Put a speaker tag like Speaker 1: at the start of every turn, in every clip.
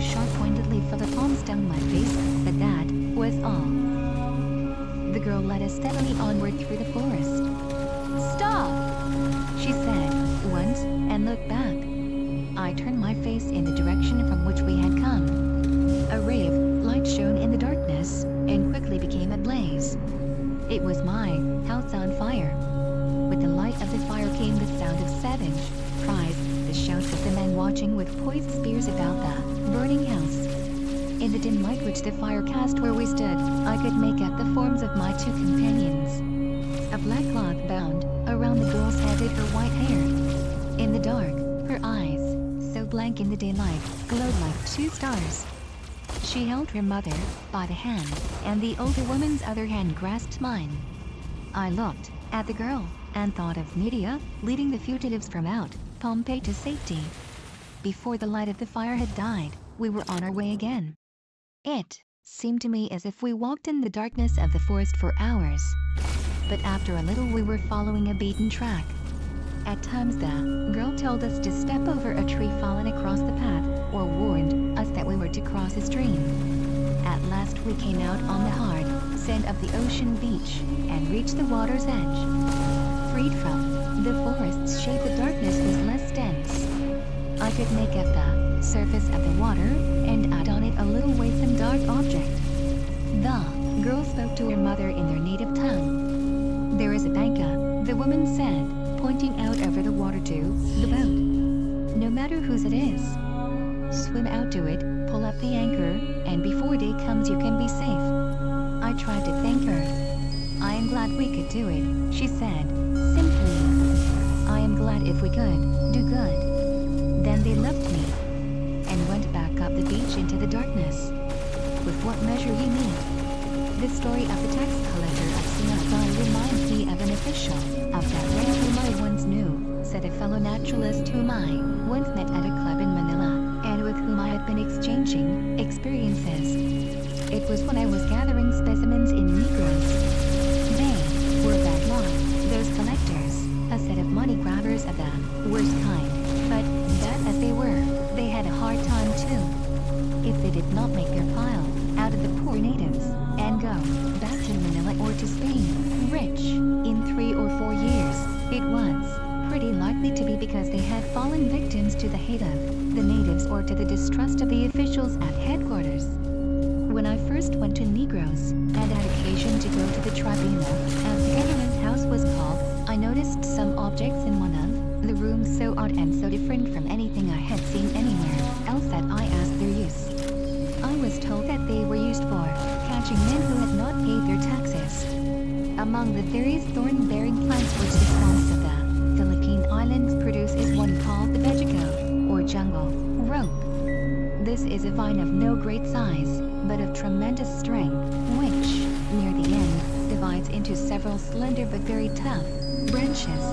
Speaker 1: sharp pointed leaf of a palm stung my face, but that was all. The girl led us steadily onward through the forest. "Stop!" she said once, and looked back. I turned my face in the direction from which we had come. A ray of light shone in the darkness, and quickly became ablaze. It was my house on fire. With the light of the fire came the sound of savage cries, the shouts of the men watching with poised spears about the burning house. In the dim light which the fire cast where we stood, I could make out the forms of my two companions. A black cloth bound around the girl's head hid her white hair. In the dark, her eyes, so blank in the daylight, glowed like two stars. She held her mother by the hand, and the older woman's other hand grasped mine. I looked at the girl and thought of Nydia leading the fugitives from out Pompeii to safety. Before the light of the fire had died, we were on our way again. It seemed to me as if we walked in the darkness of the forest for hours. But after a little we were following a beaten track. At times the girl told us to step over a tree fallen across the path, or warned us that we were to cross a stream. At last we came out on the hard sand of the ocean beach, and reached the water's edge. Freed from the forest's shade, the darkness was less dense. I could make out the surface of the water, and add on it a little weighsome dark object. The girl spoke to her mother in their native tongue. "There is a banka," the woman said, pointing out over the water to the boat. "No matter whose it is. Swim out to it, pull up the anchor, and before day comes you can be safe." I tried to thank her. "I am glad we could do it," she said, simply. "I am glad if we could do good." Then they left me and went back up the beach into the darkness. With what measure you mean? The story of the tax collector of Sinai reminds me of an official of that rank whom I once knew, said a fellow naturalist whom I once met at a club in Manila, and with whom I had been exchanging experiences. It was when I was gathering specimens in Negros. They were a bad lot, those collectors, a set of money grabbers of the worst kind, but bad as they were, they had a hard time too. If they did not make their pile out of the poor natives, and go back to Manila or to Spain, rich, in 3 or 4 years, it was pretty likely to be because they had fallen victims to the hate of the natives or to the distrust of the officials at headquarters. When I first went to Negros, and had occasion to go to the tribunal, as the government house was called, I noticed some objects in one of the rooms so odd and so different from anything I had seen anywhere else that I asked their use. I was told that they were used for catching men who had not paid their taxes. Among the various thorn-bearing plants which the swamps of the Philippine Islands produce is one called the vejico, or jungle rope. This is a vine of no great size, but of tremendous strength, which, near the end, divides into several slender but very tough branches.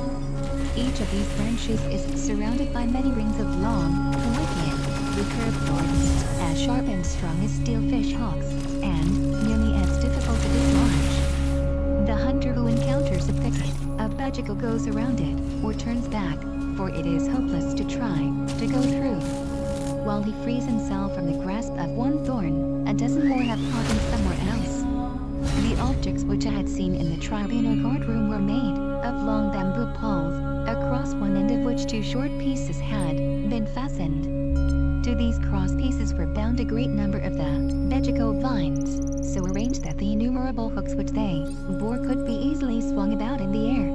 Speaker 1: Each of these branches is surrounded by many rings of long, wicked, recurved thorns, as sharp and strong as steel fish hooks, and nearly as difficult to dislodge. The hunter who encounters a thicket of vejico goes around it, or turns back, for it is hopeless to try to go through. While he frees himself from the grasp of one thorn, a dozen more have caught him somewhere else. The objects which I had seen in the tribunal guardroom were made of long bamboo poles, across one end of which 2 short pieces had been fastened. To these cross pieces were bound a great number of the vejico vines, so arranged that the innumerable hooks which they bore could be easily swung about in the air.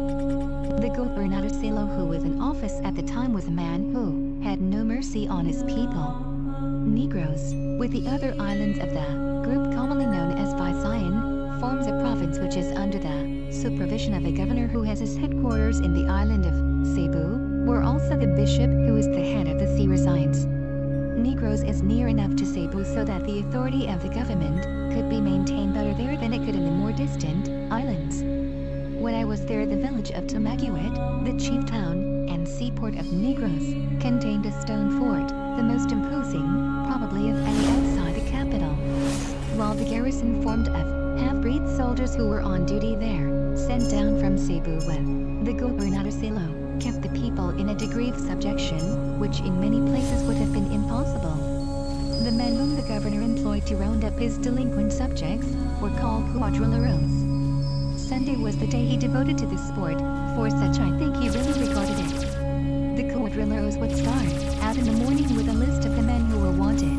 Speaker 1: The gobernador, who was in office at the time, was a man who had no mercy on his people. Negros, with the other islands of the group commonly known as Visayan, forms a province which is under the supervision of a governor who has his headquarters in the island of Cebu, where also the bishop, who is the head of the sea, resides. Negros is near enough to Cebu so that the authority of the government could be maintained better there than it could in the more distant islands. When I was there, the village of Tumaguit, the chief town and seaport of Negros, contained a stone fort, the most imposing, probably of any outside the capital. While the garrison formed of half-breed soldiers who were on duty there, sent down from Cebu with the gobernador, kept the people in a degree of subjection, which in many places would have been impossible. The men whom the governor employed to round up his delinquent subjects were called cuadrilleros. Sunday was the day he devoted to this sport, for such I think he really regarded it. The cuadrilleros would start out in the morning with a list of the men who were wanted.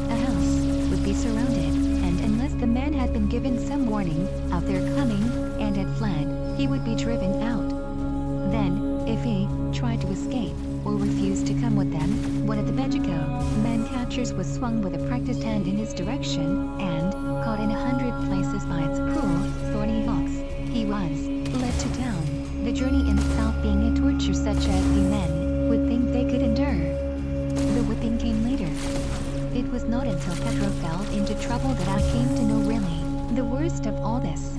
Speaker 1: A house would be surrounded, and unless the man had been given some warning of their coming and had fled, he would be driven out. Then, if he tried to escape or refused to come with them, one of the Bejico men catchers was swung with a practiced hand in his direction and, caught in 100 places by its cruel, thorny hooks, he was led to town, the journey in itself being a torture such as the men would think they could endure. The whipping came later. It was not until Pedro fell into trouble that I came to know really the worst of all this.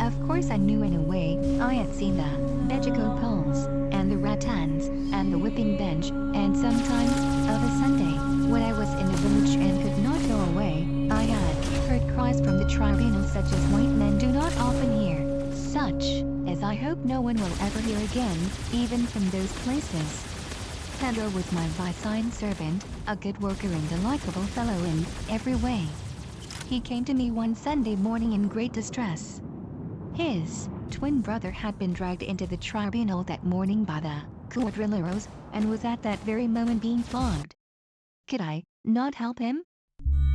Speaker 1: Of course I knew in a way. I had seen the Bejico poles, and the rattans, and the whipping bench, and sometimes, of a Sunday, when I was in the village and could not go away, I had heard cries from the tribunal such as white men do not often hear, such as I hope no one will ever hear again, even from those places. Pedro was my vice servant, a good worker and a likable fellow in every way. He came to me one Sunday morning in great distress. His twin brother had been dragged into the tribunal that morning by the cuadrilleros, and was at that very moment being flogged. Could I not help him?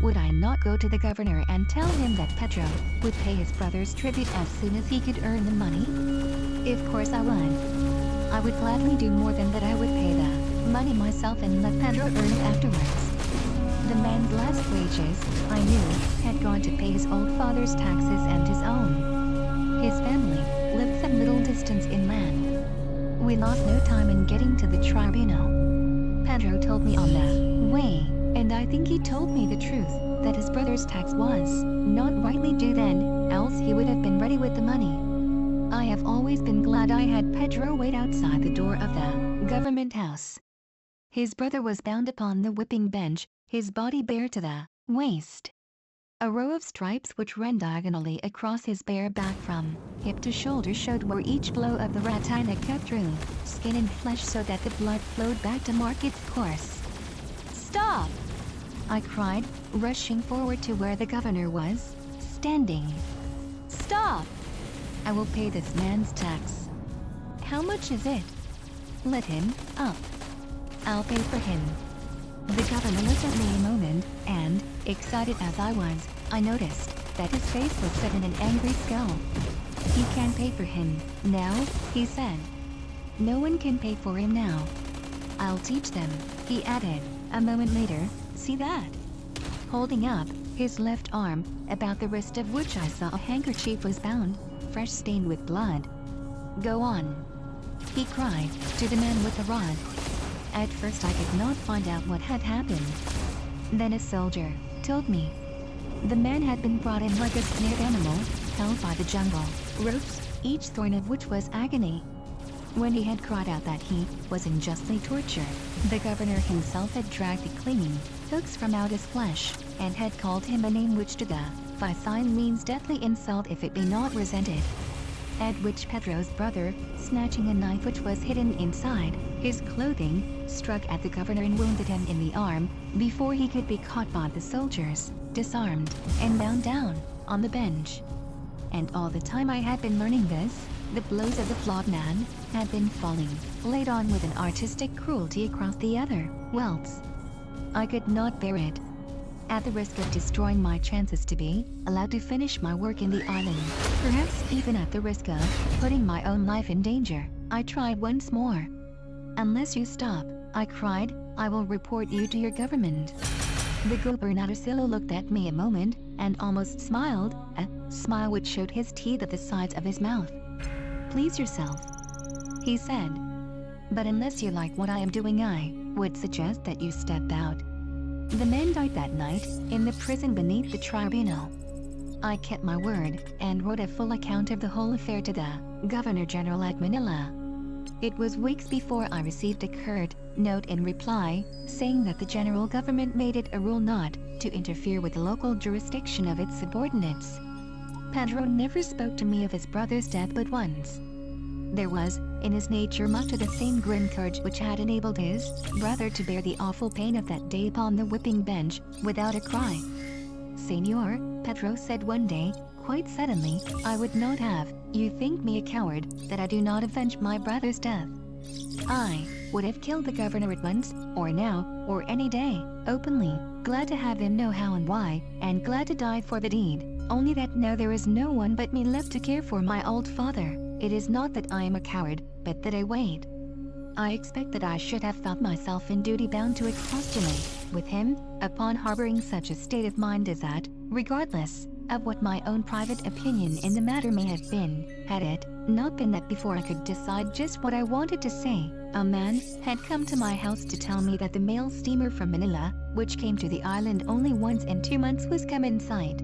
Speaker 1: Would I not go to the governor and tell him that Pedro would pay his brother's tribute as soon as he could earn the money? Of course I would. I would gladly do more than that. I would pay the money myself and let Pedro earn it afterwards. The man's last wages, I knew, had gone to pay his old father's taxes and his own. His family lived some little distance inland. We lost no time in getting to the tribunal. Pedro told me on the way, and I think he told me the truth, that his brother's tax was not rightly due then, else he would have been ready with the money. I have always been glad I had Pedro wait outside the door of the government house. His brother was bound upon the whipping bench, his body bare to the waist. A row of stripes which ran diagonally across his bare back from hip to shoulder showed where each blow of the rattan had cut through skin and flesh so that the blood flowed back to mark its course. "Stop!" I cried, rushing forward to where the governor was standing. "Stop! I will pay this man's tax." "How much is it?" "Let him up. I'll pay for him." The governor looked at me a moment, and, excited as I was, I noticed that his face was set in an angry scowl. "He can't pay for him now," he said. "No one can pay for him now. I'll teach them," he added, a moment later. "See that?" Holding up his left arm, about the wrist of which I saw a handkerchief was bound, fresh stained with blood. "Go on," he cried to the man with the rod. At first I could not find out what had happened. Then a soldier told me. The man had been brought in like a snared animal, held by the jungle ropes, each thorn of which was agony. When he had cried out that he was unjustly tortured, the governor himself had dragged the clinging hooks from out his flesh, and had called him a name which to the by sign means deathly insult if it be not resented. At which Pedro's brother, snatching a knife which was hidden inside his clothing, struck at the governor and wounded him in the arm, before he could be caught by the soldiers, disarmed, and bound down on the bench. And all the time I had been learning this, the blows of the flogged man had been falling, laid on with an artistic cruelty across the other welts. I could not bear it. At the risk of destroying my chances to be allowed to finish my work in the island, perhaps even at the risk of putting my own life in danger, I tried once more. "Unless you stop," I cried, "I will report you to your government." The gobernadorcillo looked at me a moment, and almost smiled, a smile which showed his teeth at the sides of his mouth. "Please yourself," he said. "But unless you like what I am doing, I would suggest that you step out." The man died that night, in the prison beneath the tribunal. I kept my word, and wrote a full account of the whole affair to the Governor-General at Manila. It was weeks before I received a curt note in reply, saying that the general government made it a rule not to interfere with the local jurisdiction of its subordinates. Pedro never spoke to me of his brother's death but once. There was, in his nature, much of the same grim courage which had enabled his brother to bear the awful pain of that day upon the whipping bench without a cry. "Senor," Pedro said one day, quite suddenly, "I would not have you think me a coward, that I do not avenge my brother's death. I would have killed the governor at once, or now, or any day, openly, glad to have him know how and why, and glad to die for the deed. Only that now there is no one but me left to care for my old father. It is not that I am a coward, but that I wait. I expect that I should have thought myself in duty bound to expostulate with him upon harboring such a state of mind as that, regardless of what my own private opinion in the matter may have been, had it not been that before I could decide just what I wanted to say, a man had come to my house to tell me that the mail steamer from Manila, which came to the island only once in 2 months, was come in sight.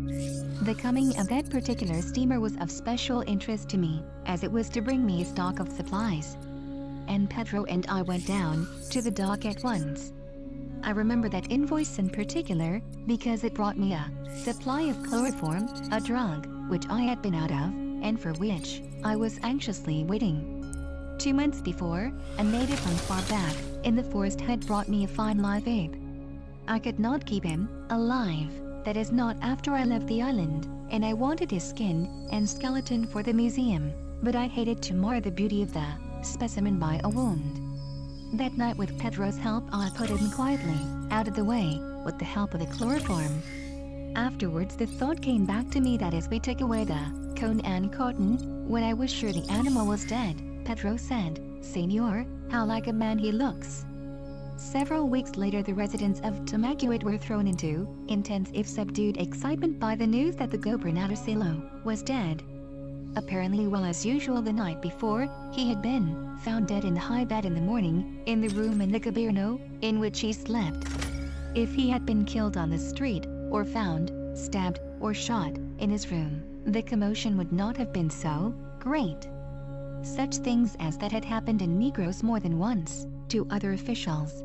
Speaker 1: The coming of that particular steamer was of special interest to me, as it was to bring me a stock of supplies. And Pedro and I went down to the dock at once. I remember that invoice in particular, because it brought me a supply of chloroform, a drug which I had been out of, and for which I was anxiously waiting. 2 months before, a native from far back in the forest had brought me a fine live ape. I could not keep him alive, that is not after I left the island, and I wanted his skin and skeleton for the museum, but I hated to mar the beauty of the specimen by a wound. That night, with Pedro's help, I put him quietly out of the way with the help of the chloroform. Afterwards, the thought came back to me that as we took away the cone and cotton, when I was sure the animal was dead, Pedro said, "Senor, how like a man he looks." Several weeks later, the residents of Tamaguit were thrown into intense if subdued excitement by the news that the Gobernador Silo was dead. Apparently, well, as usual the night before, he had been found dead in the high bed in the morning, in the room in the Gobierno in which he slept. If he had been killed on the street, or found, stabbed, or shot in his room, the commotion would not have been so great. Such things as that had happened in Negros more than once, to other officials.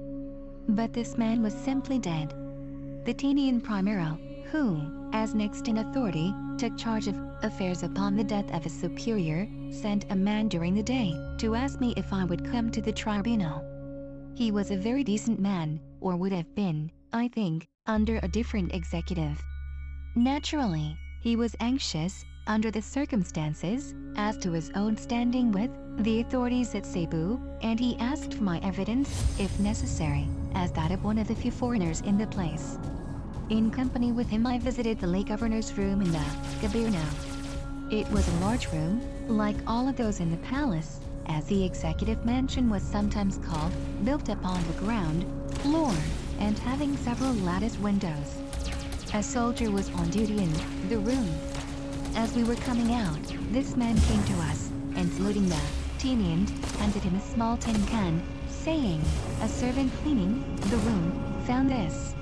Speaker 1: But this man was simply dead. The Tinian Primero, who, as next in authority, took charge of affairs upon the death of his superior, sent a man during the day to ask me if I would come to the tribunal. He was a very decent man, or would have been, I think, under a different executive. Naturally, he was anxious, under the circumstances, as to his own standing with the authorities at Cebu, and he asked for my evidence, if necessary, as that of one of the few foreigners in the place. In company with him, I visited the late governor's room in the Gobierno. It was a large room, like all of those in the palace, as the executive mansion was sometimes called, built upon the ground floor, and having several lattice windows. A soldier was on duty in the room. As we were coming out, this man came to us, and saluting the Tinian, handed him a small tin can, saying, "A servant cleaning the room found this."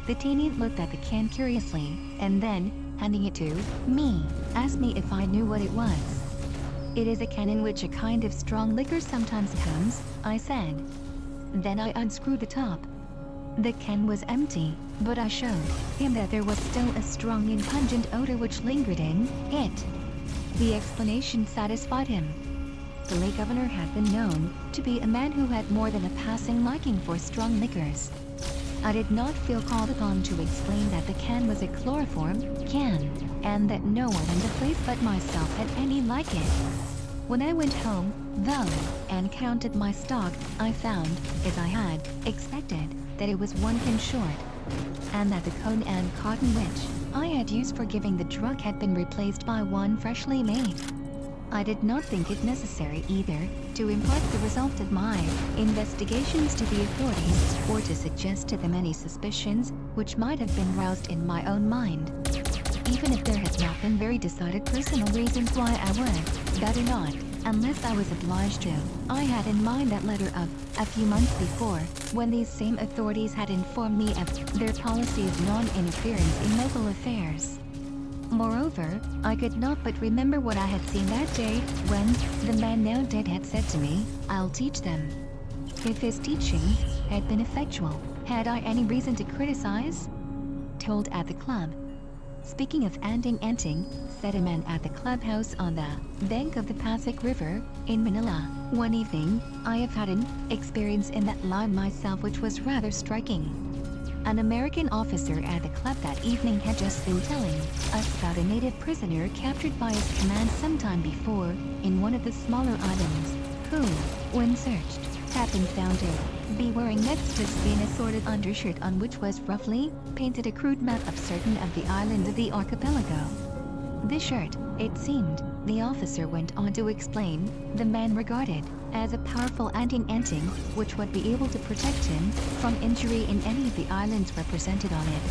Speaker 1: The Tinian looked at the can curiously, and then, handing it to me, asked me if I knew what it was. "It is a can in which a kind of strong liquor sometimes comes," I said. Then I unscrewed the top. The can was empty, but I showed him that there was still a strong and pungent odor which lingered in it. The explanation satisfied him. The late governor had been known to be a man who had more than a passing liking for strong liquors. I did not feel called upon to explain that the can was a chloroform can, and that no one in the place but myself had any like it. When I went home, though, and counted my stock, I found, as I had expected, that it was 1 can short, and that the cone and cotton which I had used for giving the drug had been replaced by one freshly made. I did not think it necessary either to impart the result of my investigations to the authorities, or to suggest to them any suspicions which might have been roused in my own mind. Even if there had not been very decided personal reasons why I would better not, unless I was obliged to. I had in mind that letter of a few months before, when these same authorities had informed me of their policy of non-interference in local affairs. Moreover, I could not but remember what I had seen that day, when the man now dead had said to me, "I'll teach them." If his teaching had been effectual, had I any reason to criticize? Told at the club. Speaking of anting, said a man at the clubhouse on the bank of the Pasig River in Manila. One evening, I have had an experience in that line myself which was rather striking. An American officer at the club that evening had just been telling us about a native prisoner captured by his command sometime before in one of the smaller islands, who, when searched, had been found to be wearing next to an assorted undershirt on which was roughly painted a crude map of certain of the islands of the archipelago. This shirt, it seemed, the officer went on to explain, the man regarded as a powerful anting which would be able to protect him from injury in any of the islands represented on it.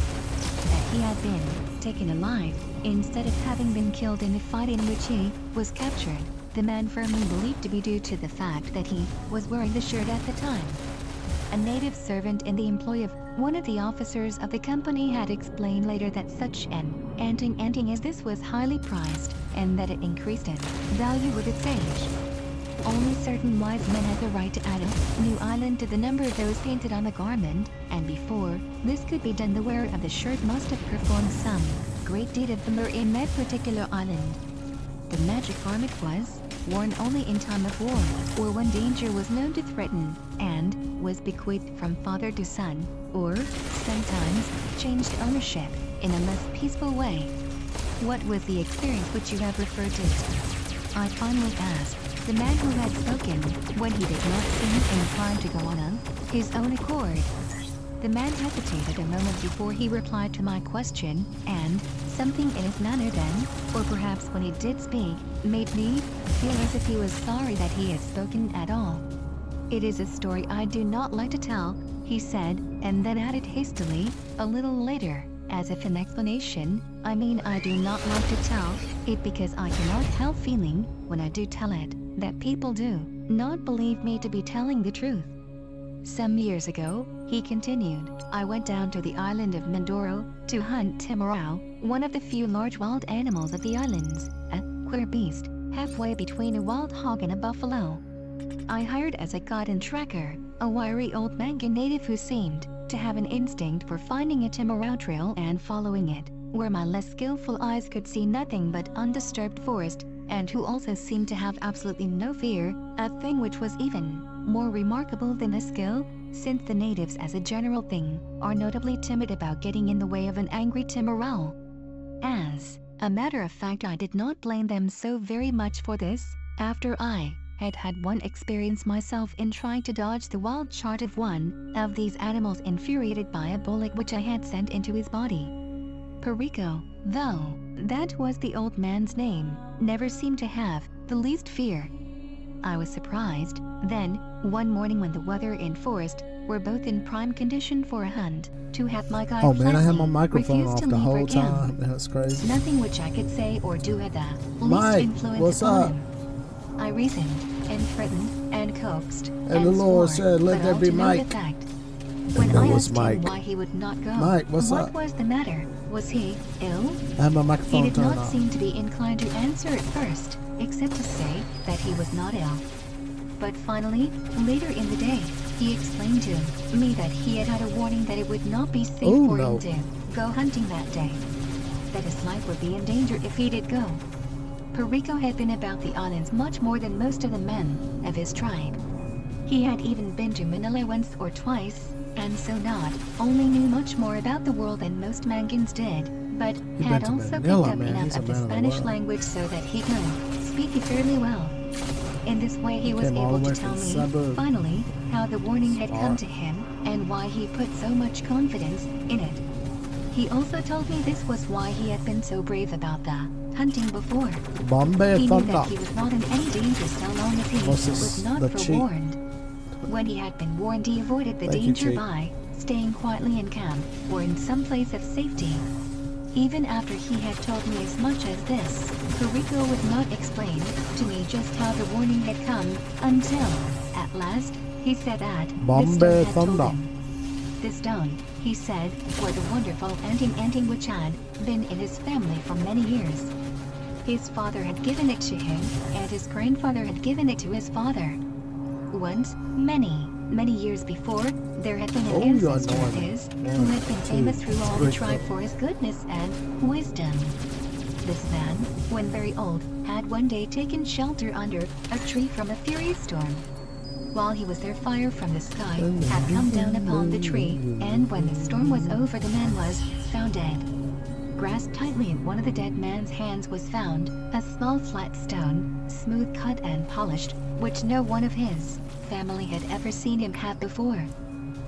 Speaker 1: That he had been taken alive instead of having been killed in the fight in which he was captured, the man firmly believed to be due to the fact that he was wearing the shirt at the time. A native servant in the employ of one of the officers of the company had explained later that such an anting as this was highly prized, and that it increased in value with its age. Only certain wise men had the right to add a new island to the number of those painted on the garment, and before this could be done the wearer of the shirt must have performed some great deed of valor in that particular island. The magic garment was worn only in time of war, or when danger was known to threaten, and was bequeathed from father to son, or, sometimes, changed ownership in a less peaceful way. What was the experience which you have referred to? I finally asked the man who had spoken, when he did not seem inclined to go on of his own accord. The man hesitated a moment before he replied to my question, and something in his manner then, or perhaps when he did speak, made me feel as if he was sorry that he had spoken at all. It is a story I do not like to tell, he said, and then added hastily, a little later, as if in explanation, I mean I do not like to tell it because I cannot help feeling, when I do tell it, that people do not believe me to be telling the truth. Some years ago, he continued, I went down to the island of Mindoro to hunt Timarau, one of the few large wild animals of the islands, a queer beast, halfway between a wild hog and a buffalo. I hired as a guide and tracker, a wiry old Mangan native who seemed to have an instinct for finding a Timarau trail and following it, where my less skillful eyes could see nothing but undisturbed forest, and who also seemed to have absolutely no fear, a thing which was even more remarkable than the skill, since the natives as a general thing are notably timid about getting in the way of an angry Timarau. As a matter of fact, I did not blame them so very much for this, after I had had one experience myself in trying to dodge the wild charge of one of these animals infuriated by a bullet which I had sent into his body. Perico, though that was the old man's name, never seemed to have the least fear. I was surprised, then, one morning when the weather and forest were both in prime condition for a hunt, to have my guide
Speaker 2: Oh man, I had my
Speaker 1: flatly
Speaker 2: microphone
Speaker 1: refused
Speaker 2: off
Speaker 1: to
Speaker 2: the
Speaker 1: leave
Speaker 2: whole
Speaker 1: again.
Speaker 2: time. That's crazy.
Speaker 1: Nothing which I could say or do had the
Speaker 2: Mike,
Speaker 1: least influence
Speaker 2: what's
Speaker 1: upon
Speaker 2: up?
Speaker 1: him. I reasoned, and threatened, and coaxed,
Speaker 2: And
Speaker 1: and
Speaker 2: the Lord
Speaker 1: swore,
Speaker 2: said, "Let
Speaker 1: but
Speaker 2: there
Speaker 1: all
Speaker 2: be
Speaker 1: to no
Speaker 2: Mike."
Speaker 1: effect. When
Speaker 2: that
Speaker 1: I
Speaker 2: was
Speaker 1: asked
Speaker 2: Mike.
Speaker 1: him why he would not go,
Speaker 2: Mike, what's
Speaker 1: what
Speaker 2: up?
Speaker 1: was the matter? Was he ill?
Speaker 2: I had my
Speaker 1: He
Speaker 2: microphone
Speaker 1: did
Speaker 2: turned
Speaker 1: not
Speaker 2: off.
Speaker 1: seem to be inclined to answer at first, except to say that he was not ill. But finally, later in the day, he explained to me that he had had a warning that it would not be safe
Speaker 2: Oh,
Speaker 1: for
Speaker 2: no.
Speaker 1: him to go hunting that day. That his life would be in danger if he did go. Perico had been about the islands much more than most of the men of his tribe. He had even been to Manila once or twice, and so not only knew much more about the world than most Mangans did, but
Speaker 2: been
Speaker 1: had
Speaker 2: to
Speaker 1: also
Speaker 2: Manila,
Speaker 1: picked up
Speaker 2: man.
Speaker 1: enough
Speaker 2: He's a
Speaker 1: of the
Speaker 2: man of the
Speaker 1: Spanish
Speaker 2: world.
Speaker 1: language so that he could speak it fairly well. In this way he was
Speaker 2: Came all
Speaker 1: able
Speaker 2: the
Speaker 1: to
Speaker 2: way
Speaker 1: tell
Speaker 2: from
Speaker 1: me,
Speaker 2: suburb.
Speaker 1: finally, how the warning had come
Speaker 2: Smart.
Speaker 1: to him, and why he put so much confidence in it. He also told me this was why he had been so brave about the hunting before.
Speaker 2: Bombay
Speaker 1: He knew
Speaker 2: Thunder.
Speaker 1: that he was not in any danger so long as he
Speaker 2: Versus
Speaker 1: was not
Speaker 2: the Chief.
Speaker 1: forewarned. When he had been warned, he avoided the
Speaker 2: Thank you,
Speaker 1: danger
Speaker 2: Chief.
Speaker 1: by staying quietly in camp or in some place of safety. Even after he had told me as much as this, Perico would not explain to me just how the warning had come until, at last, he said that the
Speaker 2: Bombay
Speaker 1: stone had told
Speaker 2: Thunder.
Speaker 1: him. The stone, he said, was a wonderful anting which had been in his family for many years. His father had given it to him, and his grandfather had given it to his father. Once, many Many years before, there had been
Speaker 2: Oh,
Speaker 1: an
Speaker 2: you are
Speaker 1: ancestor of
Speaker 2: known.
Speaker 1: his who had been famous through all the
Speaker 2: spiritual.
Speaker 1: tribe for his goodness and wisdom. This man, when very old, had one day taken shelter under a tree from a furious storm. While he was there, fire from the sky had come down upon the tree, and when the storm was over, the man was found dead. Grasped tightly in one of the dead man's hands was found a small flat stone, smooth cut and polished, which no one of his family had ever seen him have before.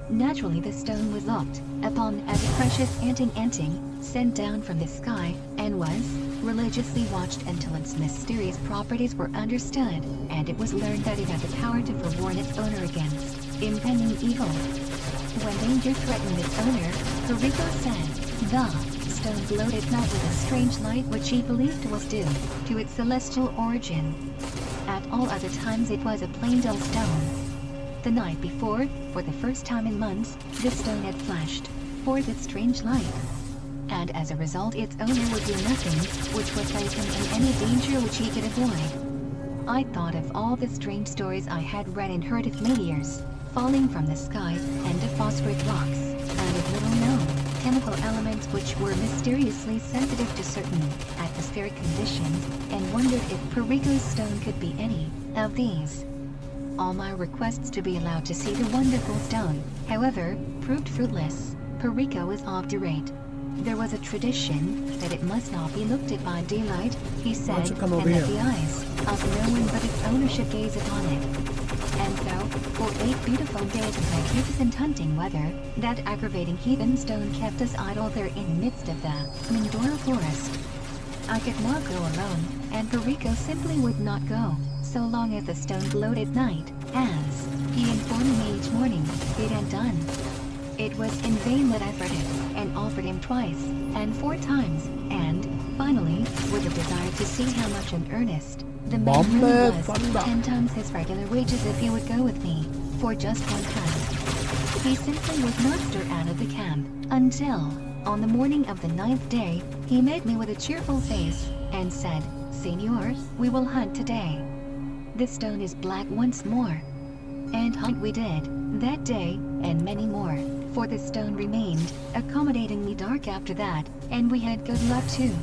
Speaker 1: Naturally, the stone was looked upon as a precious anting sent down from the sky, and was religiously watched until its mysterious properties were understood, and it was learned that it had the power to forewarn its owner against impending evil. When danger threatened its owner, Pariko said, the stone glowed at night with a strange light which he believed was due to its celestial origin. At all other times it was a plain dull stone. The night before, for the first time in months, the stone had flashed forth its strange light. And as a result, its owner would do nothing which would place him in any danger which he could avoid. I thought of all the strange stories I had read and heard of meteors falling from the sky, and of phosphoric rocks, and of little-known chemical elements which were mysteriously sensitive to certain atmospheric conditions, and wondered if Pariko's stone could be any of these. All my requests to be allowed to see the wonderful stone, however, proved fruitless. Pariko was obdurate. There was a tradition that it must not be looked at by daylight, he said,
Speaker 2: don't you come
Speaker 1: and
Speaker 2: over
Speaker 1: that
Speaker 2: here?
Speaker 1: the eyes of no one but its owner should gaze upon it. And so, for 8 beautiful days of magnificent hunting weather, that aggravating heathen stone kept us idle there in the midst of the Mindoro forest. I could not go alone, and Pariko simply would not go, so long as the stone glowed at night, as he informed me each morning it had done. It was in vain that I fretted, and offered him twice, and 4 times, and, finally, with a desire to see how much in earnest, the man really was,
Speaker 2: thunder.
Speaker 1: 10 times his regular wages if he would go with me, for just one hunt. He simply would not stir out of the camp, until, on the morning of the 9th day, he met me with a cheerful face, and said, "Senor, we will hunt today. The stone is black once more." And hunt we did, that day, and many more, for the stone remained accommodatingly dark after that, and we had good luck too.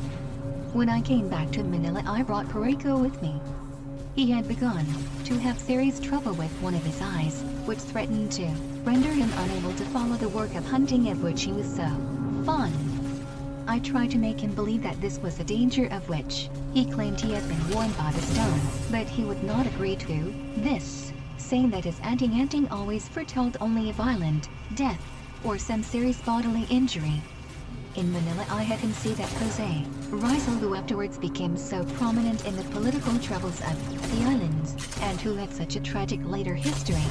Speaker 1: When I came back to Manila, I brought Pariko with me. He had begun to have serious trouble with one of his eyes, which threatened to render him unable to follow the work of hunting of which he was so fond. I tried to make him believe that this was a danger of which he claimed he had been warned by the stone, but he would not agree to this, saying that his anting always foretold only a violent death or some serious bodily injury. In Manila, I had him see that Jose Rizal, who afterwards became so prominent in the political troubles of the islands, and who had such a tragic later history.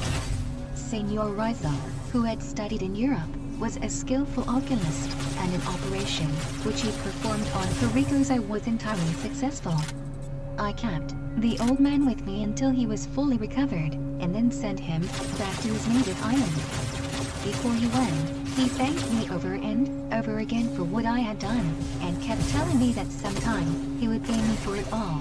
Speaker 1: Senor Rizal, who had studied in Europe, was a skillful oculist, and an operation which he performed on Pariko's eye was entirely successful. I kept the old man with me until he was fully recovered, and then sent him back to his native island. Before he went, he thanked me over and over again for what I had done, and kept telling me that sometime he would pay me for it all.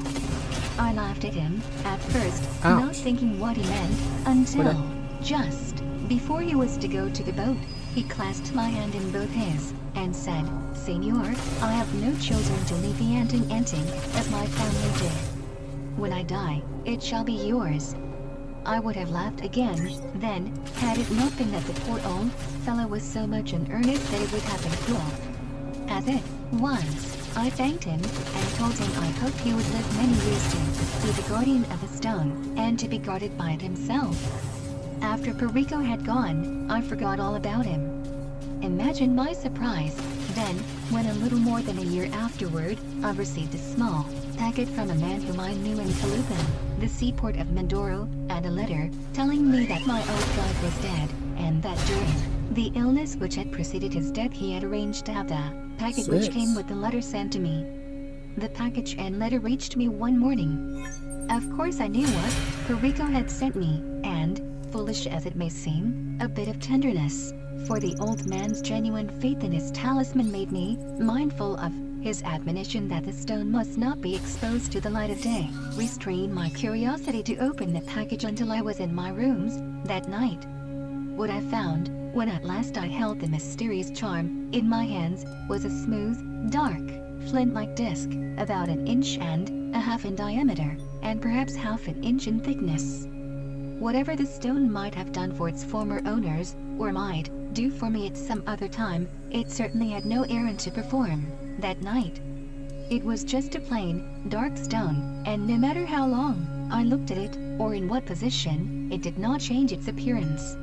Speaker 1: I laughed at him, at first,
Speaker 2: Ouch.
Speaker 1: not thinking what he meant, until, just before he was to go to the boat, he clasped my hand in both his, and said, "Senor, I have no children to leave the anting as my family did. When I die, it shall be yours." I would have laughed again, then, had it not been that the poor old fellow was so much in earnest that it would have been cruel. As it was, I thanked him, and told him I hoped he would live many years to be the guardian of the stone, and to be guarded by it himself. After Pariko had gone, I forgot all about him. Imagine my surprise, then, when a little more than a year afterward, I received a small packet from a man whom I knew in Caloocan, the seaport of Mindoro, and a letter telling me that my old guide was dead, and that during the illness which had preceded his death he had arranged to have the packet which came with the letter sent to me. The package and letter reached me one morning. Of course I knew what Pariko had sent me, and, foolish as it may seem, a bit of tenderness for the old man's genuine faith in his talisman made me mindful of his admonition that the stone must not be exposed to the light of day, restrained my curiosity to open the package until I was in my rooms that night. What I found, when at last I held the mysterious charm in my hands, was a smooth, dark, flint-like disc, about 1.5 inches in diameter, and perhaps half an inch in thickness. Whatever the stone might have done for its former owners, or might do for me at some other time, it certainly had no errand to perform that night. It was just a plain, dark stone, and no matter how long I looked at it, or in what position, it did not change its appearance.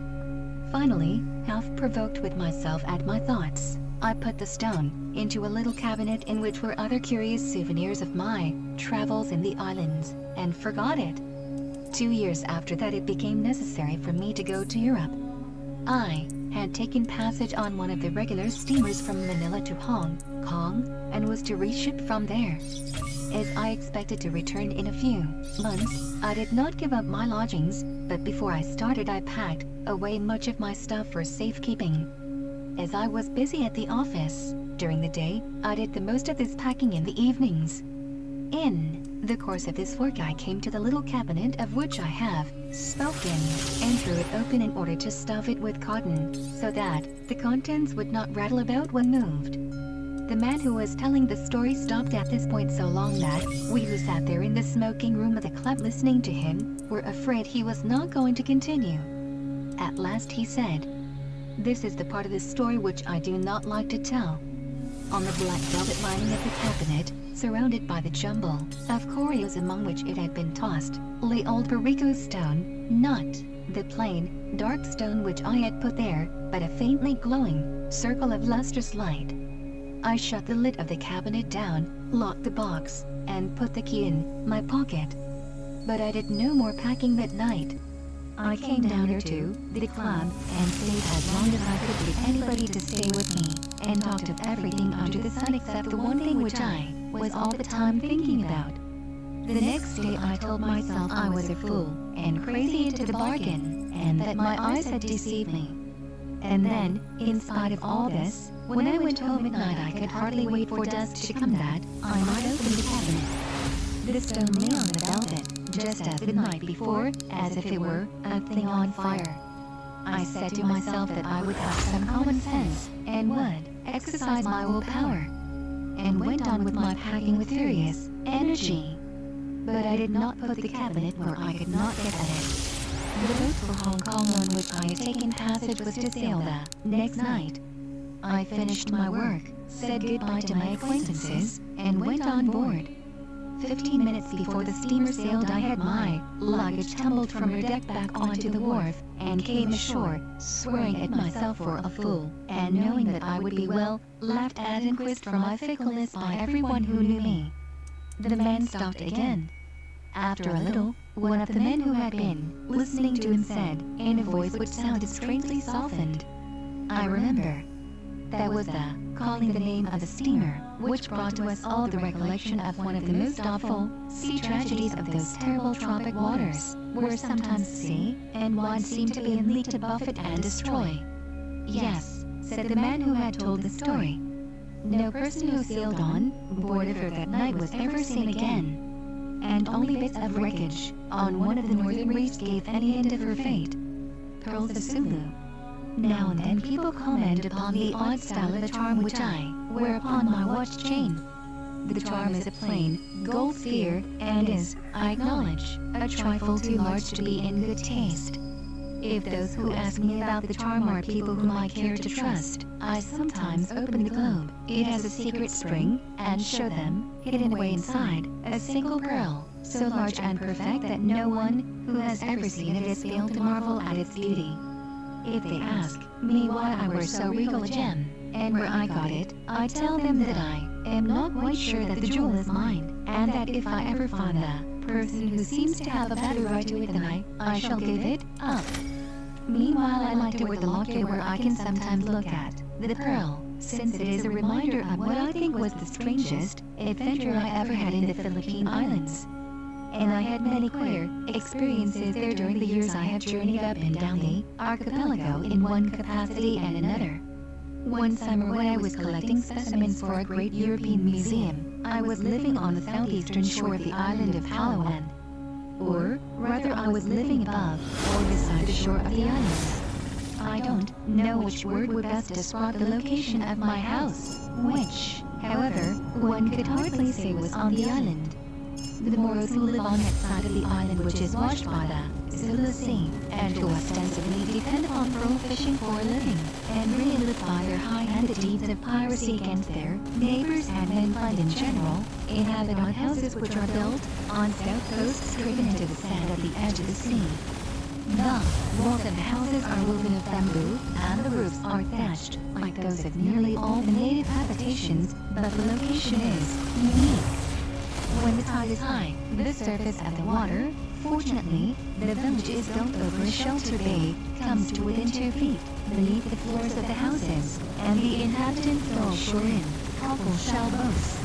Speaker 1: Finally, half provoked with myself at my thoughts, I put the stone into a little cabinet in which were other curious souvenirs of my travels in the islands, and forgot it. 2 years after that, it became necessary for me to go to Europe. I had taken passage on one of the regular steamers from Manila to Hong Kong, and was to reship from there. As I expected to return in a few months, I did not give up my lodgings, but before I started I packed away much of my stuff for safekeeping. As I was busy at the office during the day, I did the most of this packing in the evenings. In the course of this work I came to the little cabinet of which I have spoken, and threw it open in order to stuff it with cotton, so that the contents would not rattle about when moved. The man who was telling the story stopped at this point so long that we who sat there in the smoking room of the club listening to him were afraid he was not going to continue. At last he said, "This is the part of the story which I do not like to tell." On the black velvet lining of the cabinet, surrounded by the jumble of curios among which it had been tossed, lay old Perico stone, not the plain, dark stone which I had put there, but a faintly glowing circle of lustrous light. I shut the lid of the cabinet down, locked the box, and put the key in my pocket. But I did no more packing that night. I came down here to the club and stayed as long as I could get anybody to stay with me, and talked of everything under the sun except the one thing which I was all the time thinking about. The next day I told myself I was a fool, and crazy into the bargain, and that my eyes had deceived me. And then, in spite of all this, when I went home at night I could hardly wait for dusk to come that I might open the cabinet. The stone lay on the velvet, just as the night before, as if it were a thing on fire. I said to myself that I would have some common sense, and would exercise my willpower, and went on with my packing with furious energy. But I did not put the cabinet where I could not get at it. The boat for Hong Kong on which I had taken passage was to sail the next night. I finished my work, said goodbye to my acquaintances, and went on board. 15 minutes before the steamer sailed I had my luggage tumbled from her deck back onto the wharf, and came ashore, swearing at myself for a fool, and knowing that I would be well laughed at and quizzed for my fickleness by everyone who knew me. The man stopped again. After a little, one of the men who had been listening to him said, in a voice which sounded strangely softened, "I remember." That was the calling the name of the steamer, which brought to us all the recollection of one of the most awful sea tragedies of those terrible tropic waters, where sometimes sea and wine seem to be in league to buffet and destroy. "Yes," said the man who had told the story. "No person who sailed on board of her that night was ever seen again, and only bits of wreckage on one of the northern reefs gave any hint of her fate." Pearls of Sulu. Now and then people comment upon the odd style of a charm which I wear upon my watch chain. The charm is a plain, gold sphere, and is, I acknowledge, a trifle too large to be in good taste. If those who ask me about the charm are people whom I care to trust, I sometimes open the globe. It has a secret spring, and show them, hidden away inside, a single pearl, so large and perfect that no one who has ever seen it has failed to marvel at its beauty. If they ask me why I wear so regal a gem, and where I got it, I tell them that I am not quite sure that the jewel is mine, and that if I ever find the person who seems to have a better right to it than I shall give it up. Meanwhile I like to wear the locket where I can sometimes look at the pearl, since it is a reminder of what I think was the strangest adventure I ever had in the Philippine Islands. And I had many queer experiences there during the years I have journeyed up and down the archipelago in one capacity and another. One summer when I was collecting specimens for a great European museum, I was living on the southeastern shore of the island of Palawan. Or, rather I was living above or beside the shore of the island. I don't know which word would best describe the location of my house, which, however, one could hardly say was on the island. The Moros who live on that side of the island which is washed by the Zulu Sea, and who ostensibly depend upon pearl fishing for a living, and really live by their high-handed deeds of piracy against their neighbors and mainland in general, inhabit on houses which are built on south coasts driven into the sand at the edge of the sea. The walls of the houses are woven of bamboo, and the roofs are thatched, like those of nearly all the native habitations, but the location is unique. When the tide is high, the surface of the water, fortunately, the village is built over a sheltered bay, comes to within 2 feet beneath the floors of the houses, and the inhabitants throw ashore in cockle shell boats.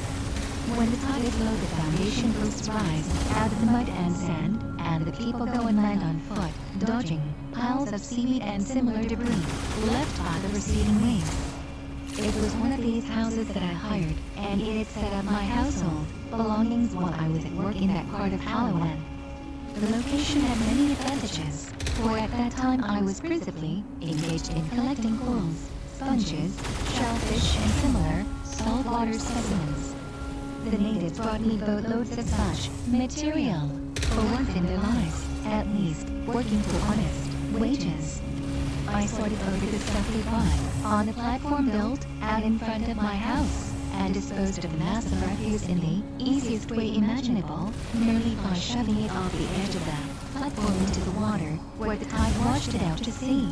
Speaker 1: When the tide is low, the foundation posts rise out of the mud and sand, and the people go and land on foot, dodging piles of seaweed and similar debris left by the receding waves. It was one of these houses that I hired, and in it set up my household belongings while I was at work in that part of Palawan. The location had many advantages, for at that time I was principally engaged in collecting corals, sponges, shellfish, and similar saltwater specimens. The natives brought me boatloads of such material, for once in their lives, at least, working for honest wages. I sorted over the stuff they bought on the platform built out in front of my house, and disposed of the mass of refuse in the easiest way imaginable, merely by shoving it off the edge of the platform into the water, where the tide washed it out to sea.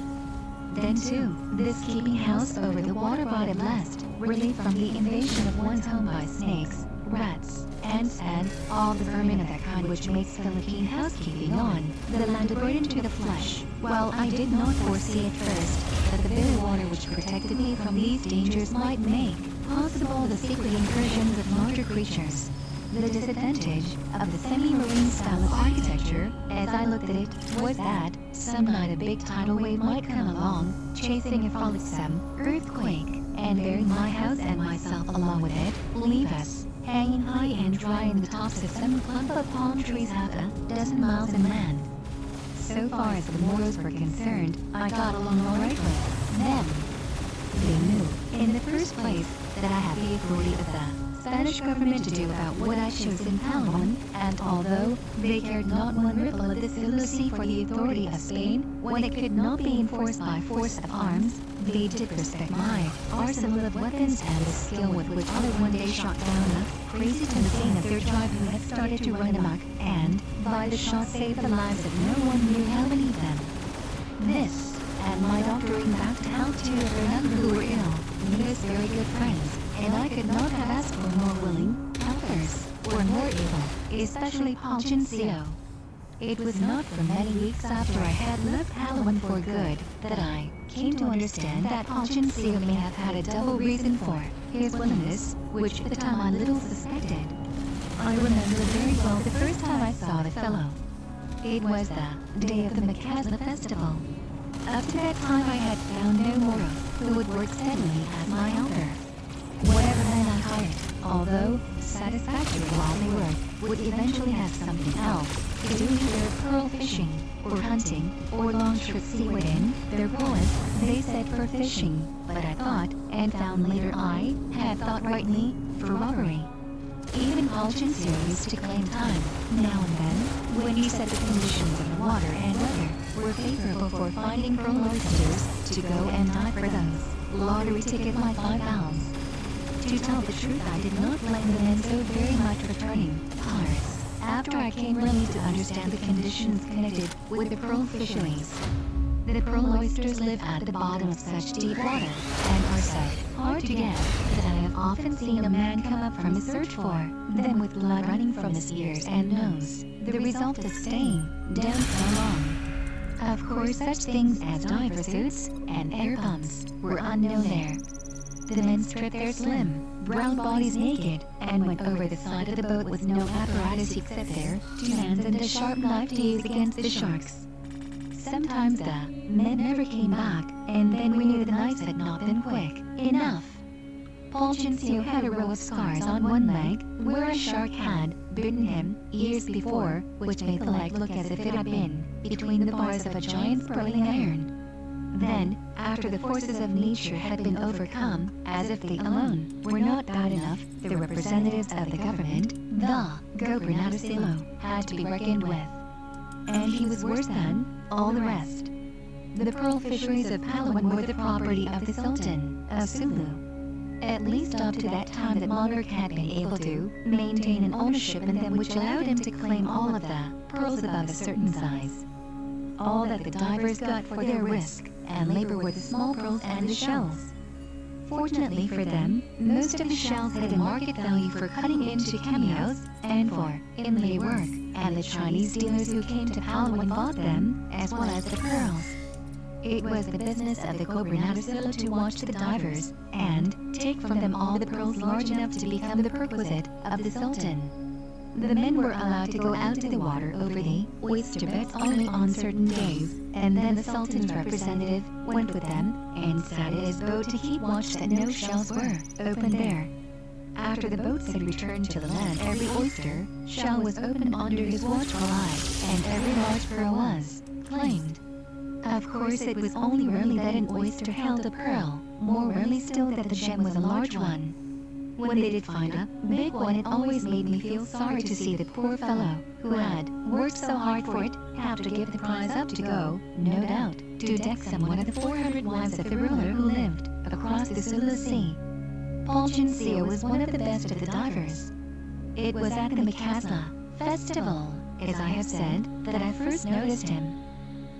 Speaker 1: Then too, this keeping house over the water brought at last relief from the invasion of one's home by snakes, rats, ants, and all the vermin of that kind which makes Philippine housekeeping on the land a burden to the flesh. While I did not foresee at first that the very water which protected me from these dangers might make possible the secret incursions of larger creatures. The disadvantage of the semi-marine style of architecture, as I looked at it, was that some night a big tidal wave might come along, chasing a frolicsome earthquake, and burying my house and myself along with it, leave us hanging high and dry in the tops of some clump of palm trees half a dozen miles inland. So far as the Moros were concerned, I got along all right with them. They knew, in the first place, that I had the authority of the Spanish government to do about what I chose in Palawan, and although they cared not one ripple of the Zulu Sea for the authority of Spain, when it could not be enforced by force of arms, they did respect my arsenal of weapons and the skill with which I one day shot down a crazy insane of their tribe who had started to run amok, and, by the shot, saved the lives of no one knew how many of them. This, and my doctoring back to help two of their number who were ill, made us very good friends, and I could not have asked for more willing helpers, or more able, especially Fulgencio. It was not for many weeks after I had left Palawan for good that I came to understand that Fulgencio may have had a double reason for his willingness, which at the time I little suspected. I remember very well the first time I saw the fellow. It was the day of the Macasla festival. Up to that time I had found no Moro who would work steadily as my helper. Whatever men I hired, although satisfactory while they were, would eventually have something else to do, either pearl fishing, or hunting, or long trips seaward in their boas, they said for fishing, but I thought, and found later I had thought rightly, for robbery. Even Fulgencio used to claim time, now and then, when he said the conditions of the water and weather were favorable for finding pearl oysters, to go and dive for those lottery ticket like £5. To tell the truth, I did not blame the men so very much for turning pirates, after I came really to understand the conditions connected with the pearl fisheries. The pearl oysters live at the bottom of such deep water, and are so hard to get, that I have often seen a man come up from his search for them with blood running from his ears and nose, the result of staying down so long. Of course, such things as diver suits and air pumps were unknown there. The men stripped their slim, brown bodies naked, and went over the side of the boat with no apparatus except their 2 hands and a sharp knife to use against the sharks. Sometimes the men never came back, and then we knew the knives had not been quick enough. Fulgencio had a row of scars on one leg, where a shark had bitten him years before, which made the leg look as if it had been between the bars of a giant curling iron. Then, after the forces of nature had been overcome, as if they alone were not bad enough, the representatives of the government, the gobernador, had to be reckoned with. And he was worse than all the rest. The pearl fisheries of Palawan were the property of the Sultan of Sulu. At least up to that time the monarch had been able to maintain an ownership in them which allowed him to claim all of the pearls above a certain size. All that the divers got for their risk and labor were the small pearls and the shells. Fortunately for them, most of the shells had a market value for cutting into cameos and for inlay work, and the Chinese dealers who came to Palawan bought them, as well as the pearls. It was the business of the gobernador to watch the divers and take from them all the pearls large enough to become the perquisite of the Sultan. The men were allowed to go out to the water over the oyster beds only on certain days, and then the Sultan's representative went with them and sat in his boat to keep watch that no shells were opened there. After the boats had returned to the land, every oyster shell was opened under his watchful eye, and every large pearl was claimed. Of course, it was only rarely that an oyster held a pearl, more rarely still that the gem was a large one. When they did find a big one, it always made me feel sorry to see the poor fellow, who had worked so hard for it, have to give the prize up to go, no doubt, to deck some one of the 400 wives of the ruler who lived across the Sulu Sea. Fulgencio was one of the best of the divers. It was at the Macasla festival, as I have said, that I first noticed him.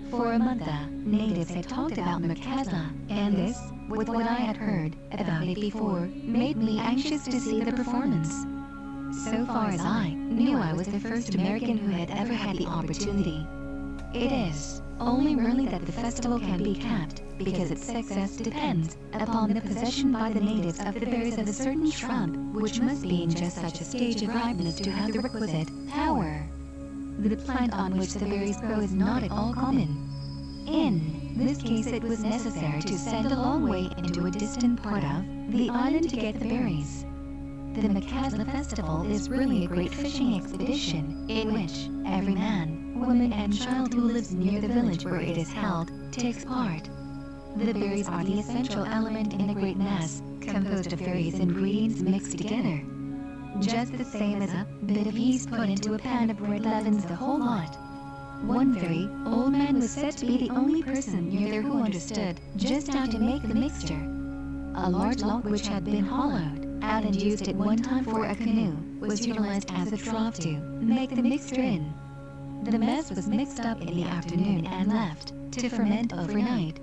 Speaker 1: For a month the natives had talked about Macasla, and this, with what I had heard about it before, made me anxious to see the performance. So far as I knew, I was the first American who had ever had the opportunity. It is only rarely that the festival can be kept, because its success depends upon the possession by the natives of the berries of a certain shrub, which must be in just such a stage of ripeness to have the requisite power. The plant on which the berries grow is not at all common. In this case, it was necessary to send a long way into a distant part of the island to get the berries. The Macasla festival is really a great fishing expedition, in which every man, woman and child who lives near the village where it is held takes part. The berries are the essential element in a great mass, composed of various ingredients mixed together. Just the same as a bit of yeast put into a pan of bread leavens the whole lot. One very old man was said to be the only person near there who understood just how to make the mixture. A large log which had been hollowed out and used at one time for a canoe was utilized as a trough to make the mixture in. The mess was mixed up in the afternoon and left to ferment overnight.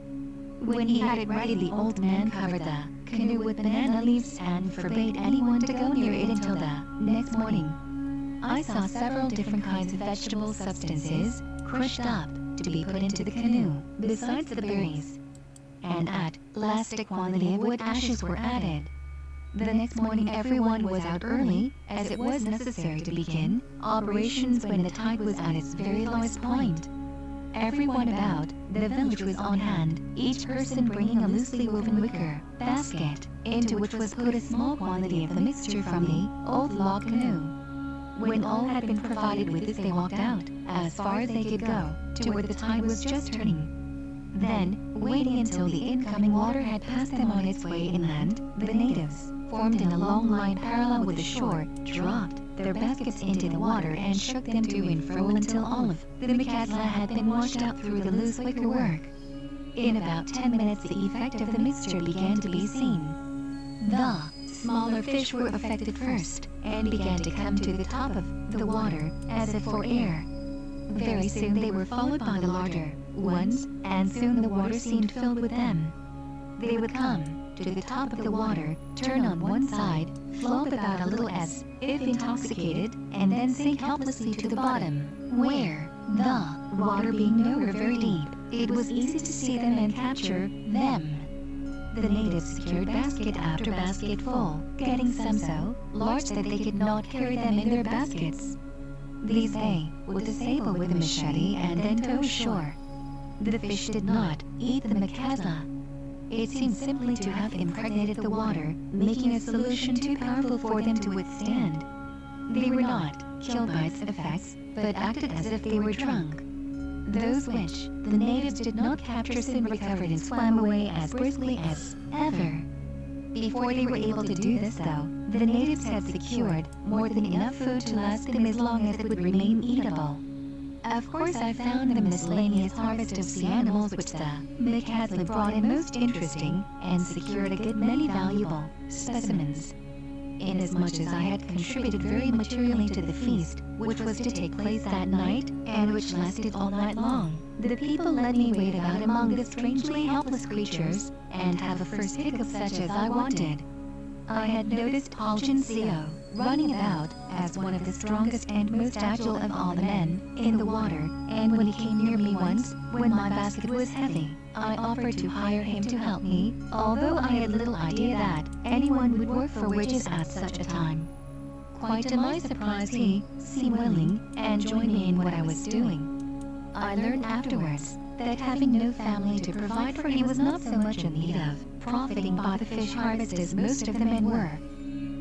Speaker 1: When he had it ready, the old man covered the canoe with banana leaves and forbade anyone to go near it until the next morning. I saw several different kinds of vegetable substances crushed up to be put into the canoe, besides the berries. And at last a quantity of wood ashes were added. The next morning everyone was out early, as it was necessary to begin operations when the tide was at its very lowest point. Everyone about the village was on hand, each person bringing a loosely woven wicker basket, into which was put a small quantity of the mixture from the old log canoe. When all had been provided with this, they walked out, as far as they could go, to where the tide was just turning. Then, waiting until the incoming water had passed them on its way inland, the natives, formed in a long line parallel with the shore, dropped their baskets into the water and shook them to and fro until all of the Macasla had been washed out through the loose wicker work. In about 10 minutes the effect of the mixture began to be seen. The smaller fish were affected first, and began to come to the top of the water, as if for air. Very soon they were followed by the larger ones, and soon the water seemed filled with them. They would come to the top of the water, turn on one side, float about a little as if intoxicated, and then sink helplessly to the bottom, where, the water being nowhere very deep, it was easy to see them and capture them. The natives secured basket after basket full, getting some so large that they could not carry them in their baskets. These they would disable with a machete and then tow ashore. The fish did not eat the Macasla. It seemed simply to have impregnated the water, making a solution too powerful for them to withstand. They were not killed by its effects, but acted as if they were drunk. those which the natives did not capture soon recovered and swam away as briskly as ever. Before they were able to do this though, the natives had secured more than enough food to last them as long as it would remain eatable. Of course, I found the miscellaneous harvest of sea animals which the McCaslin brought in most interesting, and secured a good many valuable specimens. Inasmuch as I had contributed very materially to the feast, which was to take place that night, and which lasted all night long, the people let me wade about among the strangely helpless creatures, and have a first pick of such as I wanted. I had noticed Fulgencio running about as one of the strongest and most agile of all the men in the water, and when he came near me once, when my basket was heavy, I offered to hire him to help me, although I had little idea that anyone would work for wages at such a time. Quite to my surprise he seemed willing, and joined me in what I was doing. I learned afterwards that having no family to provide for, he was not so much in need of profiting by the fish harvest as most of the men were.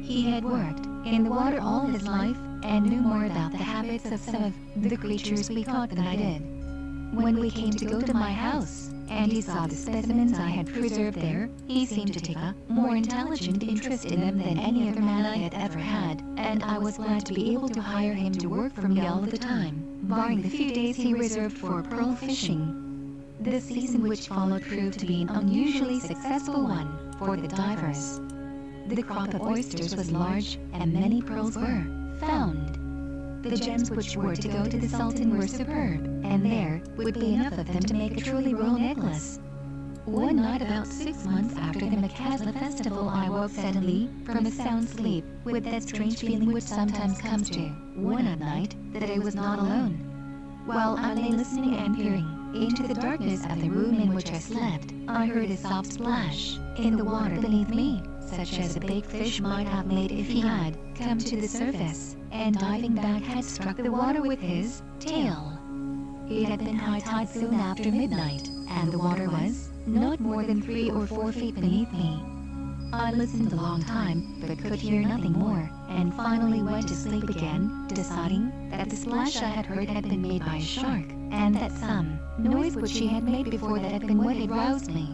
Speaker 1: He had worked in the water all his life, and knew more about the habits of some of the creatures we caught than I did. When we came to go to my house, and he saw the specimens I had preserved there, he seemed to take a more intelligent interest in them than any other man I had ever had, and I was glad to be able to hire him to work for me all the time, barring the few days he reserved for pearl fishing. The season which followed proved to be an unusually successful one for the divers. The crop of oysters was large, and many pearls were found. The gems which were to go to the Sultan were superb, and there would be enough of them to make a truly royal necklace. One night about 6 months after the McCaslin festival, I woke suddenly from a sound sleep with that strange feeling which sometimes comes to one at night, that I was not alone. While I lay listening and peering into the darkness of the room in which I slept, I heard a soft splash in the water beneath me, such as a big fish might have made if he had come to the surface, and diving back had struck the water with his tail. It had been high tide soon after midnight, and the water was not more than 3 or 4 feet beneath me. I listened a long time, but could hear nothing more, and finally went to sleep again, deciding that the splash I had heard had been made by a shark, and that some noise which she had made before that had been what had roused me.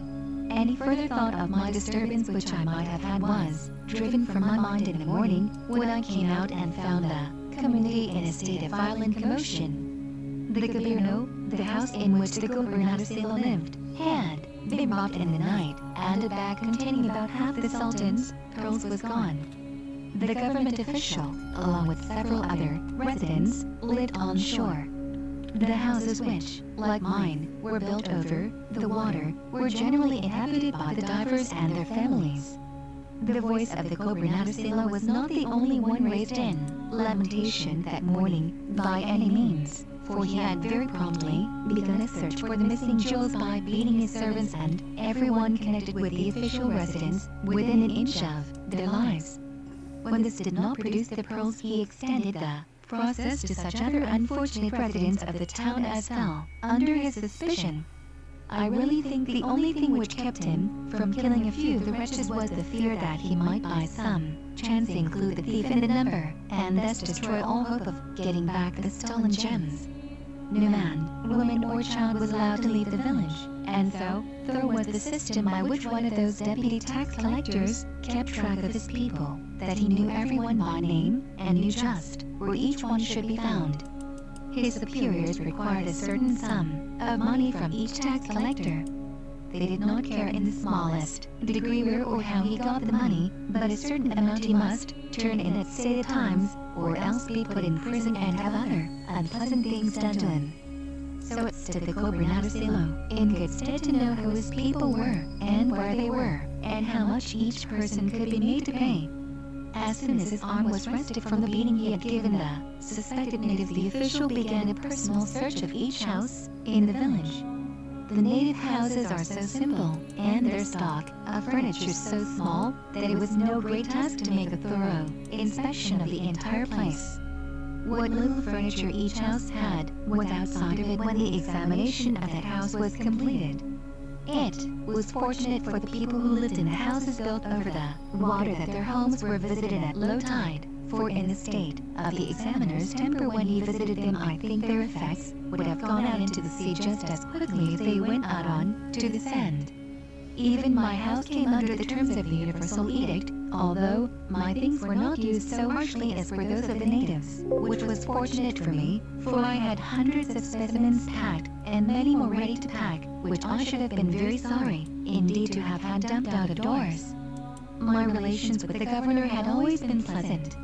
Speaker 1: Any further thought of my disturbance which I might have had was driven from my mind in the morning, when I came out and found the community in a state of violent commotion. The Gobierno, the house in which the Gobernador lived, had been robbed in the night, and a bag containing about half the Sultan's pearls was gone. The government official, along with several other residents, lived on shore. The houses which, like mine, were built over the water, were generally inhabited by the divers and their families. The voice of the Gobernador was not the only one raised in lamentation that morning by any means, for he had very promptly begun a search for the missing jewels by beating his servants and everyone connected with the official residence within an inch of their lives. When this did not produce the pearls, he extended the process to such other unfortunate residents of the town as fell under his suspicion. I really think the only thing which kept him from killing a few of the wretches was the fear that he might by some chance include the thief in the number, and thus destroy all hope of getting back the stolen gems. No man, woman, or child was allowed to leave the village, and so thorough was the system by which one of those deputy tax collectors kept track of his people, that he knew everyone by name, and knew just where each one should be found. His superiors required a certain sum of money from each tax collector. They did not care in the smallest degree where or how he got the money, but a certain amount he must turn in at stated times, or else be put in prison and have other unpleasant things done to him. So it stood the Gobernador in good stead to know who his people were, and where they were, and how much each person could be made to pay. As soon as his arm was rested from the beating he had given the suspected natives, the official began a personal search of each house in the village. The native houses are so simple, and their stock of furniture so small, that it was no great task to make a thorough inspection of the entire place. What little furniture each house had was outside of it when the examination of that house was completed. It was fortunate for the people who lived in the houses built over the water that their homes were visited at low tide, for in the state of the examiner's temper when he visited them, I think their effects would have gone out into the sea just as quickly if they went out on to the sand. Even my house came under the terms of the Universal Edict, although my things were not used so harshly as were those of the natives, which was fortunate for me, for I had hundreds of specimens packed and many more ready to pack, which I should have been very sorry, indeed, to have had dumped out of doors. My relations with the governor had always been pleasant.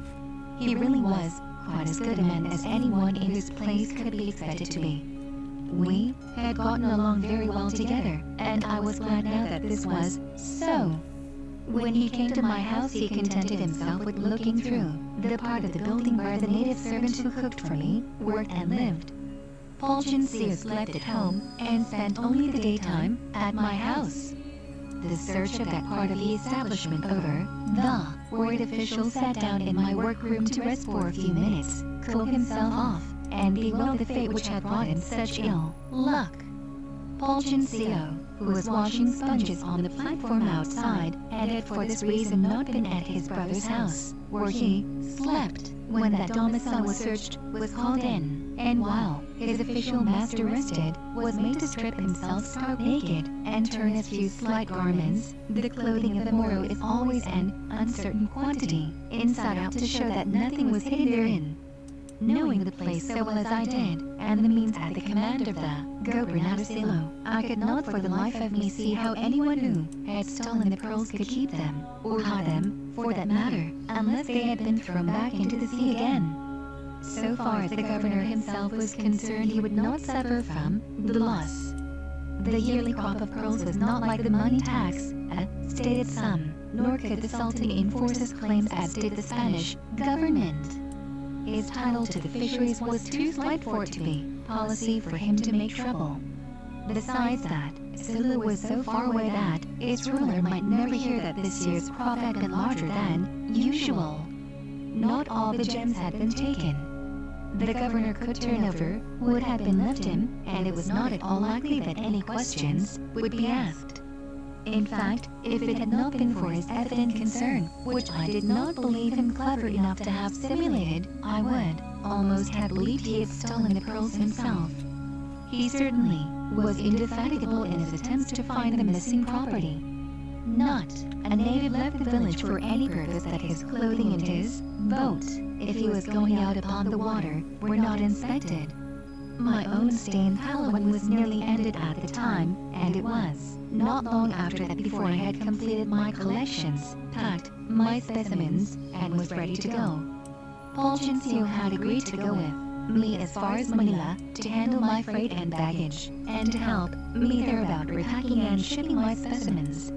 Speaker 1: He really was quite as good a man as anyone in his place could be expected to be. We had gotten along very well together, and I was glad now that this was so. When he came to my house, he contented himself with looking through the part of the building where the native servant who cooked for me worked and lived. Fulgencio slept at home and spent only the daytime at my house. The search of that part of the establishment over, the worried official sat down in my workroom to rest for a few minutes, cool himself off, and bewailed the fate which had brought him such ill luck. Fulgencio, who was washing sponges on the platform outside, had for this reason not been at his brother's house, where he slept, when that domicile was searched, was called in, and while his official master rested, was made to strip himself stark naked, and turn his few slight garments, the clothing of the Moro is always an uncertain quantity, inside out to show that nothing was hidden therein. Knowing the place so well as I did, and the means at the command of the Gobernador, I could not for the life of me see how anyone who had stolen the pearls could keep them, or hide them, for that matter, unless they had been thrown back into the sea again. So far as the governor himself was concerned, he would not suffer from the loss. The yearly crop of pearls was not like the money tax, a stated sum, nor could the Sultan enforce his claims as did the Spanish government. His title to the fisheries was too slight for it to be policy for him to make trouble. Besides that, Sulu was so far away that its ruler might never hear that this year's crop had been larger than usual. Not all the gems had been taken. The governor could turn over what had been left him, and it was not at all likely that any questions would be asked. In fact, if it had not been for his evident concern, which I did not believe him clever enough to have simulated, I would almost have believed he had stolen the pearls himself. He certainly was indefatigable in his attempts to find the missing property. Not a native left the village for any purpose that his clothing and his boat, if he was going out upon the water, were not inspected. My own stay in Palawan was nearly ended at the time, and it was not long after that before I had completed my collections, packed my specimens, and was ready to go. Fulgencio had agreed to go with me as far as Manila to handle my freight and baggage, and to help me thereabout repacking and shipping my specimens.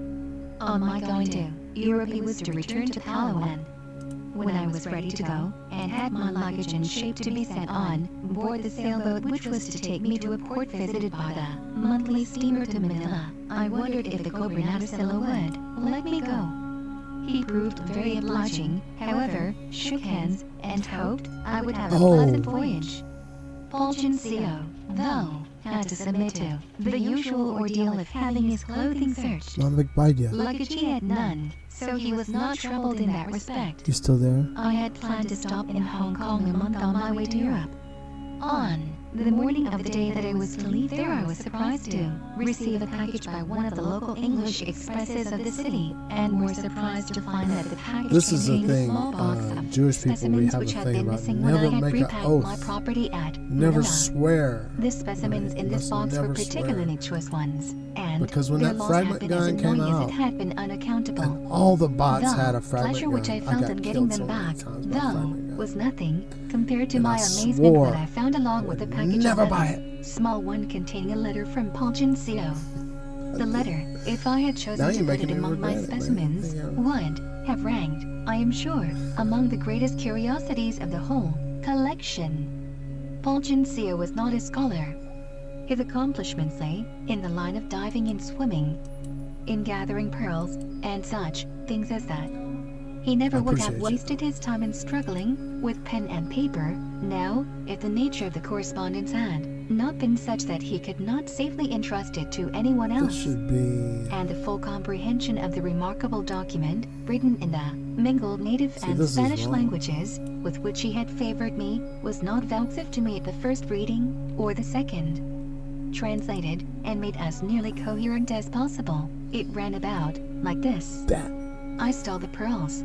Speaker 1: On my going to Europe, he was to return to Palawan. When I was ready to go, and had my luggage in shape to be sent on board the sailboat which was to take me to a port visited by the monthly steamer to Manila, I wondered if the Gobernador would let me go. He proved very obliging, however, shook hands, and hoped I would have a pleasant voyage. Fulgencio, though, had to submit to the usual ordeal of having his clothing searched. Luggage he had none, so he was not troubled in that respect.
Speaker 2: You still there?
Speaker 1: I had planned to stop in Hong Kong a month on my way to Europe. On the morning of the day that I was to leave there, I was surprised to receive a package by one of the local English expresses of the city, and more surprised to find that the package
Speaker 2: This is the
Speaker 1: contained a
Speaker 2: thing,
Speaker 1: small box of
Speaker 2: Jewish people, we
Speaker 1: specimens
Speaker 2: have a
Speaker 1: which had
Speaker 2: thing
Speaker 1: been
Speaker 2: about
Speaker 1: missing when I
Speaker 2: never
Speaker 1: had
Speaker 2: make an
Speaker 1: repacked my
Speaker 2: oath.
Speaker 1: property at
Speaker 2: Never
Speaker 1: Manila.
Speaker 2: swear.
Speaker 1: The specimens in this box were particularly choice ones, and
Speaker 2: Because when
Speaker 1: their
Speaker 2: that
Speaker 1: loss
Speaker 2: fragment
Speaker 1: had been as
Speaker 2: gun came
Speaker 1: annoying as
Speaker 2: out,
Speaker 1: it had been unaccountable.
Speaker 2: and all the bots had a
Speaker 1: The
Speaker 2: fragment
Speaker 1: pleasure
Speaker 2: gun.
Speaker 1: which I felt
Speaker 2: got
Speaker 1: in getting
Speaker 2: killed
Speaker 1: them
Speaker 2: so many
Speaker 1: back,
Speaker 2: times by
Speaker 1: though,
Speaker 2: fragment gun.
Speaker 1: was nothing compared to
Speaker 2: And
Speaker 1: my
Speaker 2: I
Speaker 1: amazement
Speaker 2: swore
Speaker 1: when I found along with the package
Speaker 2: never
Speaker 1: a
Speaker 2: buy
Speaker 1: letter, small one containing a letter from Fulgencio. The letter, if I had
Speaker 2: Now
Speaker 1: chosen to
Speaker 2: you're
Speaker 1: put it
Speaker 2: making me
Speaker 1: among my
Speaker 2: regret it, man.
Speaker 1: specimens,
Speaker 2: Yeah.
Speaker 1: would have ranked, I am sure, among the greatest curiosities of the whole collection. Fulgencio was not a scholar. His accomplishments lay in the line of diving and swimming, in gathering pearls, and such things as that. He never would have
Speaker 2: appreciate you.
Speaker 1: wasted his time in struggling with pen and paper Now, if the nature of the correspondence had not been such that he could not safely entrust it to anyone
Speaker 2: This
Speaker 1: else,
Speaker 2: should be.
Speaker 1: and the full comprehension of the remarkable document, written in the mingled native
Speaker 2: See,
Speaker 1: and
Speaker 2: this is
Speaker 1: Spanish
Speaker 2: wrong.
Speaker 1: languages, with which he had favored me, was not vouchsafed to me at the first reading, or the second. Translated, and made as nearly coherent as possible, it ran about, like this.
Speaker 2: That.
Speaker 1: I stole the pearls.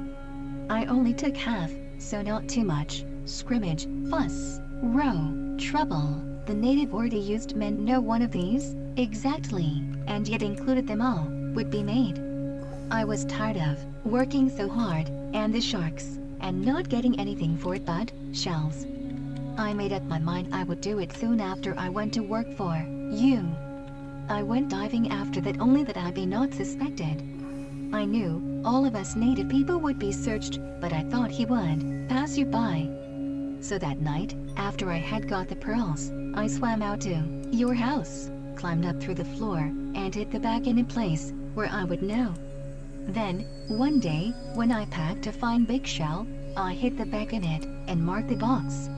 Speaker 1: I only took half, so not too much. Scrimmage, fuss, row, trouble. The native word he used meant no one of these, exactly, and yet included them all, would be made. I was tired of working so hard, and the sharks, and not getting anything for it but shells. I made up my mind I would do it soon after I went to work for you. I went diving after that only that I be not suspected. I knew all of us native people would be searched, but I thought he would pass you by. So that night, after I had got the pearls, I swam out to your house, climbed up through the floor, and hid the bag in a place where I would know. Then, one day, when I packed a fine big shell, I hid the bag in it and marked the box.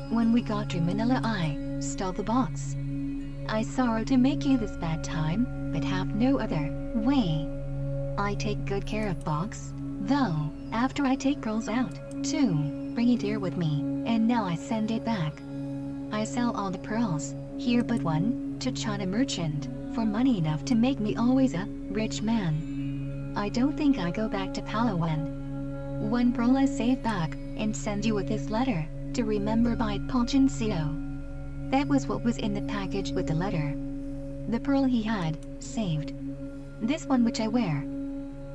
Speaker 1: When we got to Manila, I stole the box. I sorrow to make you this bad time, but have no other way. I take good care of box, though, after I take pearls out, too, bring it here with me, and now I send it back. I sell all the pearls, here but one, to China merchant, for money enough to make me always a rich man. I don't think I go back to Palawan. One pearl I save back, and send you with this letter, to remember by Fulgencio. That was what was in the package with the letter. The pearl he had saved. This one which I wear.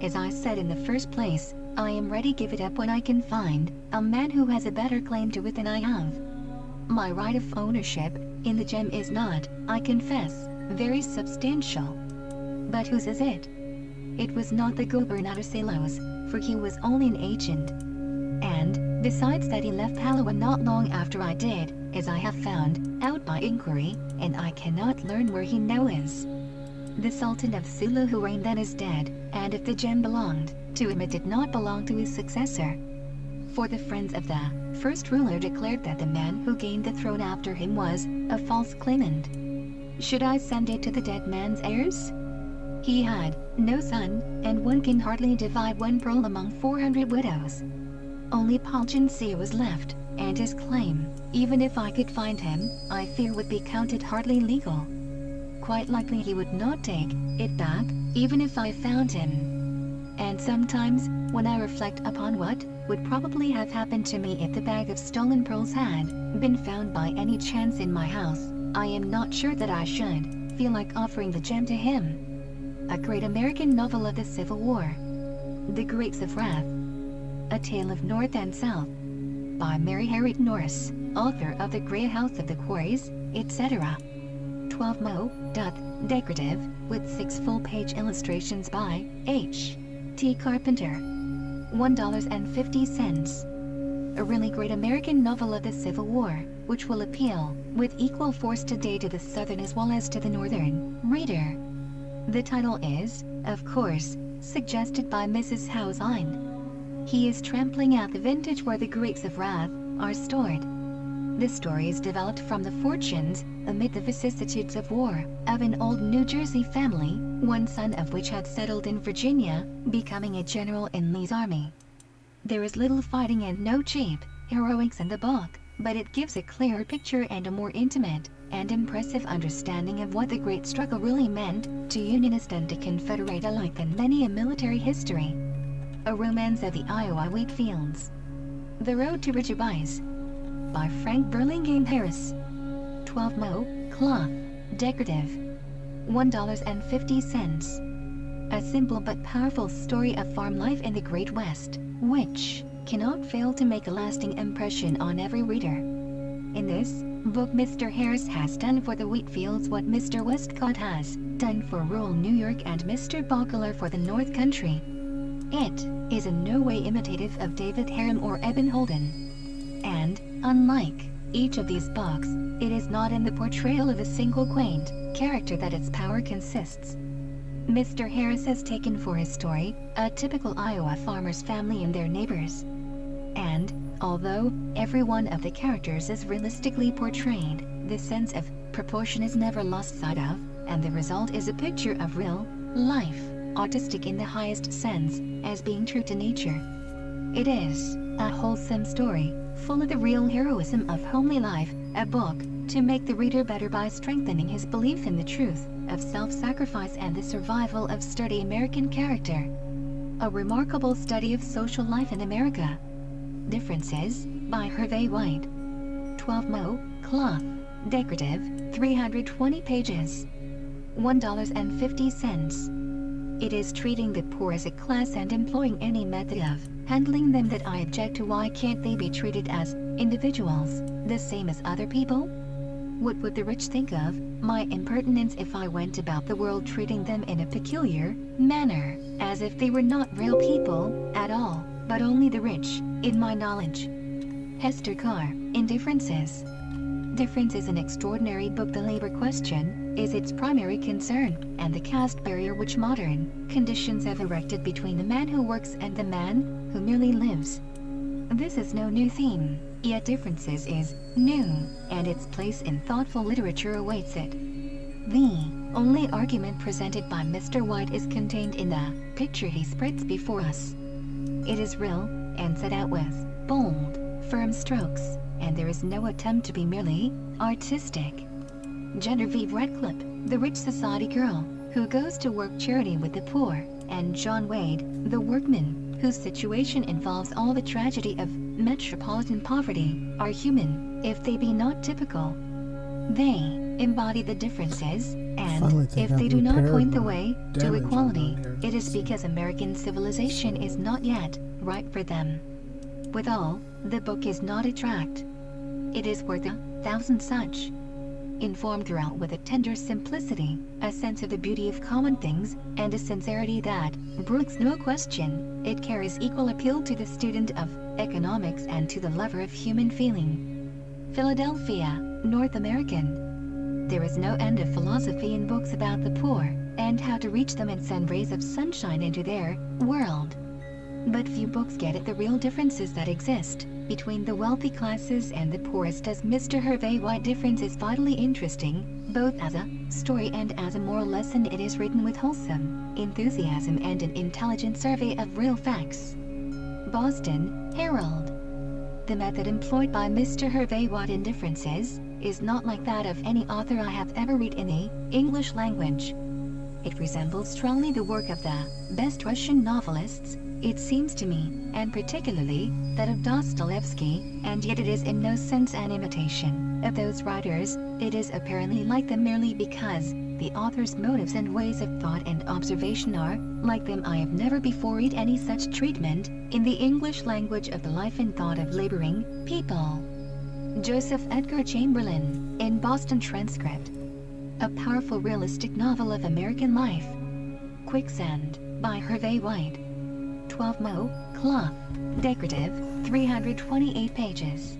Speaker 1: As I said in the first place, I am ready to give it up when I can find a man who has a better claim to it than I have. My right of ownership in the gem is not, I confess, very substantial. But whose is it? It was not the Gobernadorcelo's, for he was only an agent. And, besides that, he left Palawan not long after I did, as I have found out by inquiry, and I cannot learn where he now is. The Sultan of Sulu who reigned then is dead, and if the gem belonged to him, it did not belong to his successor. For the friends of the first ruler declared that the man who gained the throne after him was a false claimant. Should I send it to the dead man's heirs? He had no son, and one can hardly divide one pearl among 400 widows. Only Fulgencio was left, and his claim, even if I could find him, I fear would be counted hardly legal. Quite likely he would not take it back, even if I found him. And sometimes, when I reflect upon what would probably have happened to me if the bag of stolen pearls had been found by any chance in my house, I am not sure that I should feel like offering the gem to him. A great American novel of the Civil War. The Grapes of Wrath. A Tale of North and South. By Mary Harriet Norris, author of The Grey House of the Quarries, etc. 12 mo. Decorative, with 6 full-page illustrations by H. T. Carpenter. $1.50. A really great American novel of the Civil War, which will appeal with equal force today to the Southern as well as to the Northern reader. The title is, of course, suggested by Mrs. Housine. He is trampling out the vintage where the grapes of wrath are stored. This story is developed from the fortunes, amid the vicissitudes of war, of an old New Jersey family, one son of which had settled in Virginia, becoming a general in Lee's army. There is little fighting and no cheap heroics in the book, but it gives a clearer picture and a more intimate and impressive understanding of what the great struggle really meant to Unionist and to Confederate alike than many a military history. A Romance of the Iowa Wheat Fields. The Road to Richer Buys. By Frank Burlingame Harris. 12 mo. Cloth. Decorative. $1.50. A simple but powerful story of farm life in the Great West, which cannot fail to make a lasting impression on every reader. In this book, Mr. Harris has done for the wheat fields what Mr. Westcott has done for rural New York and Mr. Buckler for the North Country. It is in no way imitative of David Harum or Eben Holden. And, unlike each of these books, it is not in the portrayal of a single quaint character that its power consists. Mr. Harris has taken for his story a typical Iowa farmer's family and their neighbors. And, Although every one of the characters is realistically portrayed, the sense of proportion is never lost sight of, and the result is a picture of real life, artistic in the highest sense, as being true to nature. It is a wholesome story, full of the real heroism of homely life, a book to make the reader better by strengthening his belief in the truth of self-sacrifice and the survival of sturdy American character. A remarkable study of social life in America. Differences, by Hervey White. 12 Mo, cloth, decorative, 320 pages. $1.50. It is treating the poor as a class and employing any method of handling them that I object to. Why can't they be treated as individuals, the same as other people? What would the rich think of my impertinence if I went about the world treating them in a peculiar manner, as if they were not real people at all, but only the rich, in my knowledge? Hester Carr, Indifferences. Difference is an extraordinary book. The labor question is its primary concern, and the caste barrier which modern conditions have erected between the man who works and the man who merely lives. This is no new theme, yet Differences is new, and its place in thoughtful literature awaits it. The only argument presented by Mr. White is contained in the picture he spreads before us. It is real, and set out with bold, firm strokes, and there is no attempt to be merely artistic. Genevieve Redcliffe, the rich society girl, who goes to work charity with the poor, and John Wade, the workman, whose situation involves all the tragedy of metropolitan poverty, are human, if they be not typical. They embody the differences, and if they do not point the way to equality, it is because American civilization is not yet right for them. Withal, the book is not a tract. It is worth 1,000 such. Informed throughout with a tender simplicity, a sense of the beauty of common things, and a sincerity that brooks no question, it carries equal appeal to the student of economics and to the lover of human feeling. Philadelphia, North American. There is no end of philosophy in books about the poor, and how to reach them and send rays of sunshine into their world. But few books get at the real differences that exist between the wealthy classes and the poorest. As Mr. Hervey White, Difference is vitally interesting, both as a story and as a moral lesson. It is written with wholesome enthusiasm and an intelligent survey of real facts. Boston Herald. The method employed by Mr. Hervey White in Differences is not like that of any author I have ever read in the English language. It resembles strongly the work of the best Russian novelists, it seems to me, and particularly that of Dostoevsky, and yet it is in no sense an imitation of those writers. It is apparently like them merely because the author's motives and ways of thought and observation are like them. I have never before read any such treatment in the English language of the life and thought of laboring people. Joseph Edgar Chamberlain, in Boston Transcript. A powerful realistic novel of American life. Quicksand, by Hervey White. 12 Mo, cloth, decorative, 328 pages.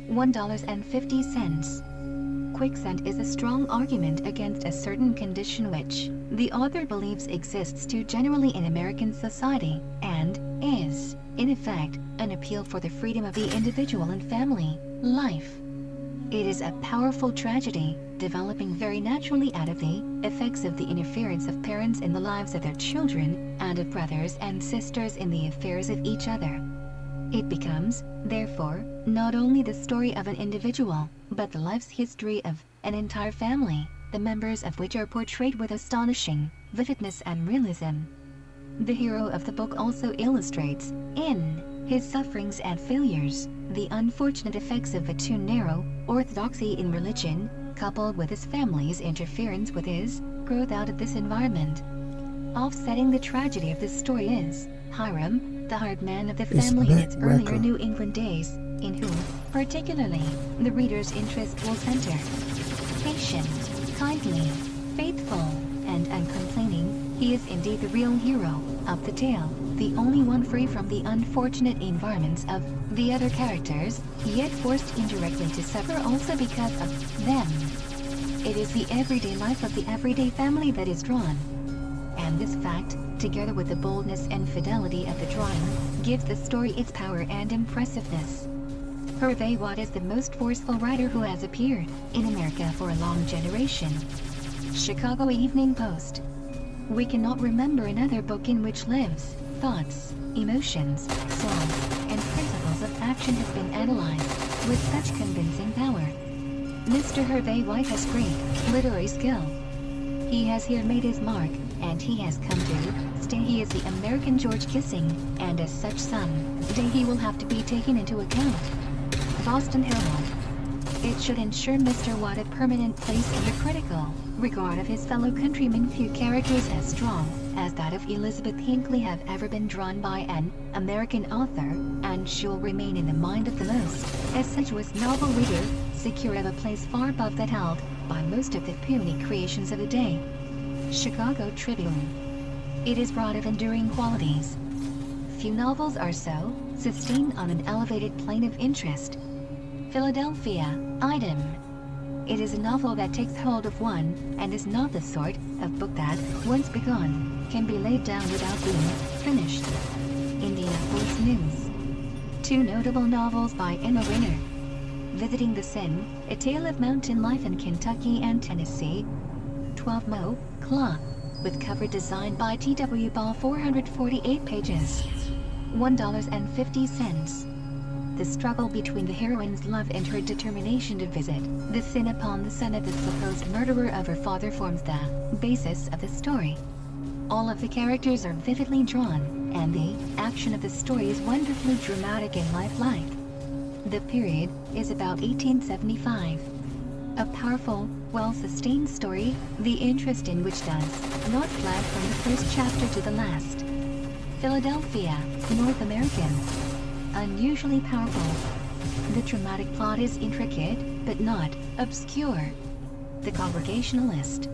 Speaker 1: $1.50. Quicksand is a strong argument against a certain condition which the author believes exists too generally in American society, and is, in effect, an appeal for the freedom of the individual and family life. It is a powerful tragedy, developing very naturally out of the effects of the interference of parents in the lives of their children, and of brothers and sisters in the affairs of each other. It becomes, therefore, not only the story of an individual, but the life's history of an entire family, the members of which are portrayed with astonishing vividness and realism. The hero of the book also illustrates, in his sufferings and failures, the unfortunate effects of a too narrow orthodoxy in religion, coupled with his family's interference with his growth out of this environment. Offsetting the tragedy of this story is Hiram, the hired man of the family in its earlier New England days, in whom, particularly, the reader's interest will center. Patient, kindly, faithful, and uncomplaining, he is indeed the real hero of the tale, the only one free from the unfortunate environments of the other characters, yet forced indirectly to suffer also because of them. It is the everyday life of the everyday family that is drawn. And this fact, together with the boldness and fidelity of the drawing, gives the story its power and impressiveness. Hervé Watt is the most forceful writer who has appeared in America for a long generation. Chicago Evening Post. We cannot remember another book in which lives, thoughts, emotions, songs, and principles of action have been analyzed with such convincing power. Mr. Hervé Watt has great literary skill. He has here made his mark, and he has come to stay. He is the American George Kissing, and as such someday he will have to be taken into account. Boston Herald. It should ensure Mr. Watt a permanent place in the critical regard of his fellow countrymen. Few characters as strong as that of Elizabeth Hinckley have ever been drawn by an American author, and she will remain in the mind of the most assiduous novel reader, secure of a place far above that held by most of the puny creations of the day. Chicago Tribune. It is broad of enduring qualities. Few novels are so sustained on an elevated plane of interest. Philadelphia, Item. It is a novel that takes hold of one, and is not the sort of book that, once begun, can be laid down without being finished. Indianapolis News. Two notable novels by Emma Rainer. Visiting the Sin, A Tale of Mountain Life in Kentucky and Tennessee. 12 Mo, cloth, with cover designed by T.W. Ball, 448 pages. $1.50. The struggle between the heroine's love and her determination to visit the sin upon the son of the supposed murderer of her father forms the basis of the story. All of the characters are vividly drawn, and the action of the story is wonderfully dramatic and lifelike. The period is about 1875. A powerful, well-sustained story, the interest in which does not flag from the first chapter to the last. Philadelphia, North American. Unusually powerful. The dramatic plot is intricate, but not obscure. The Congregationalist.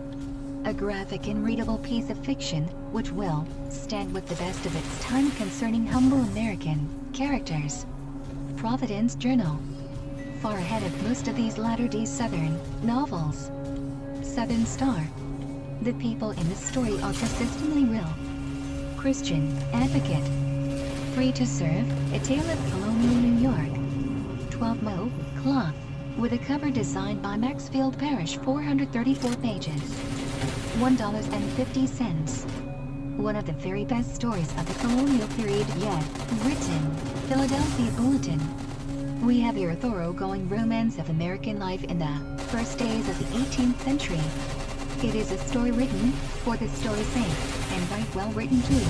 Speaker 1: A graphic and readable piece of fiction, which will stand with the best of its time concerning humble American characters. Providence Journal. Far ahead of most of these latter-day Southern novels. Southern Star. The people in the story are persistently real. Christian Advocate. Free to Serve, A Tale of Colonial New York. 12 Mo, cloth, with a cover designed by Maxfield Parrish, 434 pages. $1.50. One of the very best stories of the colonial period yet written. Philadelphia Bulletin. We have here a thoroughgoing romance of American life in the first days of the 18th century. It is a story written for the story's sake, and right well written too.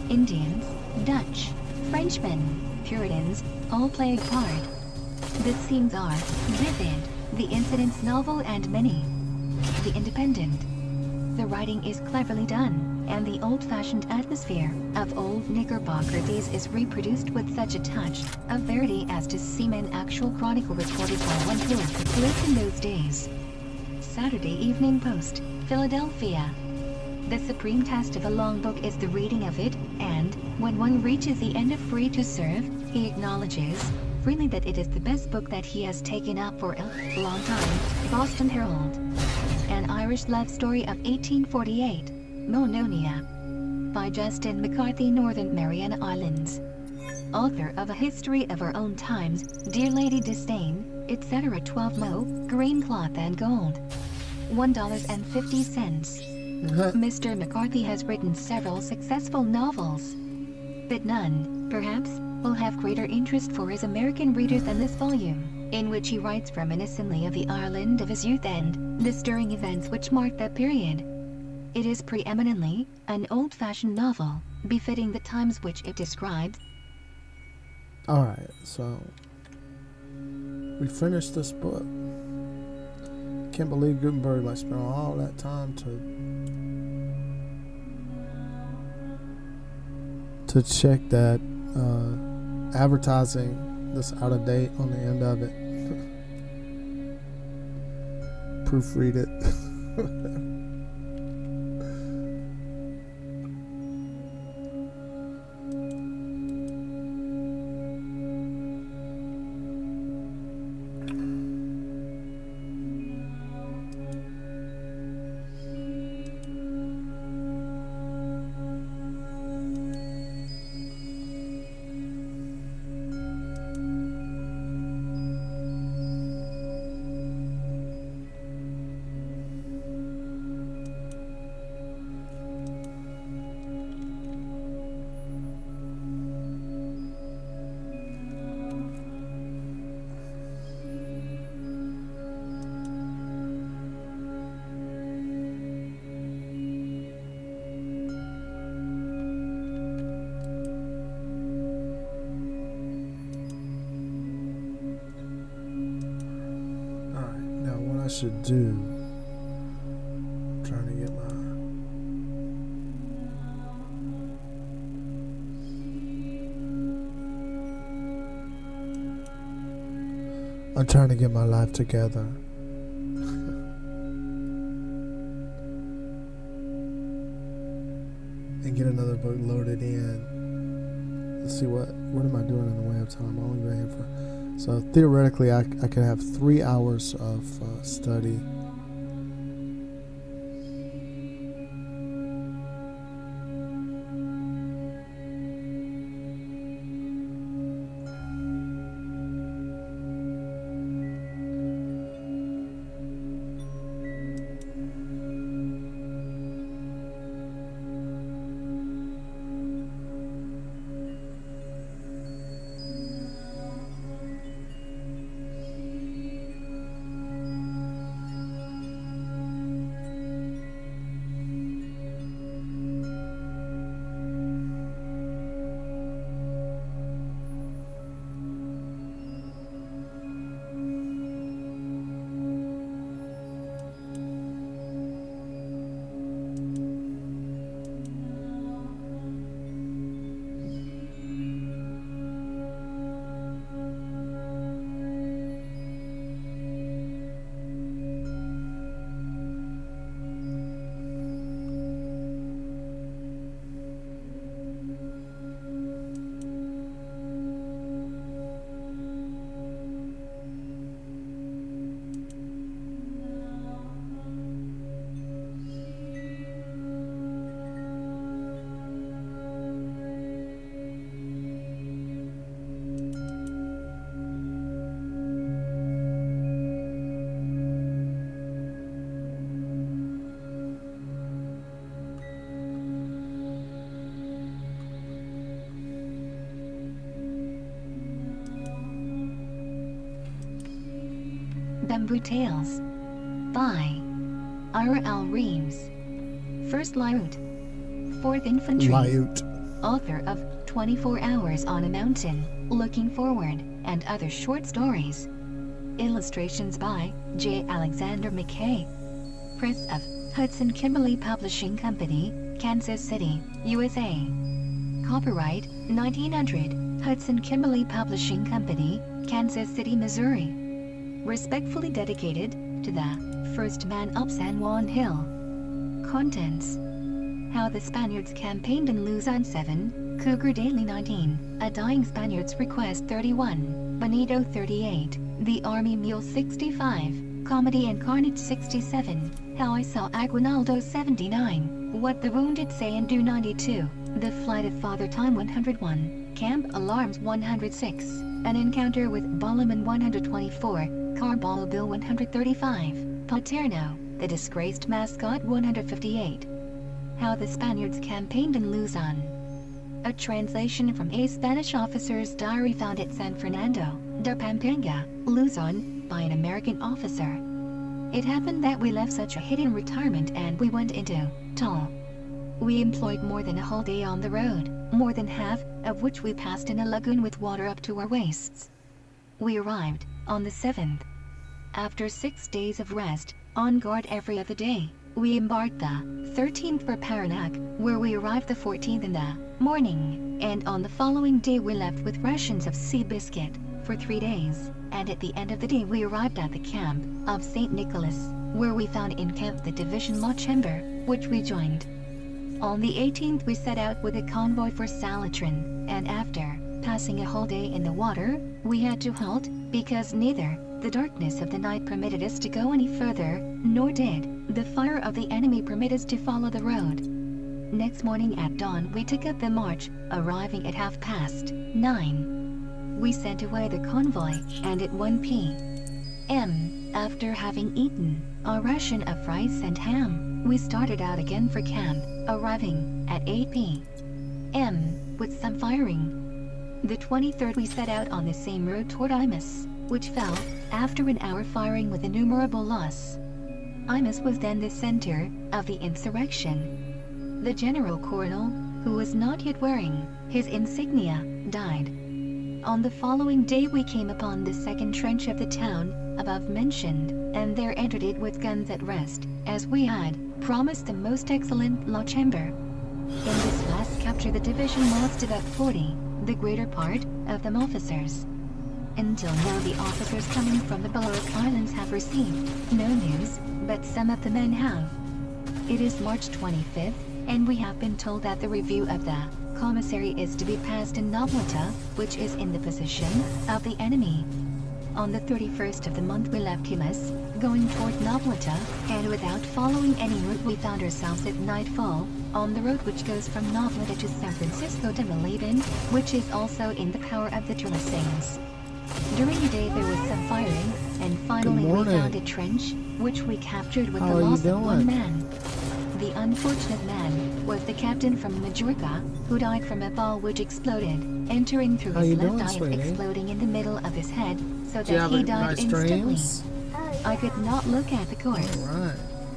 Speaker 1: Indians, Dutch, Frenchmen, Puritans, all play a part. The scenes are vivid, the incidents novel, and many. The Independent. The writing is cleverly done, and the old-fashioned atmosphere of old Knickerbocker days is reproduced with such a touch of verity as to seem an actual chronicle recorded by one who lived in those days. Saturday Evening Post, Philadelphia. The supreme test of a long book is the reading of it, and, when one reaches the end of Free to Serve, he acknowledges freely that it is the best book that he has taken up for a long time. Boston Herald. An Irish love story of 1848, Mononia. By Justin McCarthy, Northern Mariana Islands. Author of A History of Our Own Times, Dear Lady Disdain, etc. 12 Mo, green cloth and gold. $1.50. Mr. McCarthy has written several successful novels, but none, perhaps, will have greater interest for his American readers than this volume, in which he writes reminiscently of the Ireland of his youth and the stirring events which marked that period. It is preeminently an old-fashioned novel, befitting the times which it describes.
Speaker 2: Alright, so we finished this book. Can't believe Gutenberg spent all that time to check that advertising that's out of date on the end of it. Proofread it. should do. I'm trying to get my life together. And get another book loaded in. Let's see, what am I doing in the way of time? I'm only been here for, so theoretically I could have 3 hours of study.
Speaker 1: Bamboo Tales by Ira L. Reeves. First Lyut, 4th Infantry, author of 24 Hours on a Mountain, Looking Forward, and other short stories. Illustrations by J. Alexander McKay. Press of Hudson Kimberly Publishing Company, Kansas City, USA. Copyright 1900, Hudson Kimberly Publishing Company, Kansas City, Missouri. Respectfully dedicated to the first man up San Juan Hill. Contents: How the Spaniards Campaigned in Luzon 7, Cougar Daily 19, A Dying Spaniard's Request 31, Bonito 38, The Army Mule 65, Comedy and Carnage 67, How I Saw Aguinaldo 79, What the Wounded Say and Do 92, The Flight of Father Time 101, Camp Alarms 106, An Encounter with Balaman 124, Carball Bill 135, Paterno, The Disgraced Mascot 158. How the Spaniards Campaigned in Luzon. A translation from a Spanish officer's diary found at San Fernando de Pampanga, Luzon, by an American officer. It happened that we left such a hidden retirement and we went into Tal. We employed more than a whole day on the road, more than half of which we passed in a lagoon with water up to our waists. We arrived on the 7th. After 6 days of rest, on guard every other day, we embarked the 13th for Paranak, where we arrived the 14th in the morning, and on the following day we left with rations of sea biscuit for 3 days, and at the end of the day we arrived at the camp of St. Nicholas, where we found in camp the Division La Chamber, which we joined. On the 18th we set out with a convoy for Salatrin, and after passing a whole day in the water, we had to halt, because neither the darkness of the night permitted us to go any further, nor did the fire of the enemy permit us to follow the road. Next morning at dawn we took up the march, arriving at 9:30. We sent away the convoy, and at 1 p.m., after having eaten our ration of rice and ham, we started out again for camp, arriving at 8 p.m. with some firing. The 23rd we set out on the same road toward Imus, which fell after an hour firing with innumerable loss. Imus was then the center of the insurrection. The general colonel, who was not yet wearing his insignia, died. On the following day we came upon the second trench of the town, above mentioned, and there entered it with guns at rest, as we had promised the most excellent La Chamber. In this last capture the division lost about 40, the greater part of them officers. Until now the officers coming from the Balearic Islands have received no news, but some of the men have. It is March 25th, and we have been told that the review of the commissary is to be passed in Nobleta, which is in the position of the enemy. On the 31st of the month we left Kimas, going toward Nobleta, and without following any route we found ourselves at nightfall, on the road which goes from Nobleta to San Francisco de Malabon, which is also in the power of the Terracines. During the day there was some firing, and finally we found a trench, which we captured with the loss of one man. The unfortunate man was the captain from Majorca, who died from a ball which exploded, entering through his left eye and exploding in the middle of his head, so that he died instantly. I could not look at the corpse.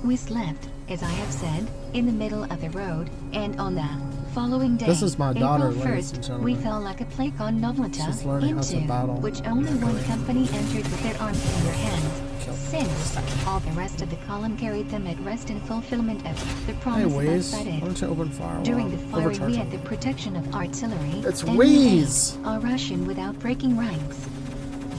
Speaker 1: We slept, as I have said, in the middle of the road, and on the following day,
Speaker 2: this is my daughter,
Speaker 1: April 1st, we fell like a plague on Nobleta, into which only one company entered with their arms in their hands, since all the rest of the column carried them at rest in fulfillment of the promise cited. During the firing we had the protection of artillery, and we our Russian without breaking ranks.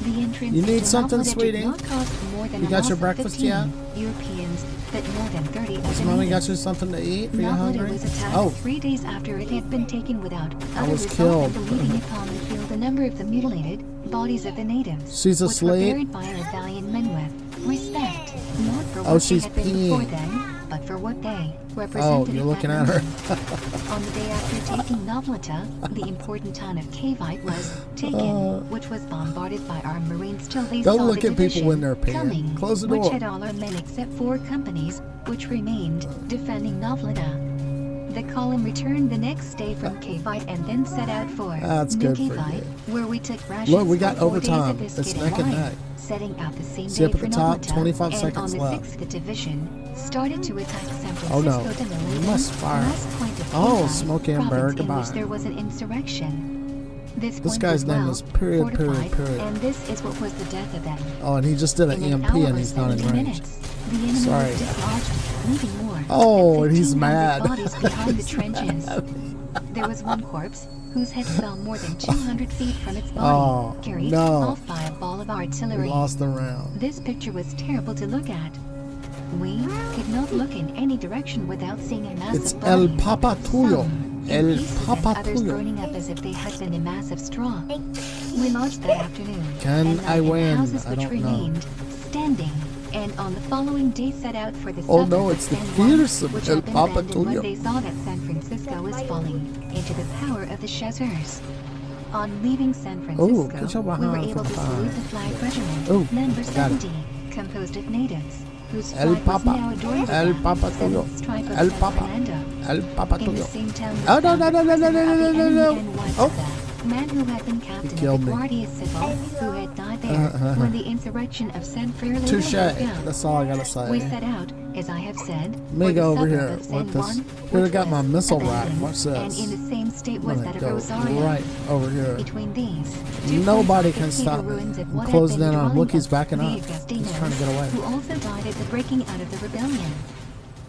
Speaker 1: The entrance
Speaker 2: you need
Speaker 1: to
Speaker 2: something,
Speaker 1: Nobleta
Speaker 2: sweetie?
Speaker 1: did not cost more than
Speaker 2: You got your breakfast yet?
Speaker 1: Europeans, but more than 30
Speaker 2: Has mommy got you something to eat? Are you hungry?
Speaker 1: Was attacked 3 days after it had been taken without other result
Speaker 2: killed.
Speaker 1: than leaving upon the field a number of the mutilated bodies of the natives,
Speaker 2: She's
Speaker 1: which were
Speaker 2: asleep.
Speaker 1: buried by our valiant men with respect, not for
Speaker 2: Oh,
Speaker 1: what
Speaker 2: she's
Speaker 1: they had been before
Speaker 2: peeing.
Speaker 1: then, but for what they represented.
Speaker 2: Oh, you're looking at her.
Speaker 1: On the day after taking Nobleta, the important town of Cavite was taken, which was bombarded by our Marines till they
Speaker 2: Don't
Speaker 1: saw
Speaker 2: look
Speaker 1: the
Speaker 2: at people
Speaker 1: division
Speaker 2: when they're peeing.
Speaker 1: coming,
Speaker 2: Close the
Speaker 1: which
Speaker 2: door.
Speaker 1: had all our men except 4 companies, which remained defending Nobleta. The column returned the next day from Cavite and then set out for
Speaker 2: That's
Speaker 1: New
Speaker 2: good for
Speaker 1: Cavite,
Speaker 2: you.
Speaker 1: where we took rations
Speaker 2: Look, we got
Speaker 1: for 4 days of
Speaker 2: overtime.
Speaker 1: biscuit
Speaker 2: It's
Speaker 1: and
Speaker 2: neck and
Speaker 1: wine,
Speaker 2: neck.
Speaker 1: setting out the same
Speaker 2: See
Speaker 1: day
Speaker 2: up at
Speaker 1: for
Speaker 2: the top,
Speaker 1: Nobleta,
Speaker 2: 25
Speaker 1: and
Speaker 2: seconds
Speaker 1: on the
Speaker 2: left.
Speaker 1: 6th division started to attack San Francisco
Speaker 2: Oh, no.
Speaker 1: de Malabon,
Speaker 2: You must fire.
Speaker 1: last point of
Speaker 2: Oh,
Speaker 1: Cavite,
Speaker 2: Smokey and
Speaker 1: province
Speaker 2: Bear,
Speaker 1: in
Speaker 2: goodbye.
Speaker 1: which there was an insurrection. This point
Speaker 2: guy's
Speaker 1: was
Speaker 2: name
Speaker 1: well
Speaker 2: is period,
Speaker 1: fortified,
Speaker 2: period.
Speaker 1: and this is what was the death of them.
Speaker 2: Oh, and he just did an
Speaker 1: In an
Speaker 2: EMP
Speaker 1: hour
Speaker 2: and
Speaker 1: or
Speaker 2: he's not in
Speaker 1: 70
Speaker 2: range.
Speaker 1: minutes, the enemy
Speaker 2: Sorry.
Speaker 1: was dislodged, leaving more
Speaker 2: Oh,
Speaker 1: than
Speaker 2: and he's
Speaker 1: 1,500
Speaker 2: mad.
Speaker 1: bodies behind the
Speaker 2: He's
Speaker 1: trenches. There was one corpse whose head fell more than 200 feet from its body,
Speaker 2: Oh,
Speaker 1: carried
Speaker 2: no.
Speaker 1: off by a ball of
Speaker 2: We
Speaker 1: artillery.
Speaker 2: lost the round.
Speaker 1: This picture was terrible to look at. We could not look in any direction without seeing a mass
Speaker 2: It's
Speaker 1: of
Speaker 2: El
Speaker 1: bodies,
Speaker 2: Papa Tuyo.
Speaker 1: some in
Speaker 2: El
Speaker 1: pieces
Speaker 2: Papa
Speaker 1: and others
Speaker 2: Tuyo.
Speaker 1: burning up as if they had been a mass of straw. We lodged that afternoon,
Speaker 2: Can
Speaker 1: and
Speaker 2: I
Speaker 1: in
Speaker 2: win?
Speaker 1: houses
Speaker 2: I
Speaker 1: which
Speaker 2: don't know.
Speaker 1: remained standing, and on the following day set out for the
Speaker 2: Oh,
Speaker 1: suburb
Speaker 2: no,
Speaker 1: of
Speaker 2: it's the
Speaker 1: San Juan,
Speaker 2: fearsome
Speaker 1: which
Speaker 2: El
Speaker 1: had been
Speaker 2: Papa
Speaker 1: abandoned when
Speaker 2: Tuyo.
Speaker 1: they saw that San Francisco was falling into the power of the chasseurs. On leaving San
Speaker 2: Oh,
Speaker 1: Francisco,
Speaker 2: get your
Speaker 1: we were
Speaker 2: behind
Speaker 1: able to
Speaker 2: from
Speaker 1: salute
Speaker 2: behind.
Speaker 1: the flag regiment,
Speaker 2: Oh,
Speaker 1: number
Speaker 2: got it.
Speaker 1: 70, composed of natives, whose
Speaker 2: El
Speaker 1: flag was
Speaker 2: Papa.
Speaker 1: now adorned with
Speaker 2: El
Speaker 1: the
Speaker 2: Papa Tuyo.
Speaker 1: seventh stripe of
Speaker 2: El
Speaker 1: San
Speaker 2: Papa.
Speaker 1: Fernando.
Speaker 2: El Papa
Speaker 1: In the
Speaker 2: Tuyo.
Speaker 1: same town we
Speaker 2: Oh, no,
Speaker 1: found
Speaker 2: no,
Speaker 1: the
Speaker 2: no, no, no,
Speaker 1: prisoner
Speaker 2: no,
Speaker 1: of
Speaker 2: no,
Speaker 1: the
Speaker 2: no,
Speaker 1: enemy
Speaker 2: no.
Speaker 1: and wife
Speaker 2: Oh.
Speaker 1: of the man who had been captain
Speaker 2: killed
Speaker 1: of the
Speaker 2: me.
Speaker 1: Guardia Civil, who had died there when the insurrection of San Fernando
Speaker 2: Touche.
Speaker 1: broke out.
Speaker 2: That's all I gotta
Speaker 1: We
Speaker 2: say.
Speaker 1: set out, as I have said,
Speaker 2: Let me
Speaker 1: for the
Speaker 2: go over
Speaker 1: suburb
Speaker 2: here
Speaker 1: of San
Speaker 2: with this.
Speaker 1: Juan,
Speaker 2: Here I
Speaker 1: which
Speaker 2: got my
Speaker 1: was
Speaker 2: missile rack.
Speaker 1: abandoned,
Speaker 2: Watch
Speaker 1: and
Speaker 2: this.
Speaker 1: in the same state
Speaker 2: I'm
Speaker 1: was
Speaker 2: gonna
Speaker 1: that of
Speaker 2: go
Speaker 1: Rosario.
Speaker 2: right over here.
Speaker 1: Between these, two
Speaker 2: Nobody
Speaker 1: places
Speaker 2: can
Speaker 1: could see
Speaker 2: stop
Speaker 1: the
Speaker 2: me.
Speaker 1: ruins of
Speaker 2: I'm
Speaker 1: what had
Speaker 2: closing
Speaker 1: been
Speaker 2: in
Speaker 1: the
Speaker 2: on him.
Speaker 1: dwelling
Speaker 2: Look, he's
Speaker 1: of
Speaker 2: backing
Speaker 1: the
Speaker 2: up. He's
Speaker 1: Agustinos,
Speaker 2: trying to get away.
Speaker 1: who also died at the breaking out of the rebellion.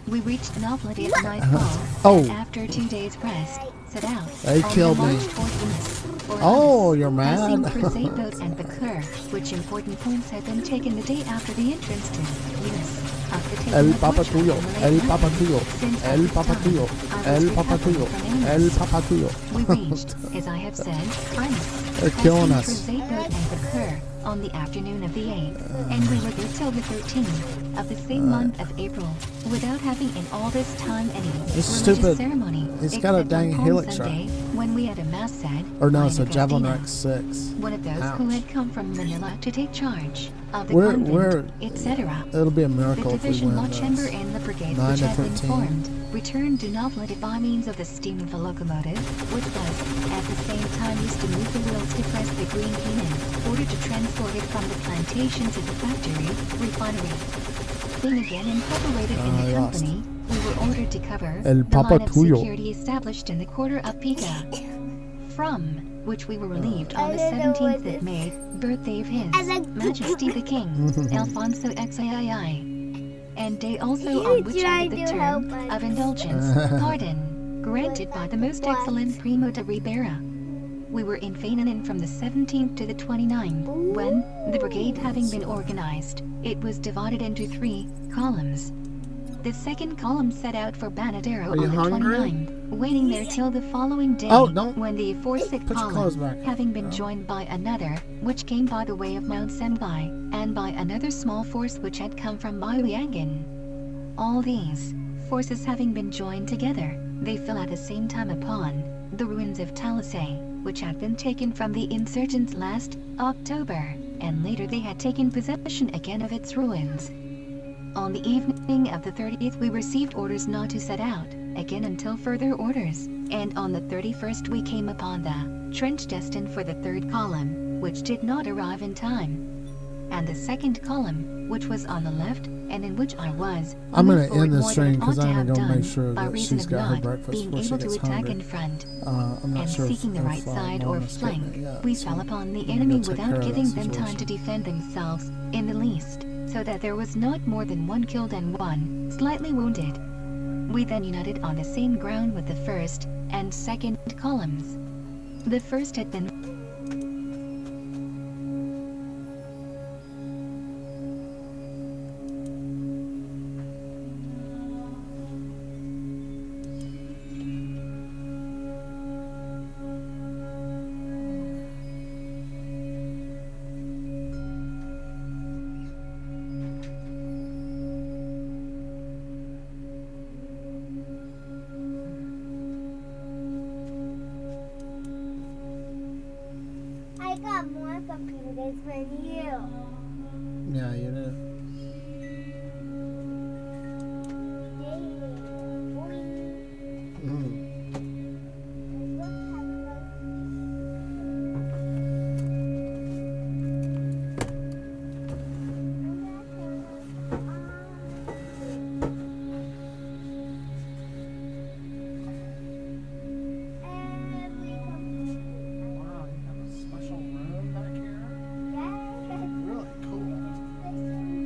Speaker 1: We reached Nobleta at nightfall,
Speaker 2: Oh.
Speaker 1: and after 2 days' rest, set out
Speaker 2: They
Speaker 1: on
Speaker 2: killed
Speaker 1: the
Speaker 2: me.
Speaker 1: march toward Eunice, or
Speaker 2: Oh,
Speaker 1: Eunice,
Speaker 2: you're
Speaker 1: passing
Speaker 2: mad?
Speaker 1: Crusade Boat and Bakur, which important points had been taken the day after the entrance to Eunice. After taking
Speaker 2: El
Speaker 1: a
Speaker 2: Papa
Speaker 1: portrait
Speaker 2: Tuyo.
Speaker 1: from
Speaker 2: El
Speaker 1: Malay
Speaker 2: Papa
Speaker 1: Island,
Speaker 2: Tuyo.
Speaker 1: since at
Speaker 2: El
Speaker 1: this
Speaker 2: Papa
Speaker 1: time
Speaker 2: Tuyo.
Speaker 1: I was
Speaker 2: El Papa
Speaker 1: recovering
Speaker 2: Tuyo.
Speaker 1: from
Speaker 2: El
Speaker 1: illness.
Speaker 2: Papa Tuyo.
Speaker 1: We reached, as I have said, Eunice,
Speaker 2: They're killing us.
Speaker 1: Crusade Boat and Bakur on the afternoon of the 8th, and we were there till the 13th of the same month of April, without having in all this time any
Speaker 2: This is
Speaker 1: religious
Speaker 2: stupid.
Speaker 1: ceremony.
Speaker 2: He's got a
Speaker 1: except on
Speaker 2: dang
Speaker 1: Palm
Speaker 2: helix
Speaker 1: Sunday, when we had a mass said
Speaker 2: Or no,
Speaker 1: by
Speaker 2: it's
Speaker 1: an
Speaker 2: a Javelin
Speaker 1: Agostina,
Speaker 2: Rex 6.
Speaker 1: one of those
Speaker 2: Ouch.
Speaker 1: who had come from Manila to take charge of the
Speaker 2: We're-
Speaker 1: convent, etc.
Speaker 2: It'll be a
Speaker 1: The
Speaker 2: miracle if we
Speaker 1: division
Speaker 2: win
Speaker 1: law chamber
Speaker 2: this.
Speaker 1: and the brigades
Speaker 2: 9
Speaker 1: which
Speaker 2: to
Speaker 1: had been
Speaker 2: 13.
Speaker 1: formed returned to Nobleta by means of the steam of the locomotive, which was at the same time used to move the wheels to press the green cane in order to transport it from the plantation to the factory, refinery. Being again incorporated in the
Speaker 2: I lost.
Speaker 1: company, we were ordered to cover
Speaker 2: El
Speaker 1: the
Speaker 2: Papa
Speaker 1: line of
Speaker 2: Tuyo.
Speaker 1: security established in the quarter of Pica. from which we were relieved on the
Speaker 3: I don't know
Speaker 1: 17th
Speaker 3: what
Speaker 1: of May, birthday of His
Speaker 3: I like to
Speaker 1: Majesty the King, Alfonso XIII, and day also on which
Speaker 3: tried
Speaker 1: ended the
Speaker 3: to
Speaker 1: term
Speaker 3: help us.
Speaker 1: of indulgence, pardon, granted by the most
Speaker 3: What?
Speaker 1: excellent Primo de Ribera. We were in Feinanen from the 17th to the 29th, when, the brigade having been organized, it was divided into 3 columns. The second column set out for Banadero
Speaker 2: Are you
Speaker 1: on the
Speaker 2: hungry?
Speaker 1: 29th, waiting there till the following day,
Speaker 2: Oh, don't-
Speaker 1: when the aforesaid
Speaker 2: Put your clothes
Speaker 1: column,
Speaker 2: back.
Speaker 1: having been
Speaker 2: Oh.
Speaker 1: joined by another, which came by the way of Mount Sembai, and by another small force which had come from Bahuyangan. All these forces having been joined together, they fell at the same time upon the ruins of Talisay, which had been taken from the insurgents last October, and later they had taken possession again of its ruins. On the evening of the 30th we received orders not to set out again until further orders, and on the 31st we came upon the trench destined for the 3rd column, which did not arrive in time. And the 2nd column, which was on the left, and in which I was,
Speaker 2: I'm
Speaker 1: moved
Speaker 2: gonna end
Speaker 1: forward
Speaker 2: this
Speaker 1: more
Speaker 2: stream
Speaker 1: than it
Speaker 2: because
Speaker 1: ought to
Speaker 2: I'm
Speaker 1: have
Speaker 2: gonna go
Speaker 1: done
Speaker 2: make sure
Speaker 1: by
Speaker 2: that
Speaker 1: reason
Speaker 2: she's
Speaker 1: of
Speaker 2: got her
Speaker 1: not
Speaker 2: breakfast
Speaker 1: being
Speaker 2: before she
Speaker 1: able to
Speaker 2: gets
Speaker 1: attack
Speaker 2: hungry.
Speaker 1: in front.
Speaker 2: I'm not
Speaker 1: And
Speaker 2: sure
Speaker 1: seeking the
Speaker 2: if,
Speaker 1: right side or
Speaker 2: Lorna's getting
Speaker 1: flank,
Speaker 2: it yet,
Speaker 1: we
Speaker 2: so
Speaker 1: fell upon the
Speaker 2: I'm gonna
Speaker 1: enemy
Speaker 2: go take care
Speaker 1: without
Speaker 2: of
Speaker 1: giving
Speaker 2: that
Speaker 1: them time
Speaker 2: situation.
Speaker 1: to defend themselves in the least, so that there was not more than 1 killed and 1 slightly wounded. We then united on the same ground with the 1st and 2nd columns. The 1st had been
Speaker 3: I got more computers than you.
Speaker 2: Yeah, you do. Mm. Wow, you have a special room back here? Really cool.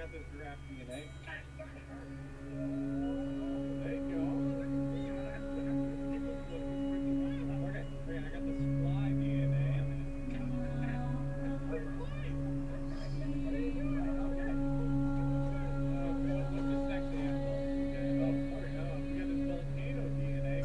Speaker 4: got this giraffe DNA. There you go. Okay, I got this fly DNA. What's this next animal? Okay, we got this volcano DNA.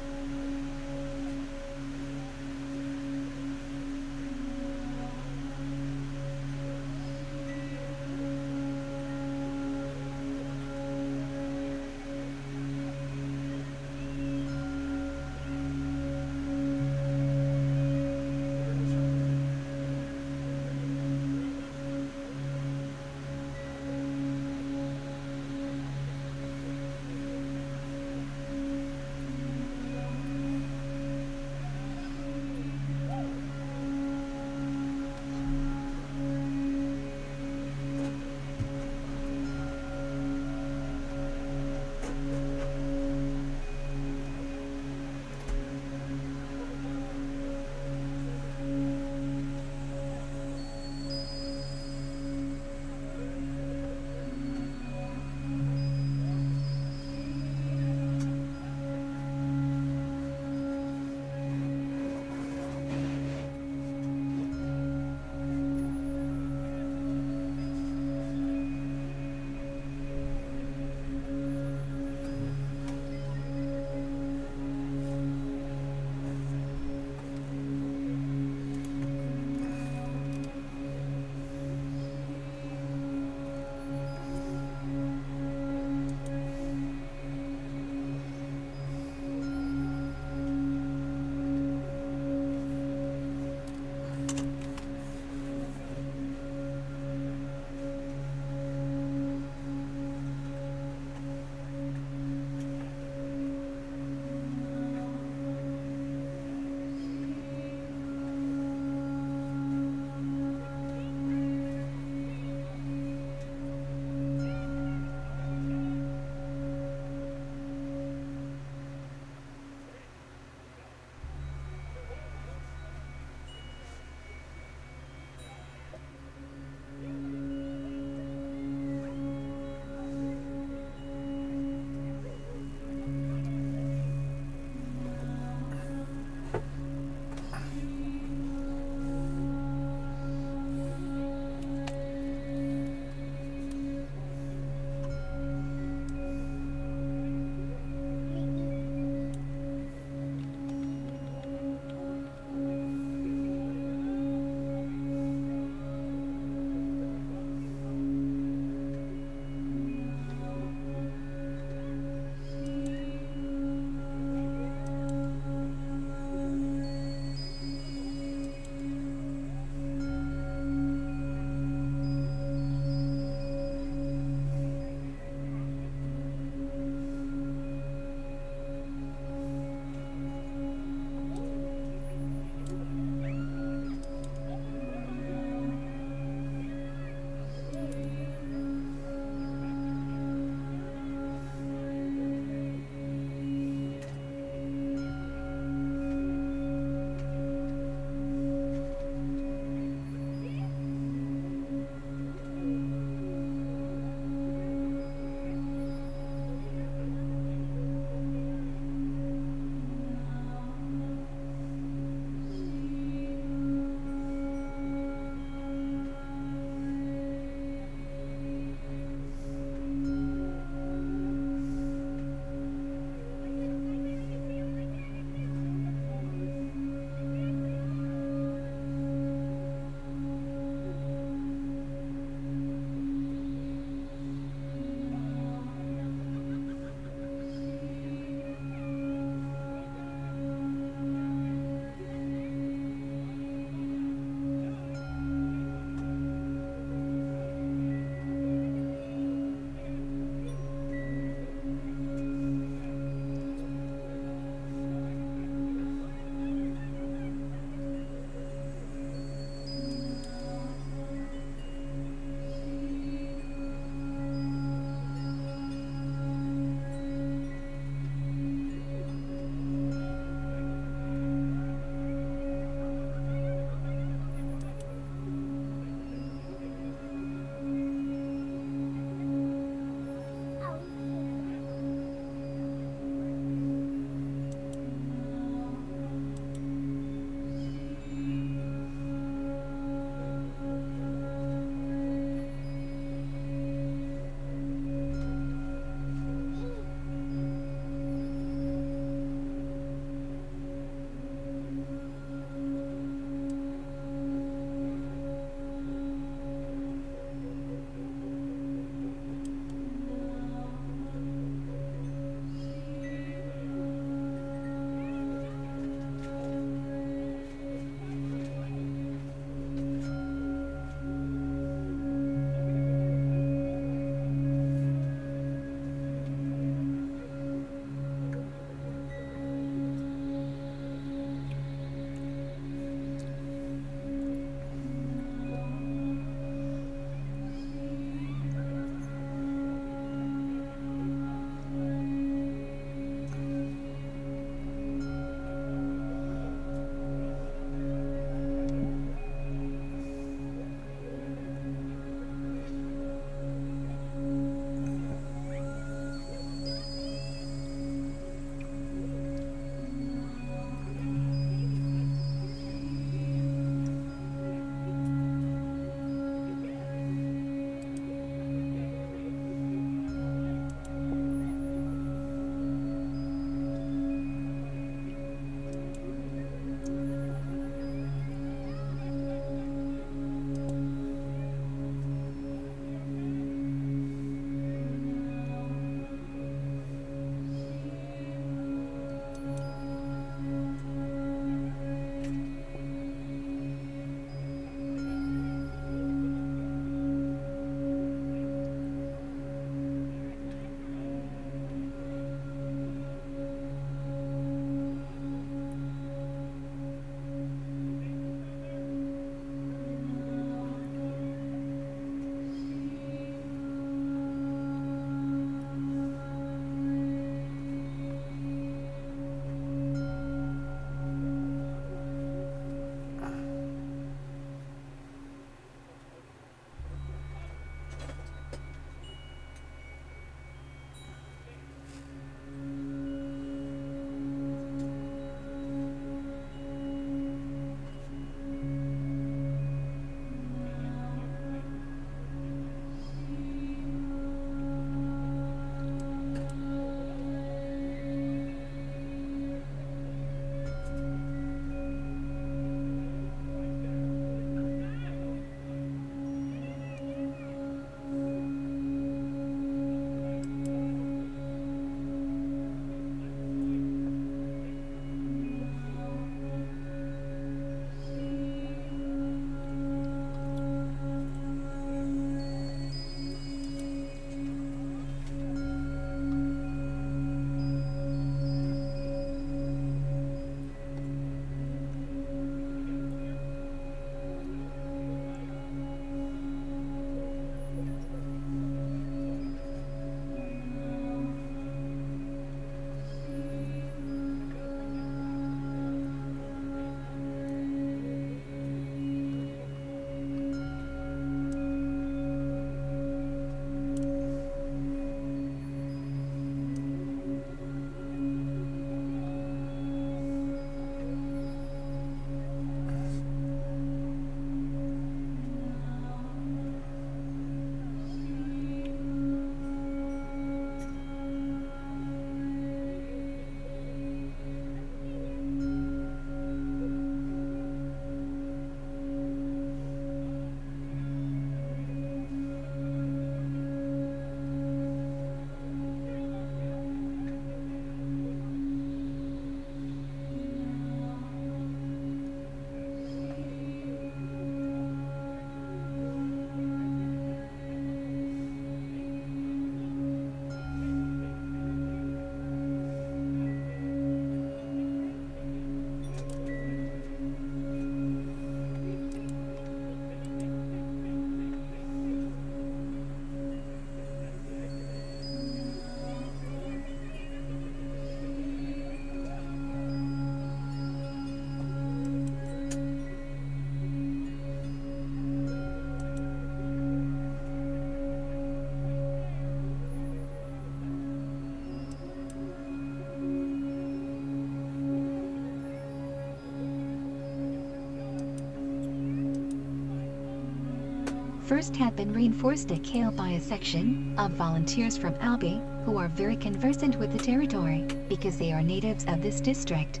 Speaker 1: first had been reinforced at Kale by a section of volunteers from Albi, who are very conversant with the territory, because they are natives of this district.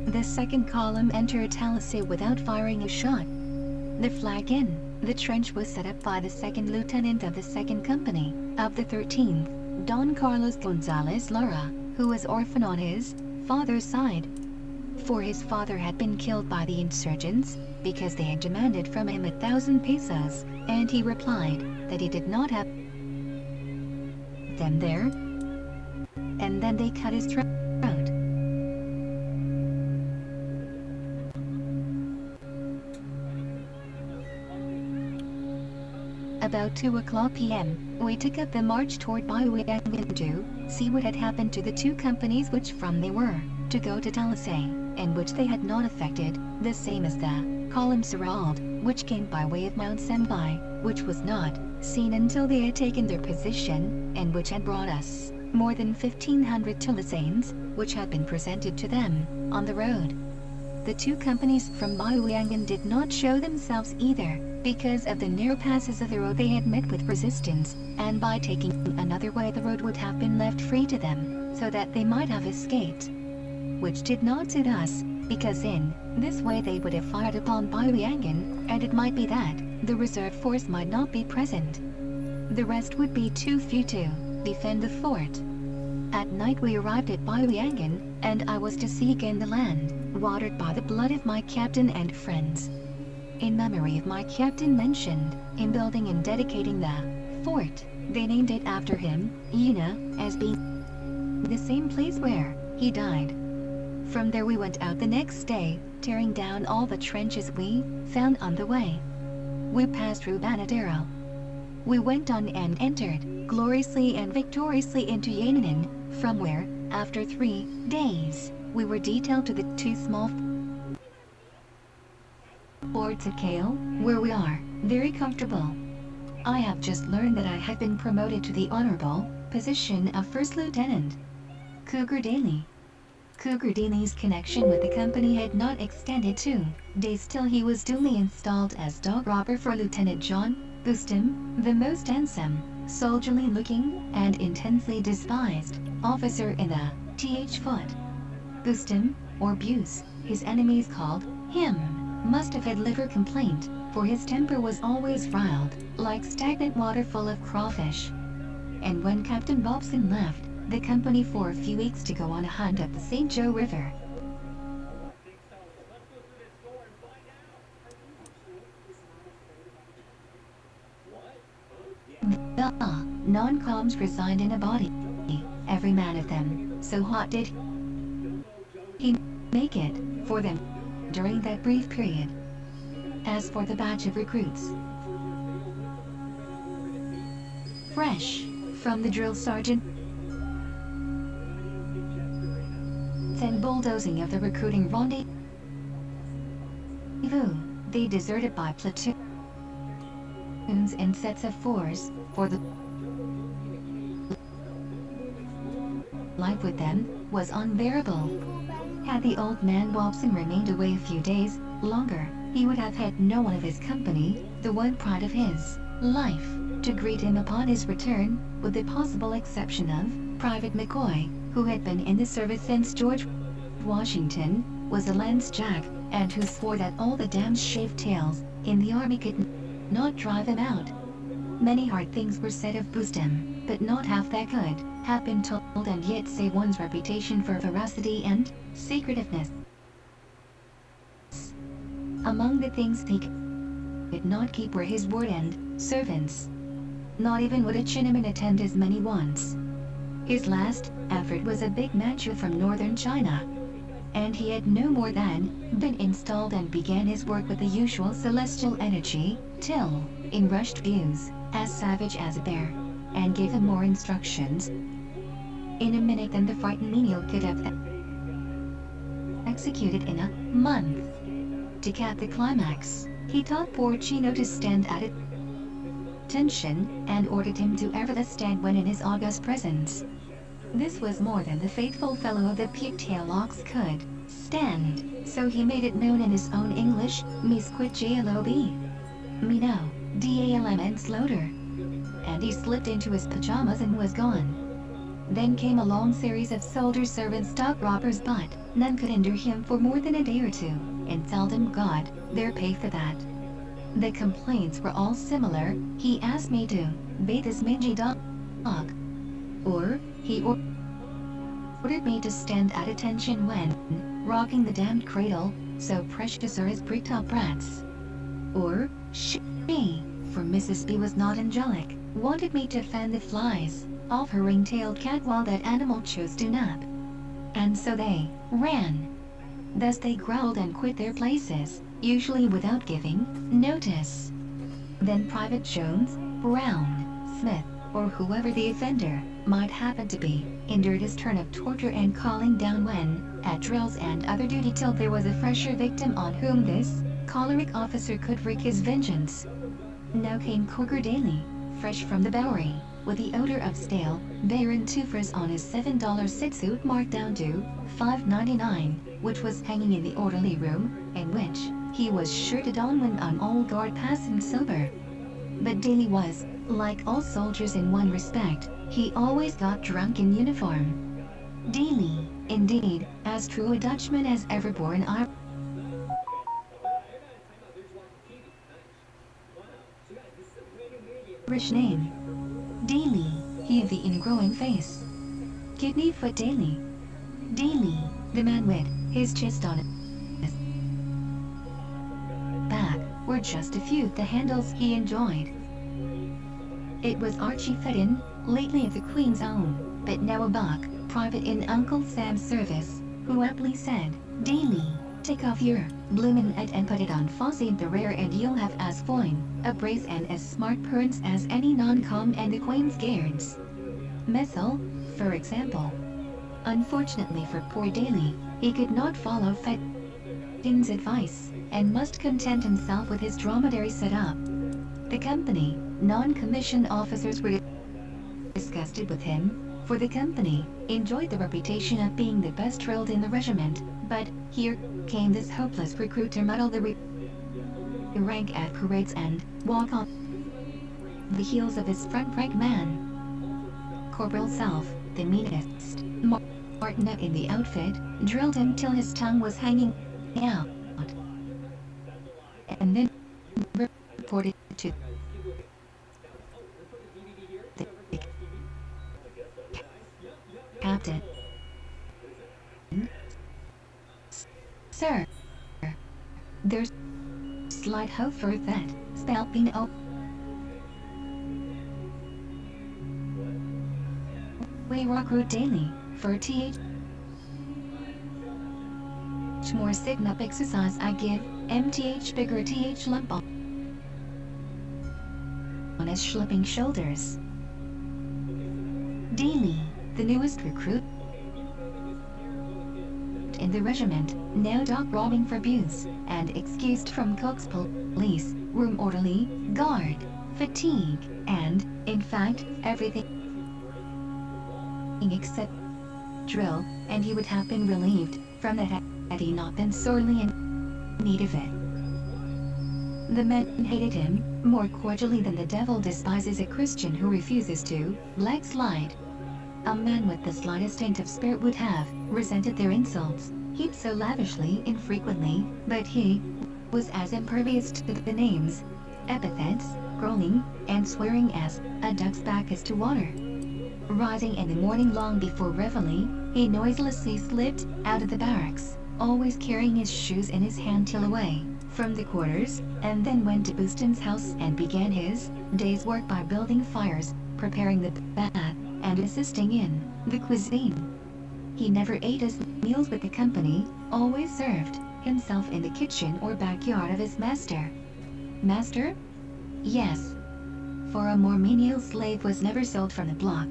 Speaker 1: The second column entered Talisay without firing a shot. The flag in, the trench was set up by the second lieutenant of the 2nd Company, of the 13th, Don Carlos Gonzalez Lara, who was orphan on his father's side. For his father had been killed by the insurgents, because they had demanded from him 1,000 pesos, and he replied that he did not have them there. And then they cut his throat. About 2:00 p.m., we took up the march toward Bauyuangan to see what had happened to the 2 companies which from they were to go to Talisay, and which they had not affected, the same as the column Serralde, which came by way of Mount Sambay, which was not seen until they had taken their position, and which had brought us more than 1,500 Talisanes, which had been presented to them on the road. The 2 companies from Bauyuangan did not show themselves either, because of the narrow passes of the road they had met with resistance, and by taking another way the road would have been left free to them, so that they might have escaped. Which did not suit us, because in this way they would have fired upon Bauyuangan, and it might be that the reserve force might not be present. The rest would be too few to defend the fort. At night we arrived at Bauyuangan, and I was to see again the land, watered by the blood of my captain and friends. In memory of my captain mentioned, in building and dedicating the fort, they named it after him, Yena, as being the same place where he died. From there we went out the next day, tearing down all the trenches we found on the way. We passed through Banadero. We went on and entered, gloriously and victoriously into Yenanin, from where, after 3 days, we were detailed to the 2 small forts at Kale, where we are very comfortable. I have just learned that I have been promoted to the honorable position of First Lieutenant. Cougar Daly. Cougar Daly's connection with the company had not extended 2 days till he was duly installed as dog robber for Lieutenant John Bustam, the most handsome, soldierly looking, and intensely despised officer in the Th Foot. Bustam, or Buse, his enemies called him, must have had liver complaint, for his temper was always riled, like stagnant water full of crawfish. And when Captain Bobson left the company for a few weeks to go on a hunt up the St. Joe River, the non-coms resigned in a body, every man of them, so hot did he make it for them during that brief period. As for the batch of recruits, fresh from the drill sergeant and bulldozing of the recruiting rendezvous, they deserted by platoons and sets of 4s, for the life with them was unbearable. Had the old man Bobson remained away a few days longer, he would have had no one of his company, the one pride of his life, to greet him upon his return, with the possible exception of Private McCoy, who had been in the service since George Washington was a Lance Jack, and who swore that all the damned shaved tails in the army could not drive him out. Many hard things were said of Bustam, but not half that could have been told and yet save one's reputation for veracity and secretiveness. Among the things he could not keep were his word and servants. Not even would a Chinaman attend as many once. His last effort was a big Manchu from northern China, and he had no more than been installed and began his work with the usual celestial energy, till, in rushed views, as savage as a bear, and gave him more instructions in a minute than the frightened menial could have executed in a month. To cap the climax, he taught poor Chino to stand at attention, and ordered him to ever stand when in his august presence. This was more than the faithful fellow of the pigtail ox could stand, so he made it known in his own English, "Misquit GLOB. Me know, DALM and Slaughter. And he slipped into his pajamas and was gone. Then came a long series of soldier servant stock robbers, but none could hinder him for more than a day or two, and seldom got their pay for that. The complaints were all similar. He asked me to bathe his mangy dog, or he ordered me to stand at attention when rocking the damned cradle, so precious are his bricktop brats. Or she, for Mrs. B was not angelic, wanted me to fan the flies off her ring-tailed cat while that animal chose to nap. And so they ran. Thus they growled and quit their places, usually without giving notice. Then Private Jones, Brown, Smith, or whoever the offender might happen to be, endured his turn of torture and calling down when, at drills and other duty, till there was a fresher victim on whom this choleric officer could wreak his vengeance. Now came Coker Daly, fresh from the Bowery, with the odor of stale, barren twofers on his $7 sit suit marked down to $5.99, which was hanging in the orderly room, and which he was sure to don when an old guard passed him sober. But Daly was, like all soldiers in one respect, he always got drunk in uniform. Daly, indeed, as true a Dutchman as ever bore an Irish name. Daly, he of the ingrowing face. Kidney Foot Daly. Daly, the man with his chest on his back, were just a few the handles he enjoyed. It was Archie Fedden, lately of the Queen's Own, but now a buck, private in Uncle Sam's service, who aptly said, "Daly, take off your bloomin' hat and put it on Fossie the Rare and you'll have as fine a brace and as smart parents as any non-com and the Queen's guards." Messel, for example. Unfortunately for poor Daly, he could not follow Fedden's advice, and must content himself with his dromedary set-up. The company, non-commissioned officers were disgusted with him, for the company enjoyed the reputation of being the best drilled in the regiment, but here came this hopeless recruit to muddle the rank at parades and walk on the heels of his front rank man. Corporal Self, the meanest martinet in the outfit, drilled him till his tongue was hanging out, and then reported to the captain. "Sir, there's slight hope for that spell being we recruit daily for TH more sign-up exercise. I give MTH bigger TH lump on his schlepping shoulders. Daly, the newest recruit in the regiment, now dock robbing for abuse, and excused from cook's, police, room orderly, guard, fatigue, and, in fact, everything except drill, and he would have been relieved from that had he not been sorely in need of it. The men hated him more cordially than the devil despises a Christian who refuses to slide. A man with the slightest hint of spirit would have resented their insults, heaped so lavishly infrequently, but he was as impervious to the names, epithets, groaning, and swearing as a duck's back is to water. Rising in the morning long before reveille, he noiselessly slipped out of the barracks, always carrying his shoes in his hand till away from the quarters, and then went to Booston's house and began his day's work by building fires, preparing the bath, and assisting in the cuisine. He never ate his meals with the company, always served himself in the kitchen or backyard of his master. Master? Yes. For a more menial slave was never sold from the block.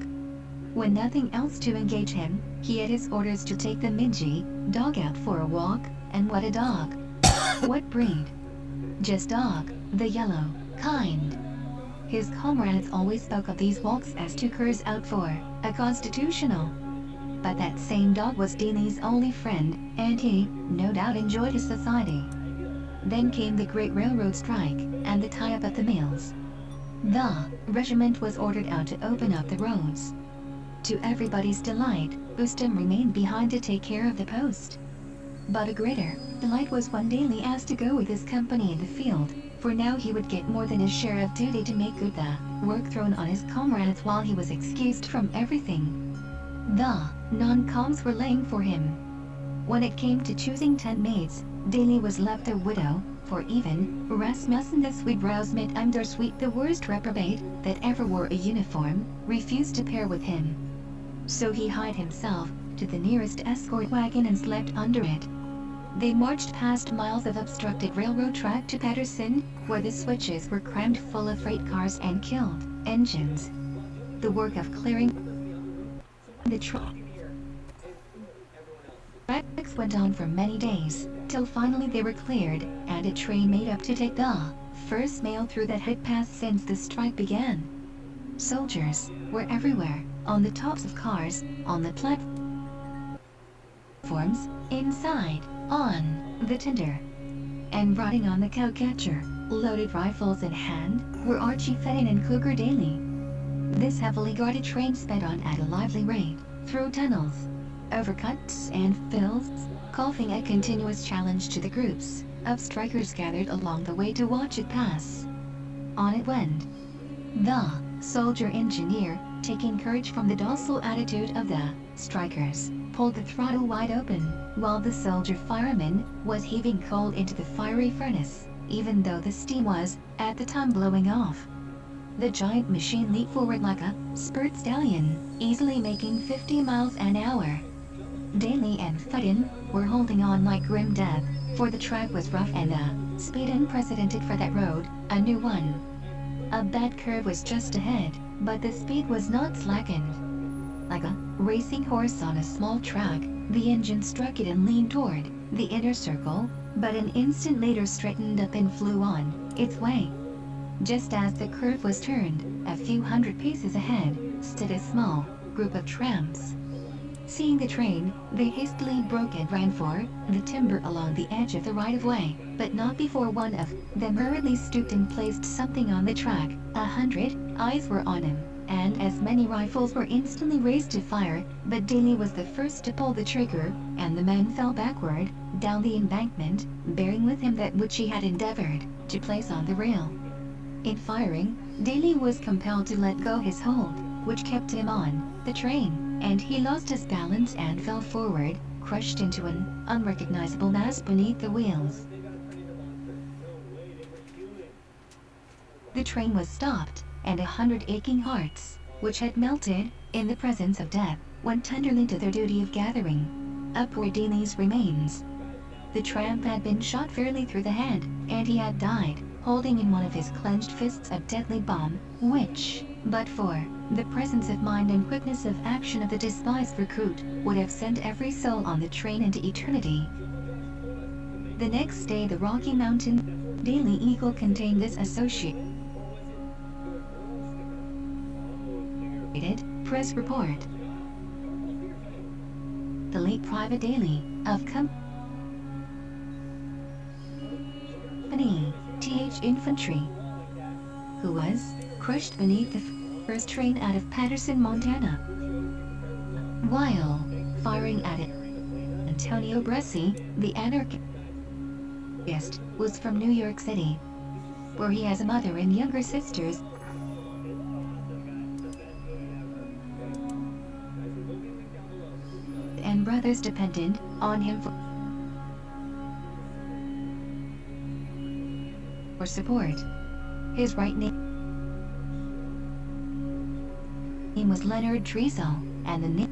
Speaker 1: When nothing else to engage him, he had his orders to take the Midgey dog out for a walk, and what a dog! What breed? Just dog, the yellow kind. His comrades always spoke of these walks as 2 curs out for a constitutional. But that same dog was Daly's only friend, and he, no doubt, enjoyed his society. Then came the Great Railroad Strike and the tie-up of the mills. The regiment was ordered out to open up the roads. To everybody's delight, Ustam remained behind to take care of the post. But a greater delight was when Daly asked to go with his company in the field, for now he would get more than his share of duty to make good the work thrown on his comrades while he was excused from everything. The non-coms were laying for him. When it came to choosing tent mates, Daly was left a widow, for even Rasmussen the Swede met under Sweet, the worst reprobate that ever wore a uniform, refused to pair with him. So he hied himself to the nearest escort wagon and slept under it. They marched past miles of obstructed railroad track to Patterson, where the switches were crammed full of freight cars and killed engines. The work of clearing the tracks went on for many days, till finally they were cleared, and a train made up to take the first mail through that had passed since the strike began. Soldiers were everywhere, on the tops of cars, on the platforms, inside, on the tender, and riding on the cowcatcher, loaded rifles in hand, were Archie Fenton and Cougar Daly. This heavily guarded train sped on at a lively rate, through tunnels, over cuts and fills, coughing a continuous challenge to the groups of strikers gathered along the way to watch it pass. On it went. The soldier engineer, taking courage from the docile attitude of the strikers, pulled the throttle wide open, while the soldier fireman was heaving coal into the fiery furnace, even though the steam was, at the time, blowing off. The giant machine leaped forward like a spurt stallion, easily making 50 miles an hour. Daly and Fenton were holding on like grim death, for the track was rough and the speed unprecedented for that road, a new one. A bad curve was just ahead, but the speed was not slackened. Like a racing horse on a small track, the engine struck it and leaned toward the inner circle, but an instant later straightened up and flew on its way. Just as the curve was turned, a few hundred paces ahead, stood a small group of tramps. Seeing the train, they hastily broke and ran for the timber along the edge of the right-of-way, but not before one of them hurriedly stooped and placed something on the track. 100 eyes were on him, and as many rifles were instantly raised to fire, but Daly was the first to pull the trigger, and the man fell backward, down the embankment, bearing with him that which he had endeavored to place on the rail. In firing, Daly was compelled to let go his hold, which kept him on the train, and he lost his balance and fell forward, crushed into an unrecognizable mass beneath the wheels. The train was stopped, and 100 aching hearts, which had melted in the presence of death, went tenderly to their duty of gathering up poor Daly's remains. The tramp had been shot fairly through the head, and he had died, holding in one of his clenched fists a deadly bomb, which, but for the presence of mind and quickness of action of the despised recruit, would have sent every soul on the train into eternity. The next day the Rocky Mountain Daily Eagle contained this associated press report. The late Private Daly, of Company TH Infantry, who was crushed beneath the first train out of Patterson, Montana, while firing at it. Antonio Bresci, the anarchist, was from New York City, where he has a mother and younger sisters, and brothers dependent on him for support. His right name was Leonard Treaso, and the name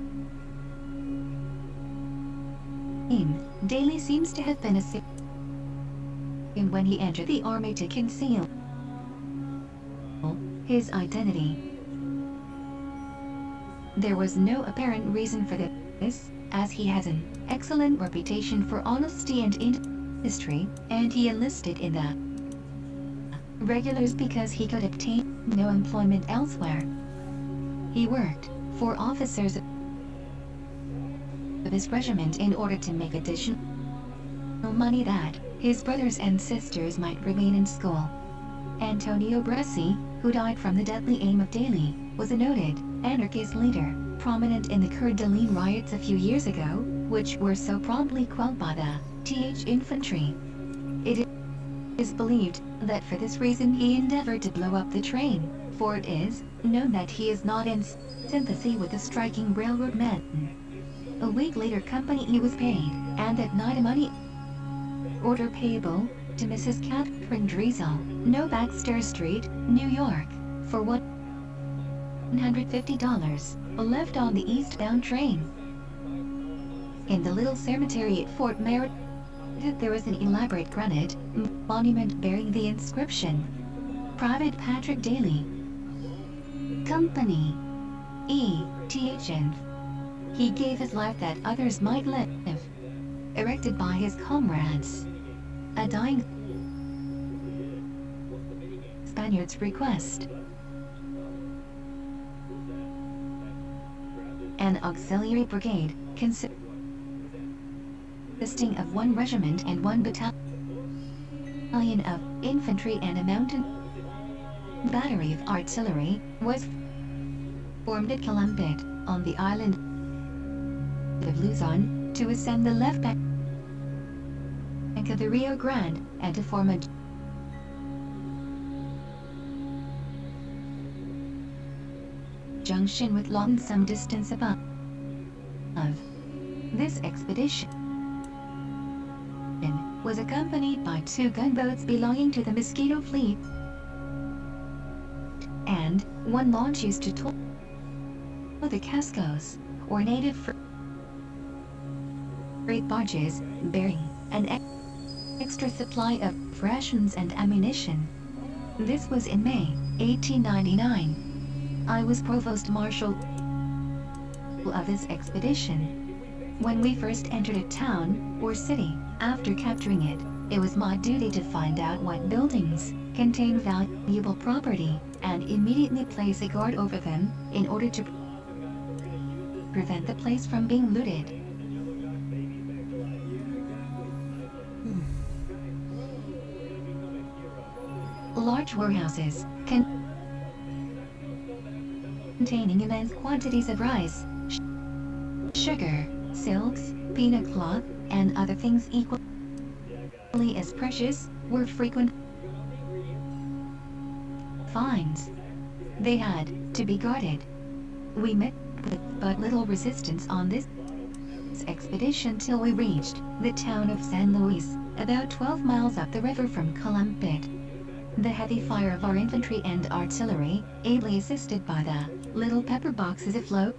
Speaker 1: Daly seems to have been assumed when he entered the army to conceal his identity. There was no apparent reason for this, as he has an excellent reputation for honesty and industry, and he enlisted in the regulars because he could obtain no employment elsewhere. He worked for officers of his regiment in order to make additional money that his brothers and sisters might remain in school. Antonio Bresci, who died from the deadly aim of Daley, was a noted anarchist leader, prominent in the Coeur d'Alene riots a few years ago, which were so promptly quelled by the TH infantry. It is believed that for this reason he endeavored to blow up the train, for it is known that he is not in sympathy with the striking railroad men. A week later Company E was paid, and that night a money order payable to Mrs. Catherine Driesel, No Baxter Street, New York, for $150, left on the eastbound train. In the little cemetery at Fort Meredith, there is an elaborate granite monument bearing the inscription, Private Patrick Daley, Company E, THN. He gave his life that others might live. Erected by his comrades. A dying Spaniard's request. An auxiliary brigade consisting of 1 regiment and 1 battalion of infantry and a mountain battery of artillery was formed at Columbit on the island of Luzon to ascend the left bank of the Rio Grande and to form a junction with Lawton some distance above. This expedition was accompanied by 2 gunboats belonging to the Mosquito Fleet and 1 launch used to tow the Cascos, or native freight barges, bearing an extra supply of rations and ammunition. This was in May 1899. I was provost marshal of this expedition. When we first entered a town or city, after capturing it, it was my duty to find out what buildings contain valuable property and immediately place a guard over them in order to prevent the place from being looted. Large warehouses containing immense quantities of rice, sugar, silks, peanut cloth, and other things equally as precious were frequent finds. They had to be guarded. We met with but little resistance on this expedition till we reached the town of San Luis, about 12 miles up the river from Columbit. The heavy fire of our infantry and artillery, ably assisted by the little pepper boxes afloat,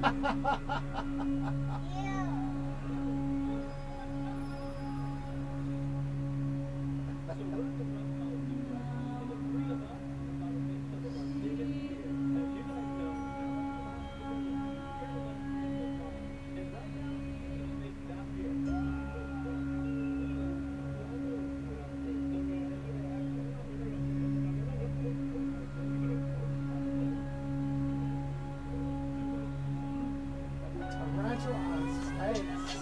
Speaker 2: Tarantula on skates.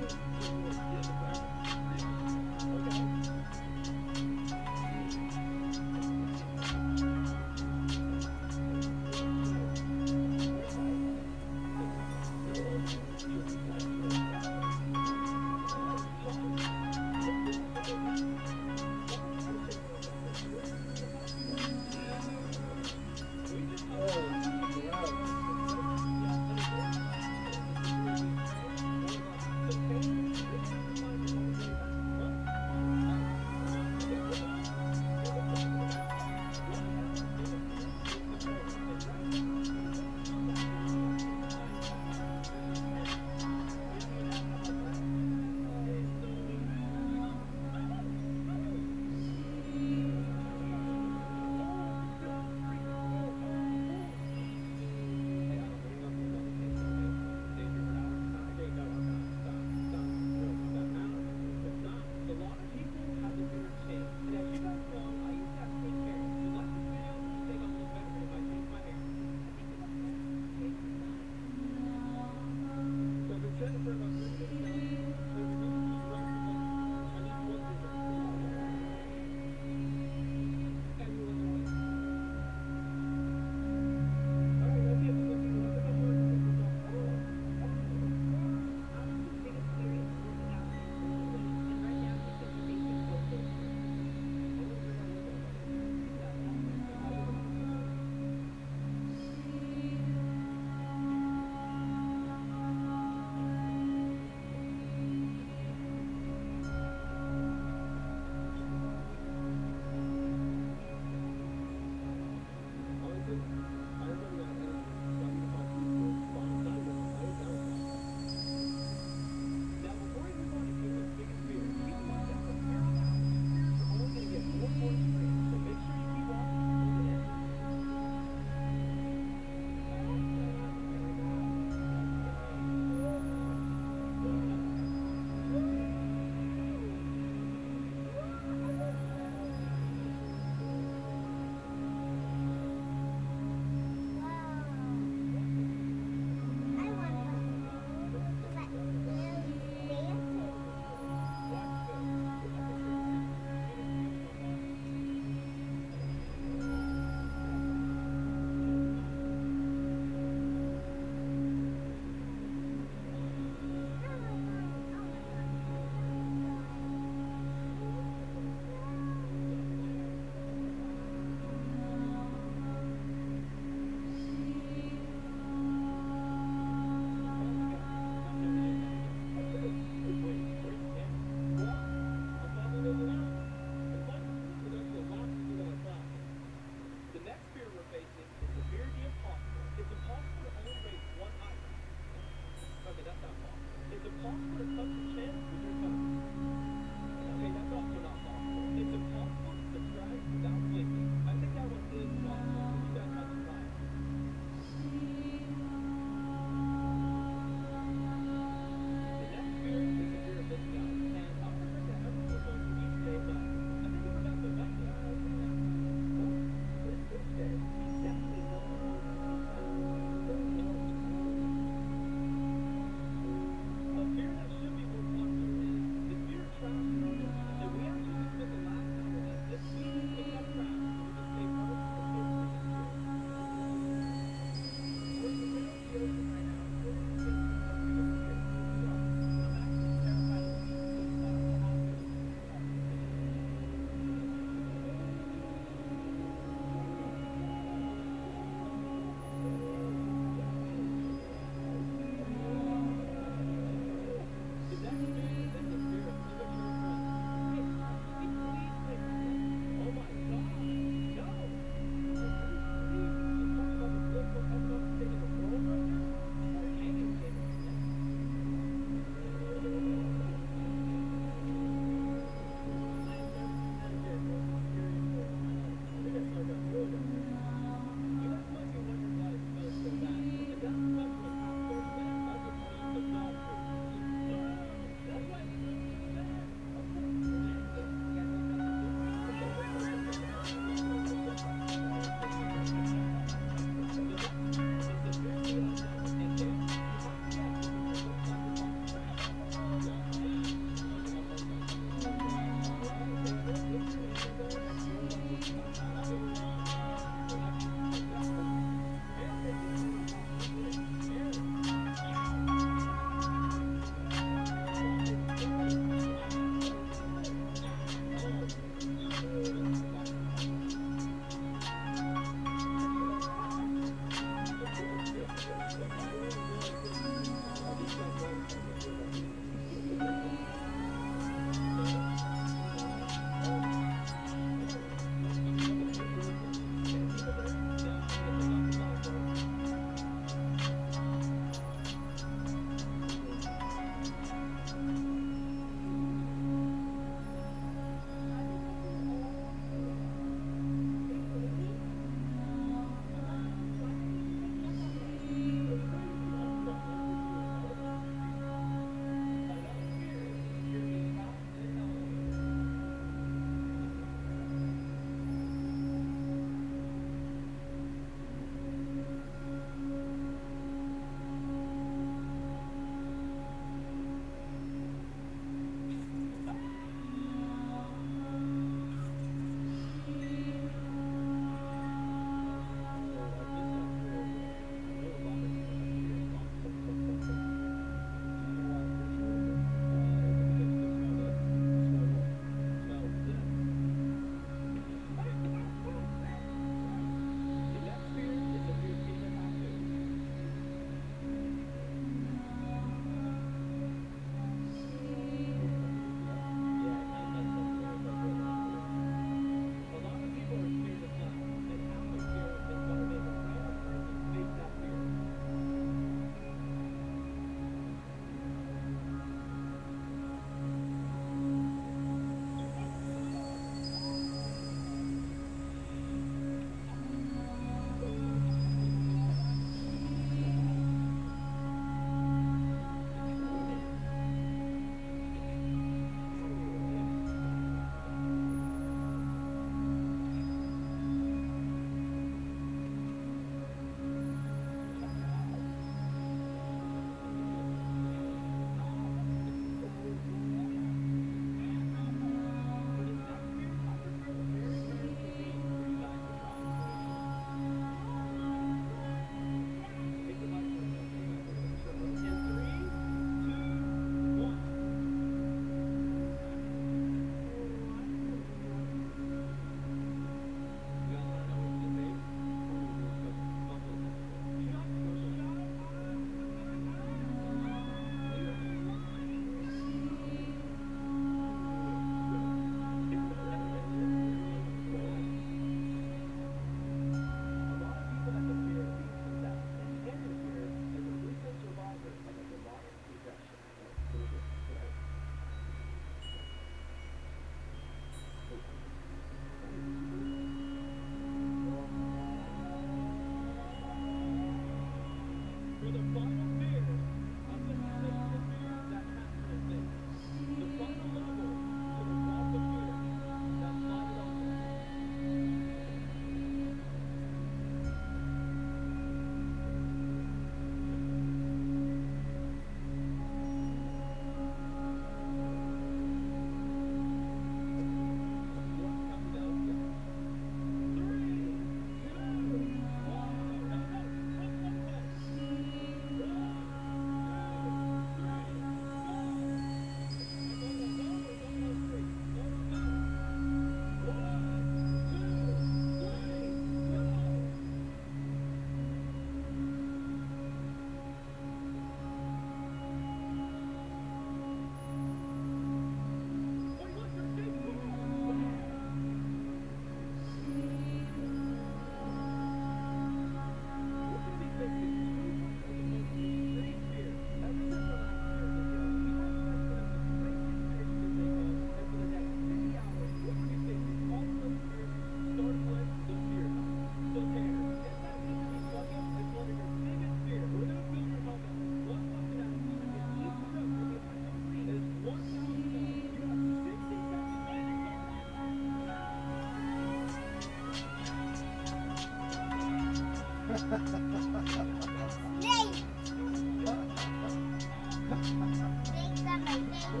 Speaker 3: I'm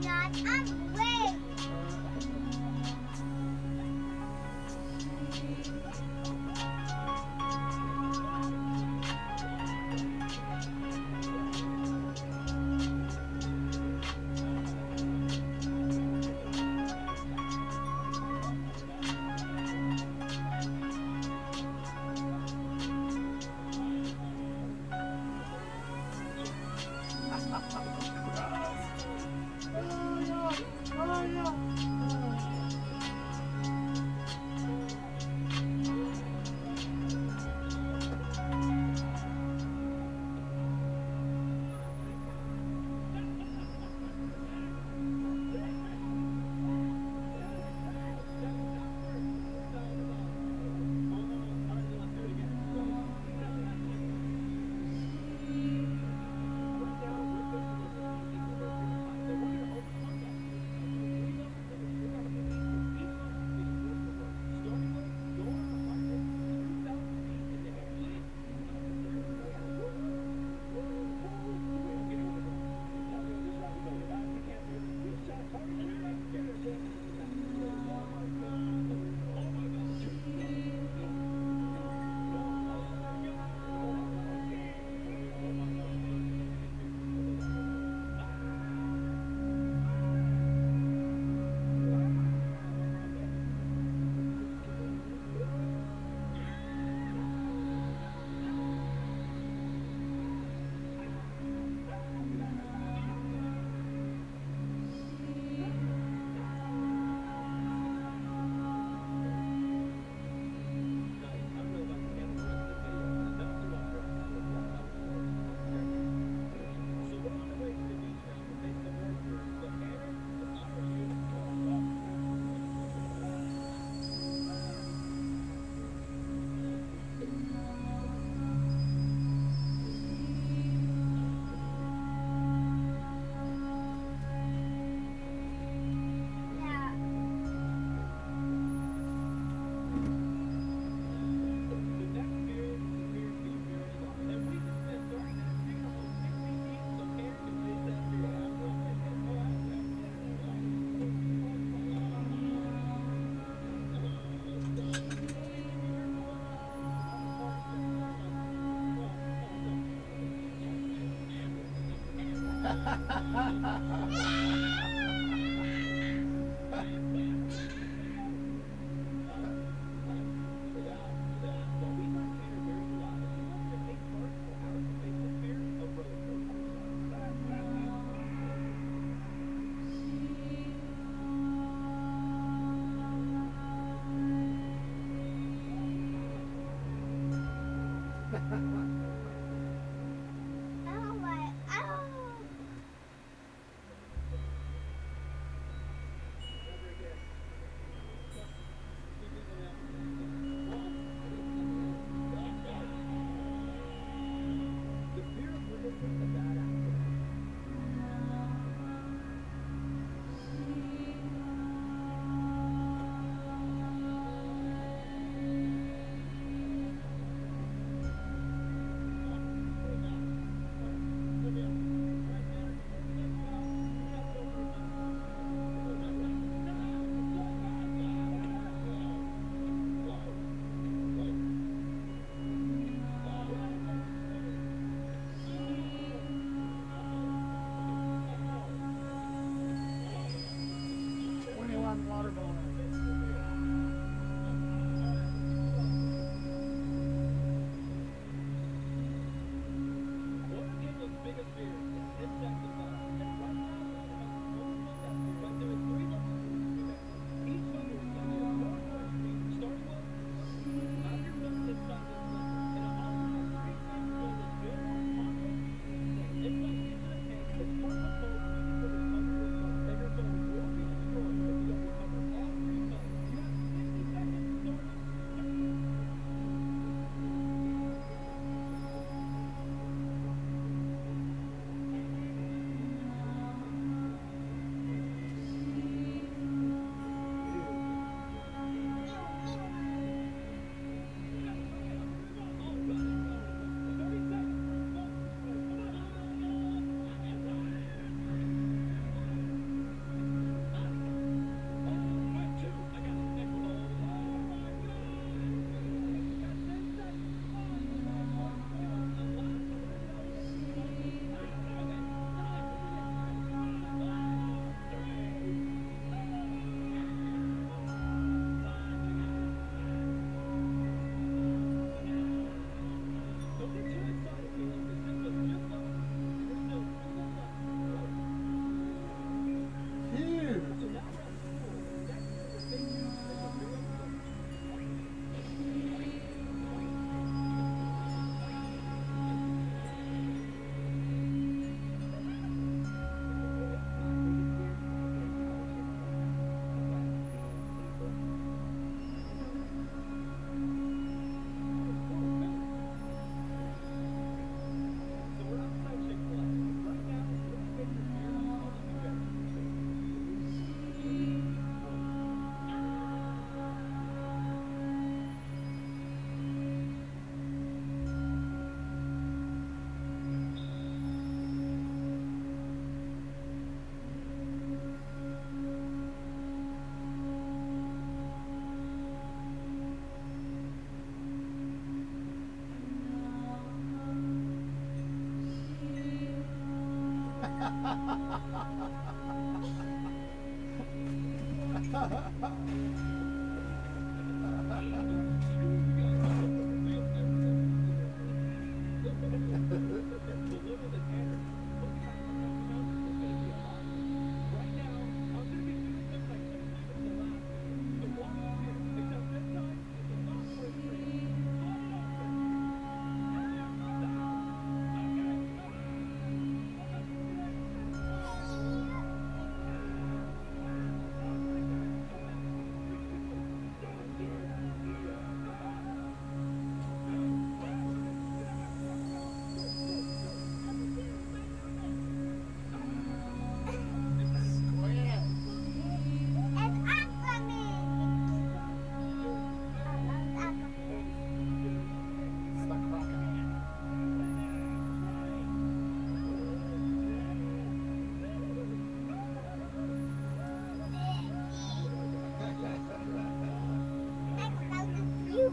Speaker 3: not. I'm wait. Oh, my. Oh. And Aquaman. I love Aquaman.
Speaker 2: It's the crocodile.
Speaker 3: I love the view.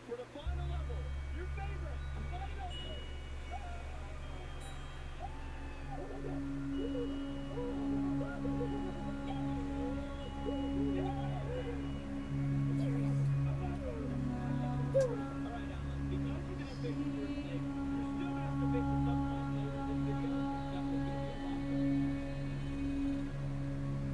Speaker 4: For the final level, your favorite, final. Alright, Alan, because you didn't fix the first thing, you're still gonna have to fix the subplot later in this video. That's what's gonna be a lot more.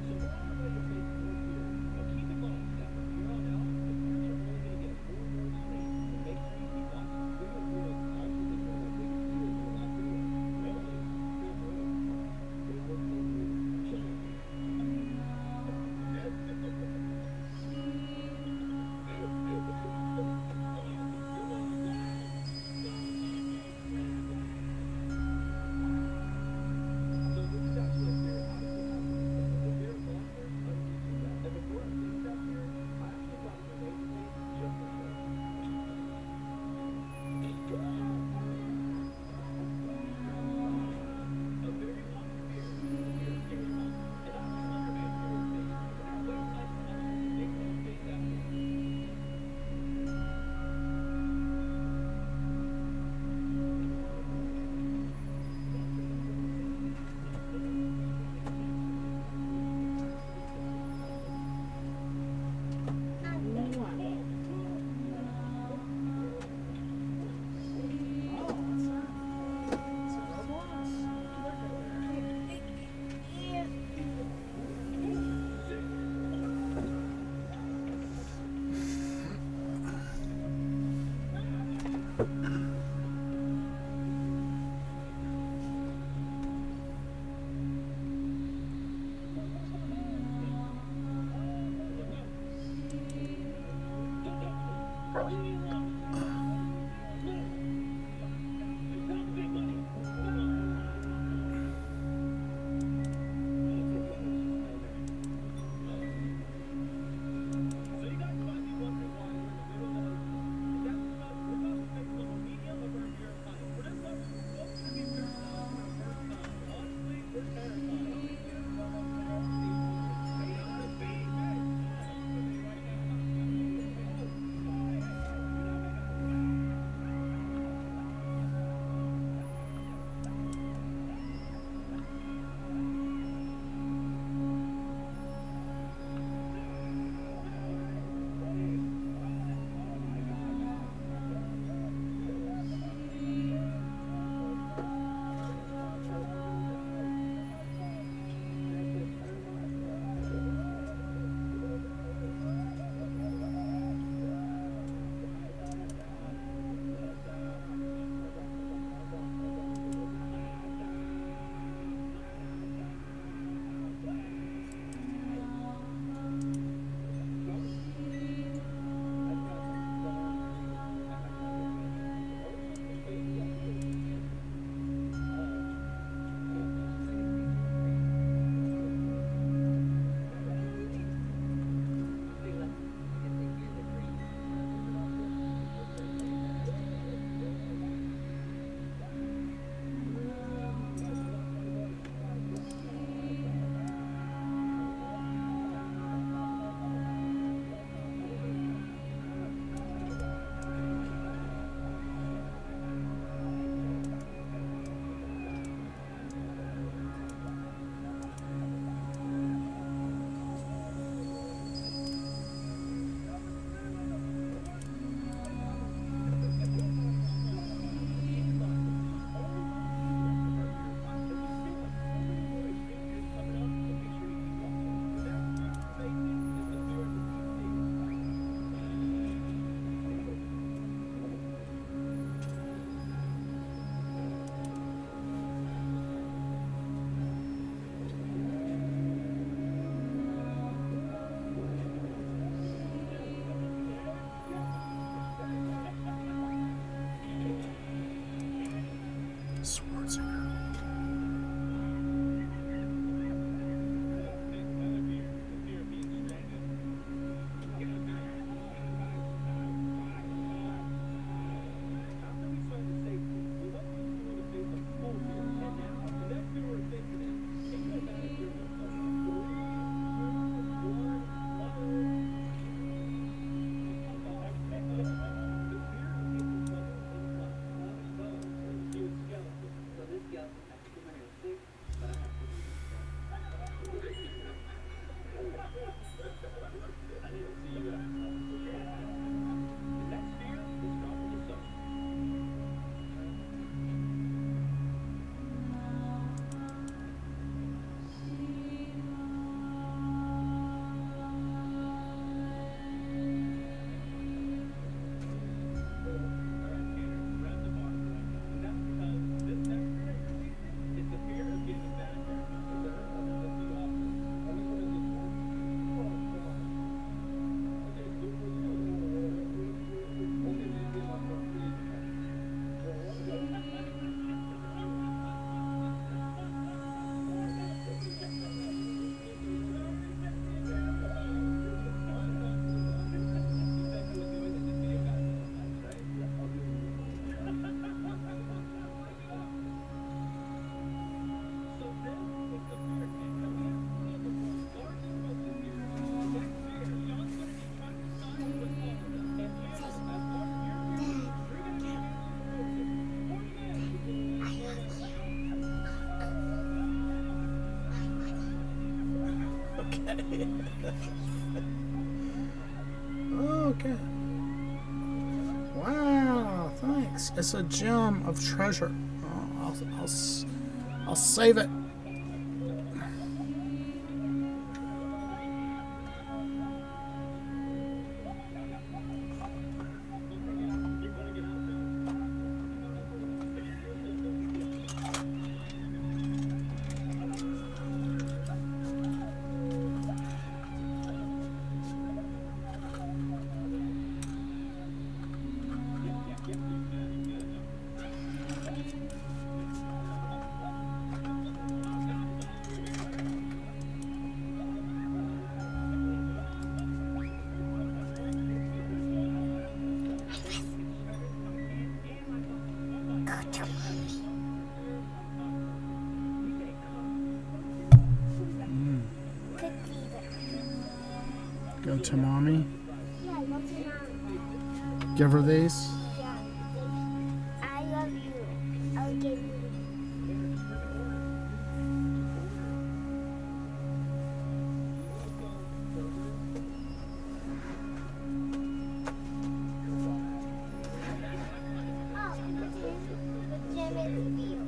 Speaker 4: So we're on our way to phase 4 here. Now keep in mind that from here on out, the parents are only gonna get 4 more streams, so make sure you keep watching. We're gonna realize actually one of our biggest viewers in the last video. Emily, feel free. They work closely with children. So this is actually a very honestly happening. The beer monster, I don't do that. And before I finished that beer, I actually thought it was amazingly just for show. A very honest beer. Beer scary monster. And I'm a Slenderman beer thing. Wait, I make no face after.
Speaker 2: Okay. Wow, thanks. It's a gem of treasure. I'll save it. Go to mommy.
Speaker 3: Yeah, go to mom.
Speaker 2: Give her these.
Speaker 3: Yeah. I love you. I'll give you. Oh, the gem is real.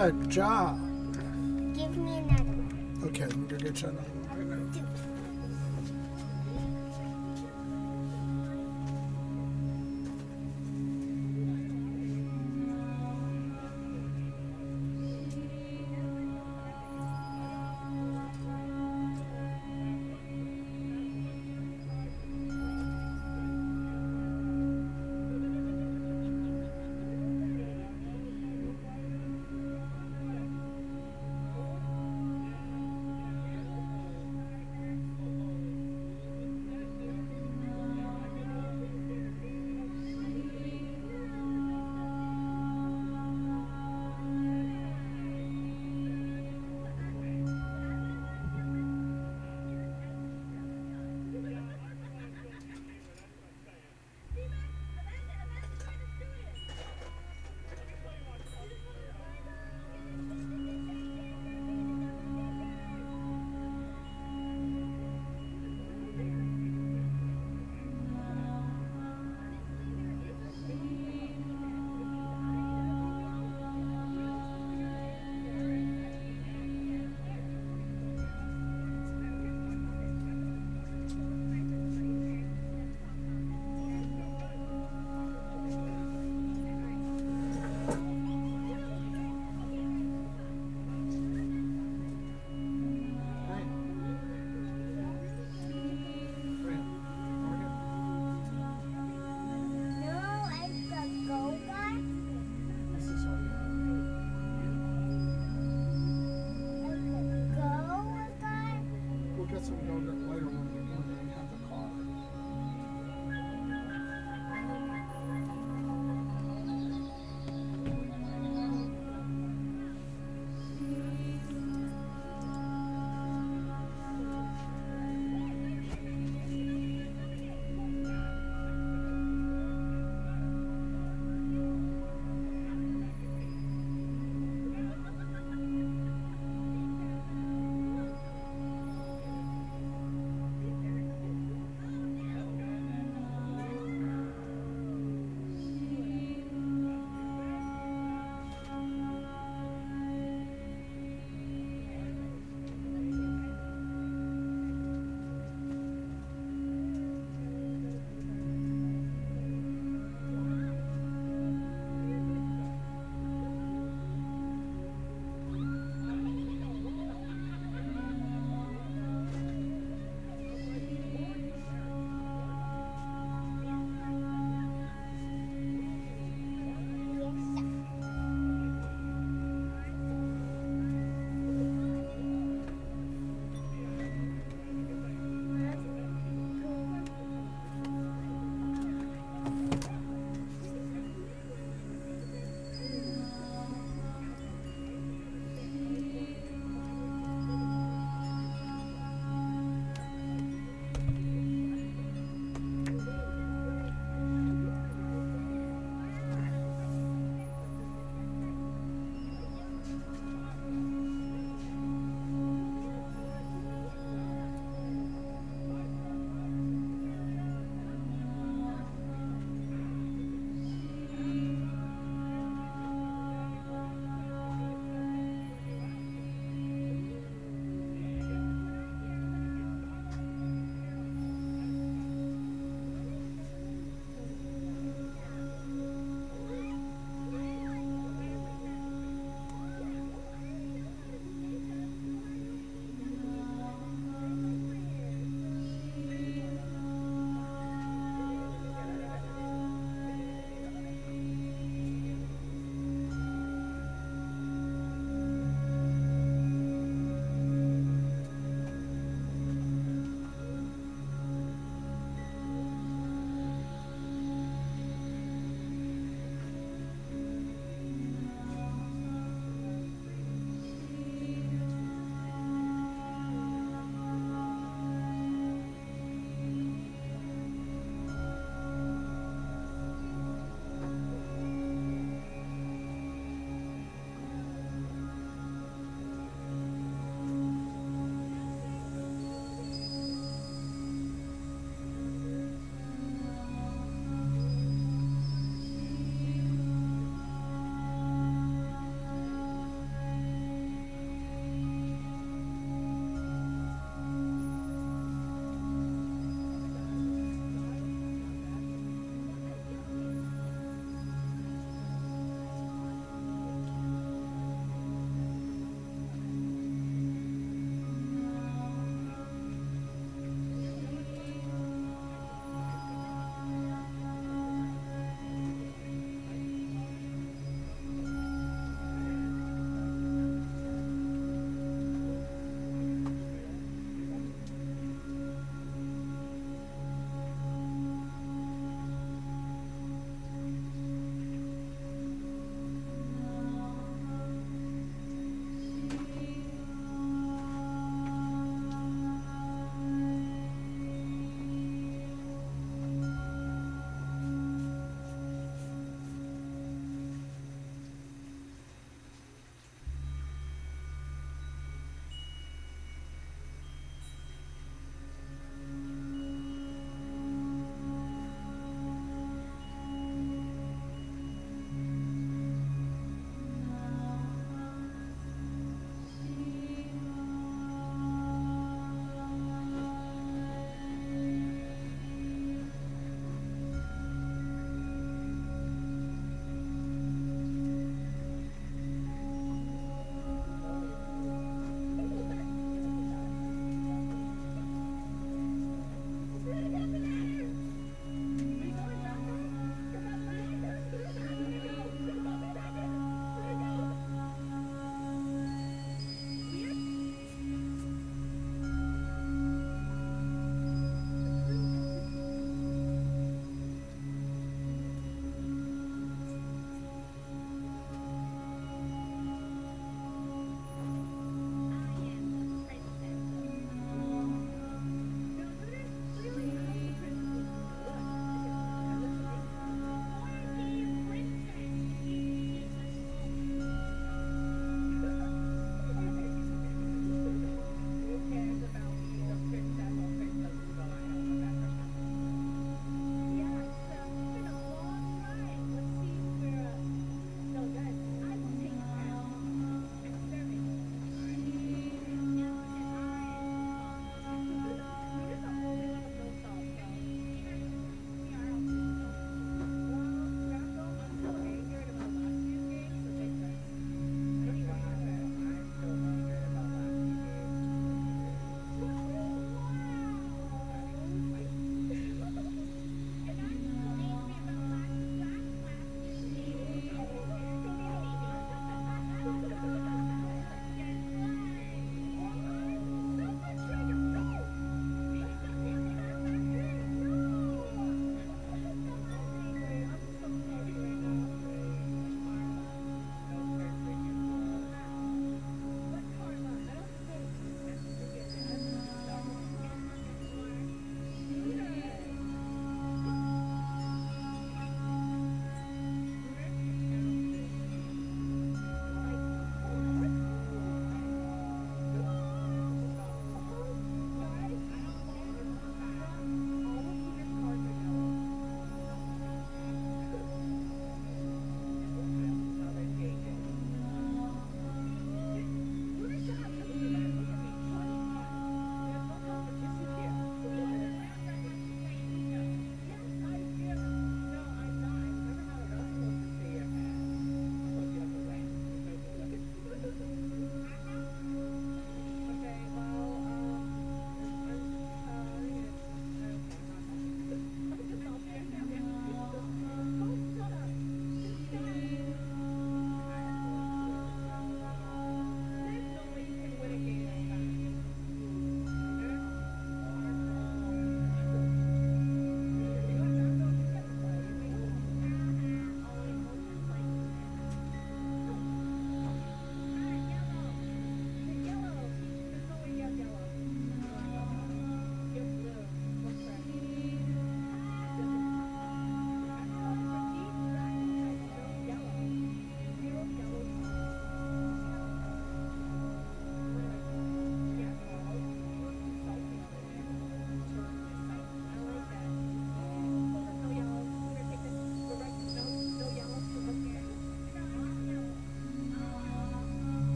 Speaker 2: Good job.
Speaker 3: Give me another one.
Speaker 2: Okay, let me go get you another one right now.
Speaker 3: No, it's the go guy.
Speaker 2: This is all you have.
Speaker 3: It's the go guy.
Speaker 2: We'll get some yogurt later when we have the car.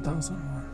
Speaker 2: 1,000 more.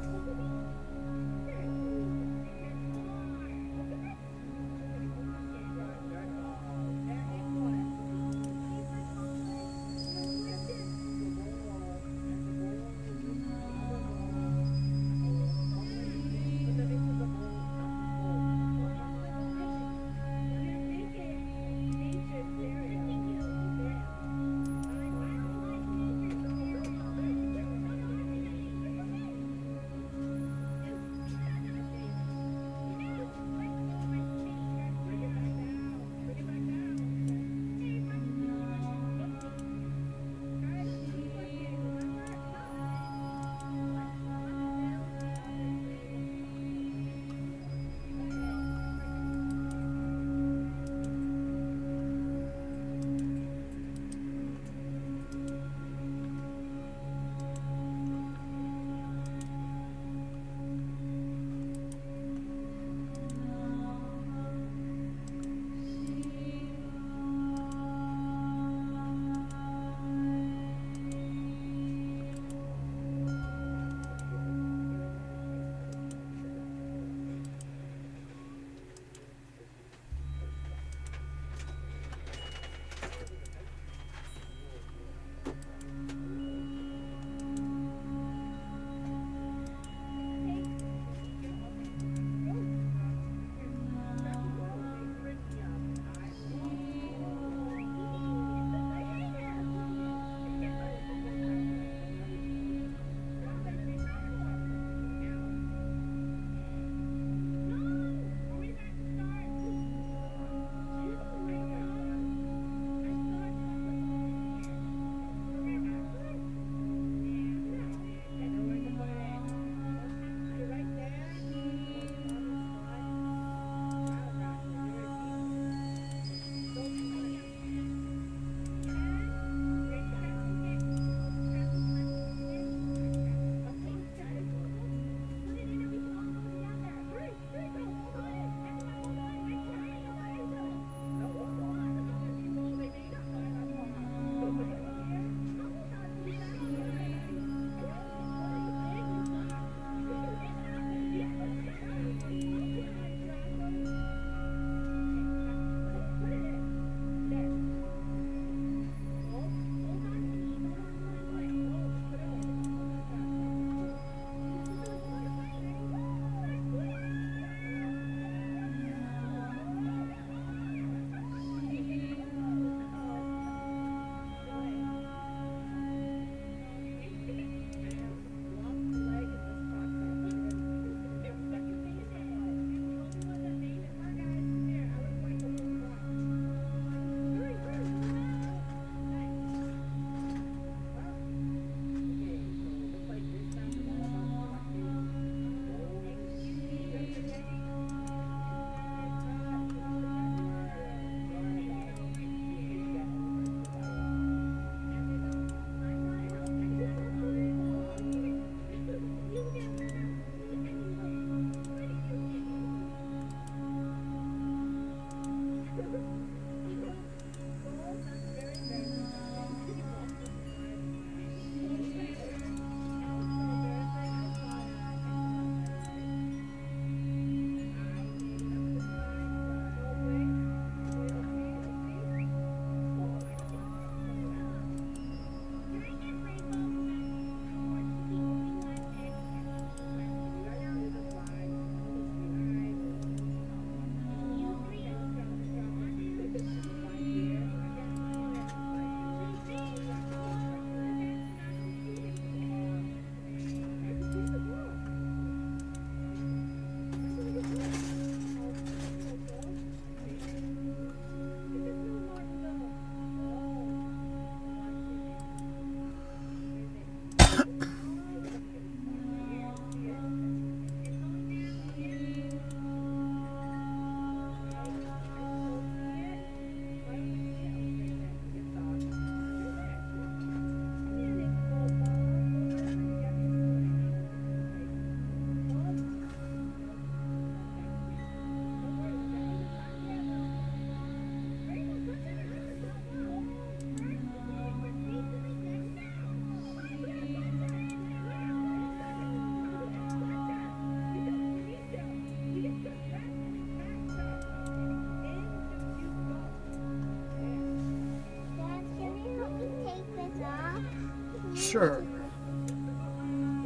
Speaker 2: Sure.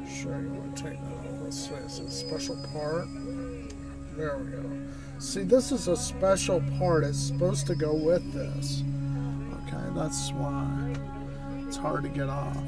Speaker 2: Sure, you want to take that off. Let's see. It's a special part. There we go. See, this is a special part. It's supposed to go with this. Okay, that's why it's hard to get off.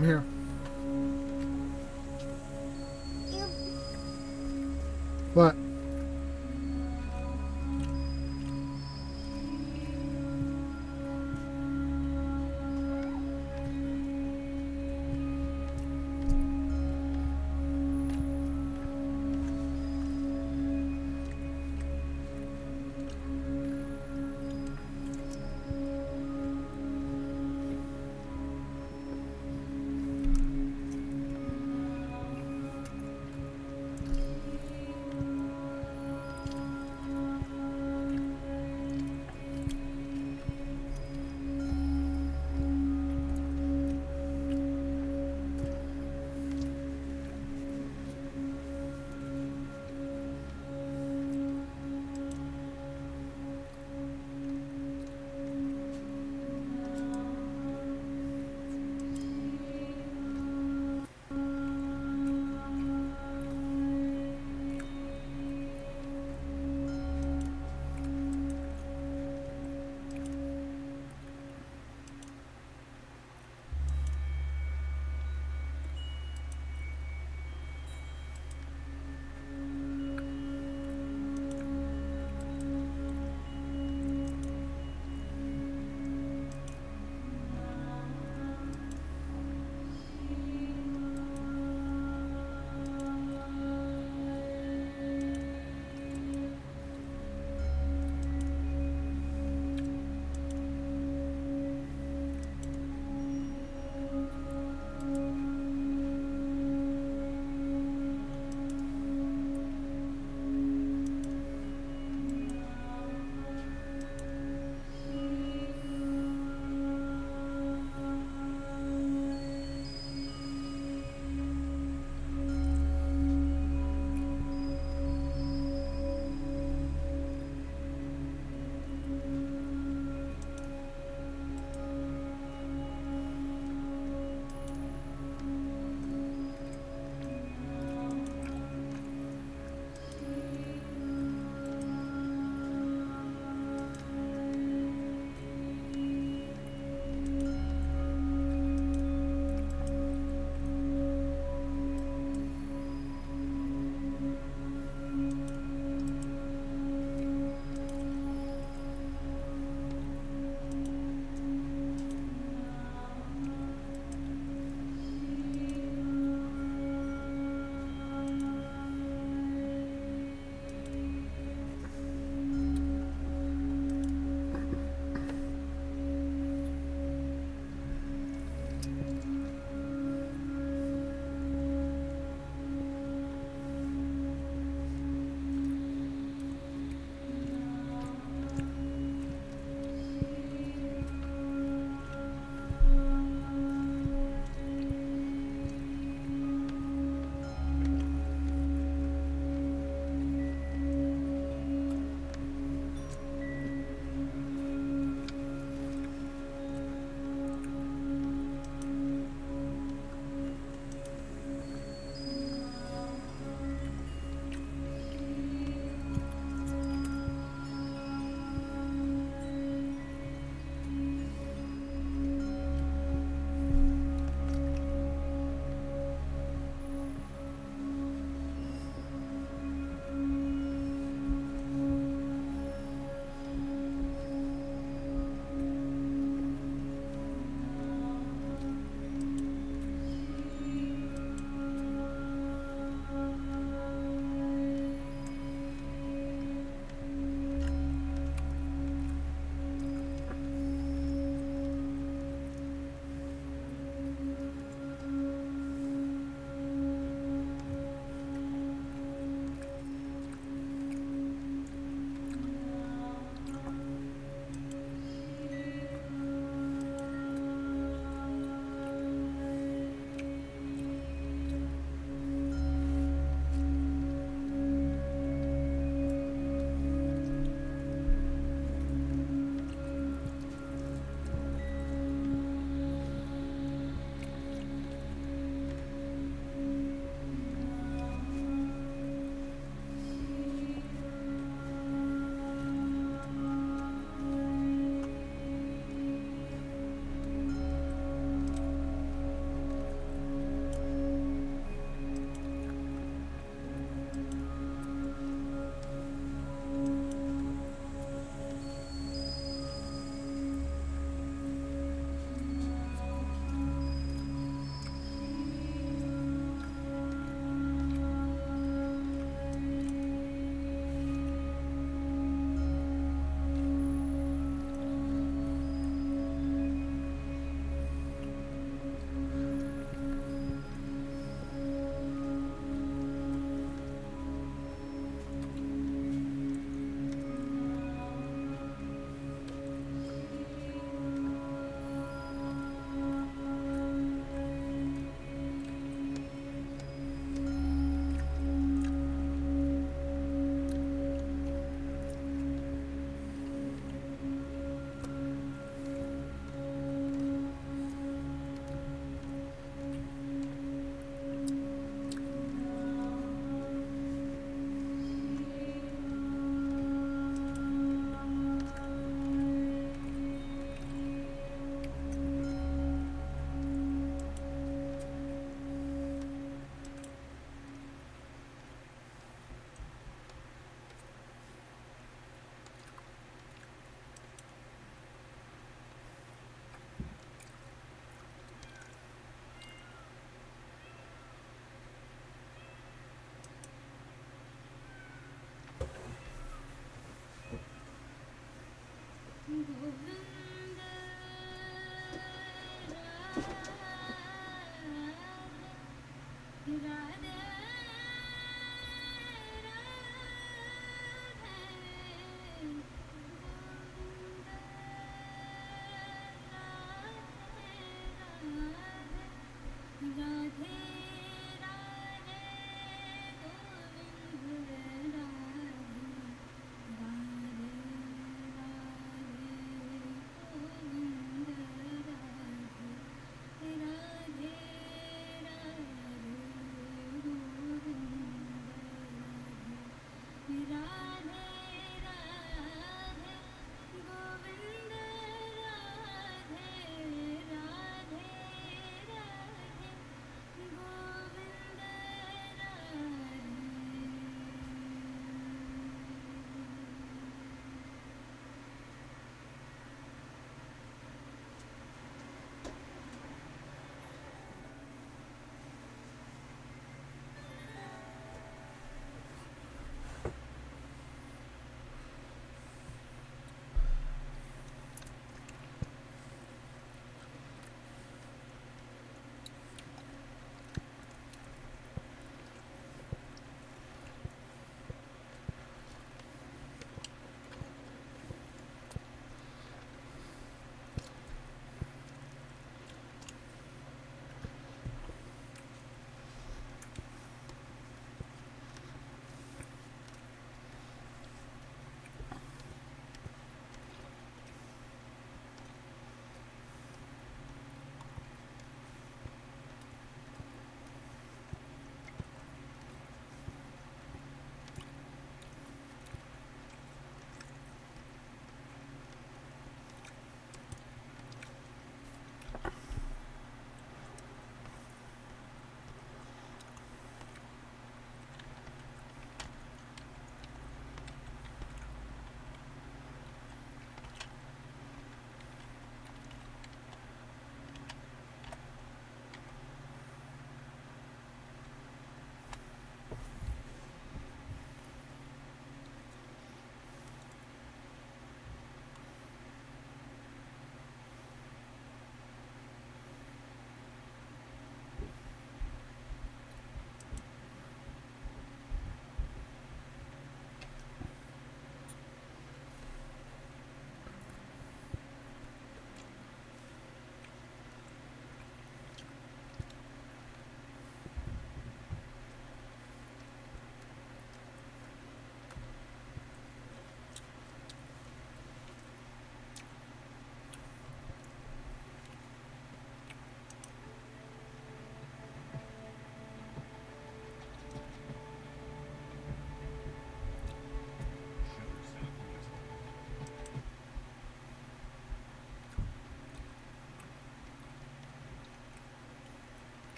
Speaker 2: I'm here.
Speaker 3: You
Speaker 2: What?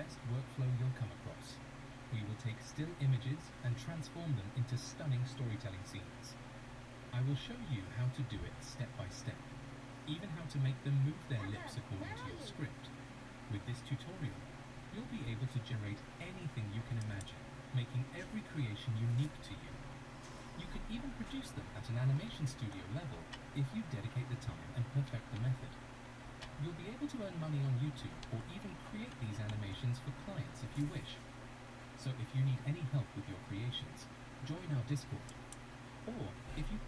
Speaker 5: best workflow you'll come across. We will take still images and transform them into stunning storytelling scenes. I will show you how to do it step by step, even how to make them move their lips according to your script. With this tutorial, you'll be able to generate anything you can imagine, making every creation unique to you. You can even produce them at an animation studio level if you dedicate the time and perfect the method. You'll be able to earn money on YouTube or even create these animations for clients if you wish. So if you need any help with your creations, join our Discord. Or if you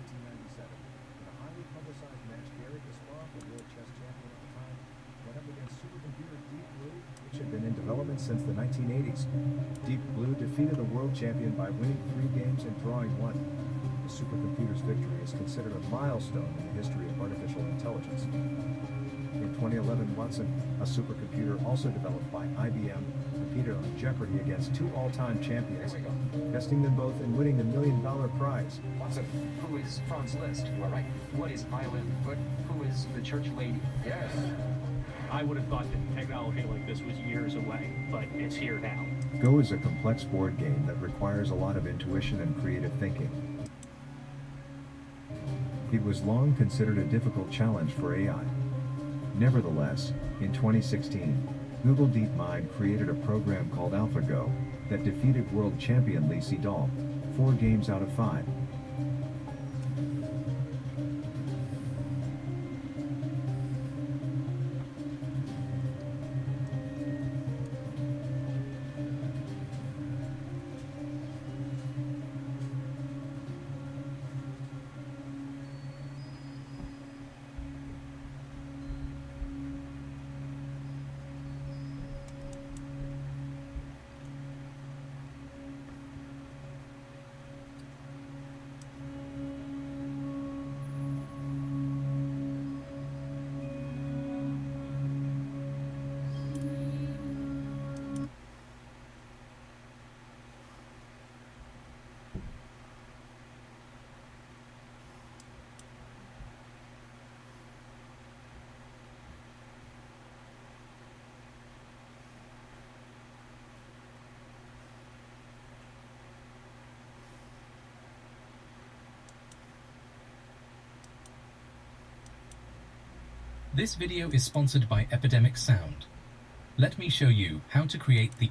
Speaker 6: In 1997, in a highly publicized match, Garry Kasparov, the world chess champion at the time, went up against supercomputer Deep Blue, which had been in development since the 1980s. Deep Blue defeated the world champion by winning 3 games and drawing 1. The supercomputer's victory is considered a milestone in the history of artificial intelligence. In 2011, Watson, a supercomputer also developed by IBM, competed on Jeopardy against 2 all-time champions, besting them both and winning the $1 million prize.
Speaker 7: Watson, who is Franz Liszt? All right. What is Island? But who is the church lady? Yes.
Speaker 8: I would have thought that technology like this was years away, but it's here now.
Speaker 6: Go is a complex board game that requires a lot of intuition and creative thinking. It was long considered a difficult challenge for AI. Nevertheless, in 2016, Google DeepMind created a program called AlphaGo that defeated world champion Lee Sedol 4 games out of 5.
Speaker 5: This video is sponsored by Epidemic Sound. Let me show you how to create the